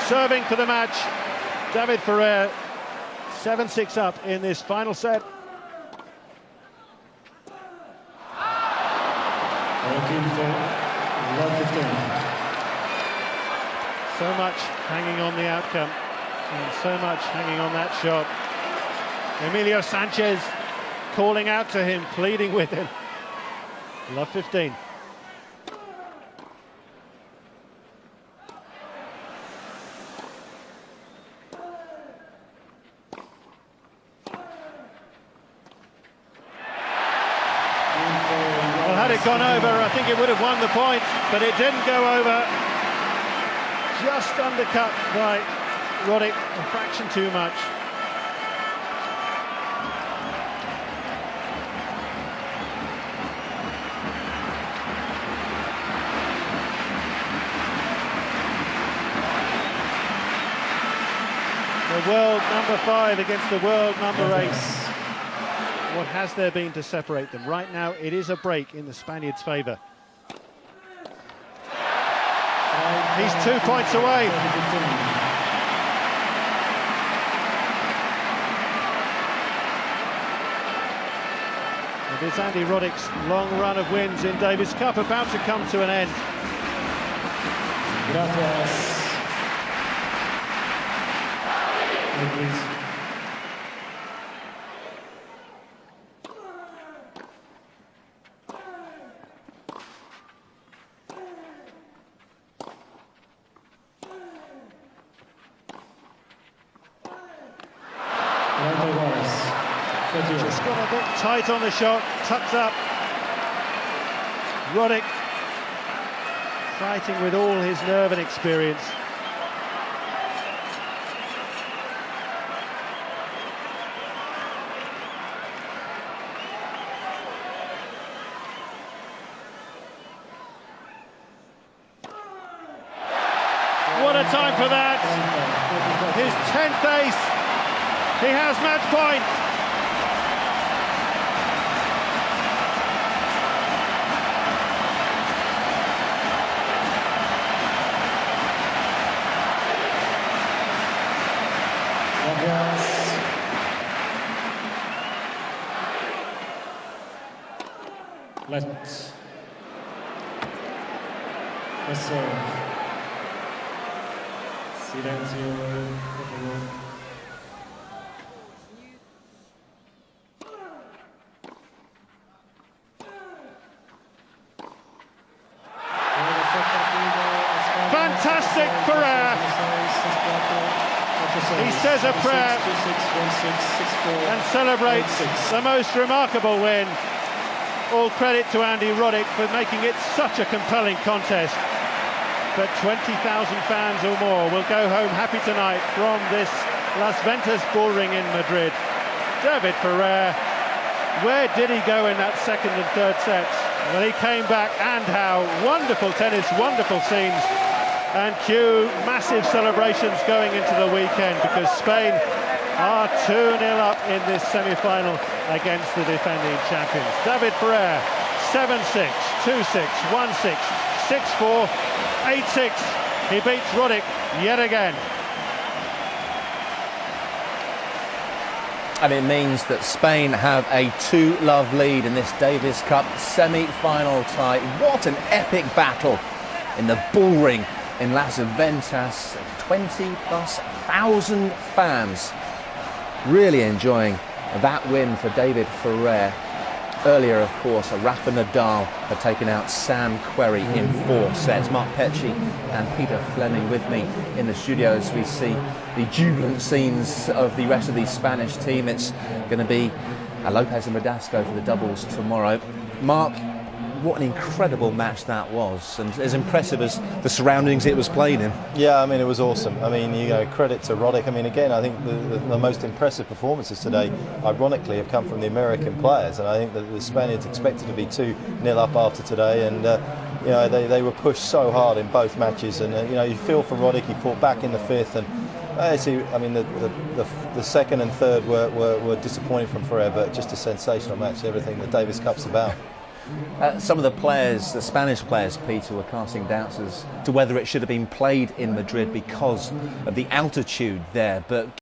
Serving for the match, David Ferrer, 7-6 up in this final set. So much hanging on the outcome, and so much hanging on that shot. Emilio Sanchez calling out to him, pleading with him. Love 15. it gone over, I think it would have won the point, but it didn't go over. Just undercut by Roddick, a fraction too much. The world number 5 against the world number 8. What has there been to separate them? Right now, it is a break in the Spaniards' favour. He's 2 points away. It is Andy Roddick's long run of wins in Davis Cup about to come to an end. Gracias. Just got a bit tight on the shot, tucked up. Roddick fighting with all his nerve and experience. What a time for that! His 10th ace. He has match point. Let's serve. Silencio, por favor. Fantastic Ferrer. He says a prayer and celebrates the most remarkable win. All credit to Andy Roddick for making it such a compelling contest. But 20,000 fans or more will go home happy tonight from this Las Ventas bullring in Madrid. David Ferrer, where did he go in that second and third sets? Well, he came back, and how. Wonderful tennis, wonderful scenes. And cue massive celebrations going into the weekend, because Spain are 2-0 up in this semi-final against the defending champions. David Ferrer, 7-6, 2-6, 1-6, 6-4, 8-6. He beats Roddick yet again. And it means that Spain have a 2-love lead in this Davis Cup semi-final tie. What an epic battle in the bullring in Las Ventas. 20+ thousand fans really enjoying that win for David Ferrer. Earlier, of course, Rafa Nadal had taken out Sam Querrey in 4 sets. Mark Petchey and Peter Fleming with me in the studio as we see the jubilant scenes of the rest of the Spanish team. It's going to be Lopez and Verdasco for the doubles tomorrow. Mark, what an incredible match that was, and as impressive as the surroundings it was played in. Yeah, I mean, it was awesome. I mean, you know, credit to Roddick. I mean, again, I think the most impressive performances today, ironically, have come from the American players, and I think that the Spaniards expected to be 2-0 up after today, and you know, they were pushed so hard in both matches, and you know, you feel for Roddick. He fought back in the 5th, and I mean, the second and third were disappointing from Ferrer, but just a sensational match. Everything that Davis Cup's about. Some of the players, the Spanish players, Peter, were casting doubts as to whether it should have been played in Madrid because of the altitude there, but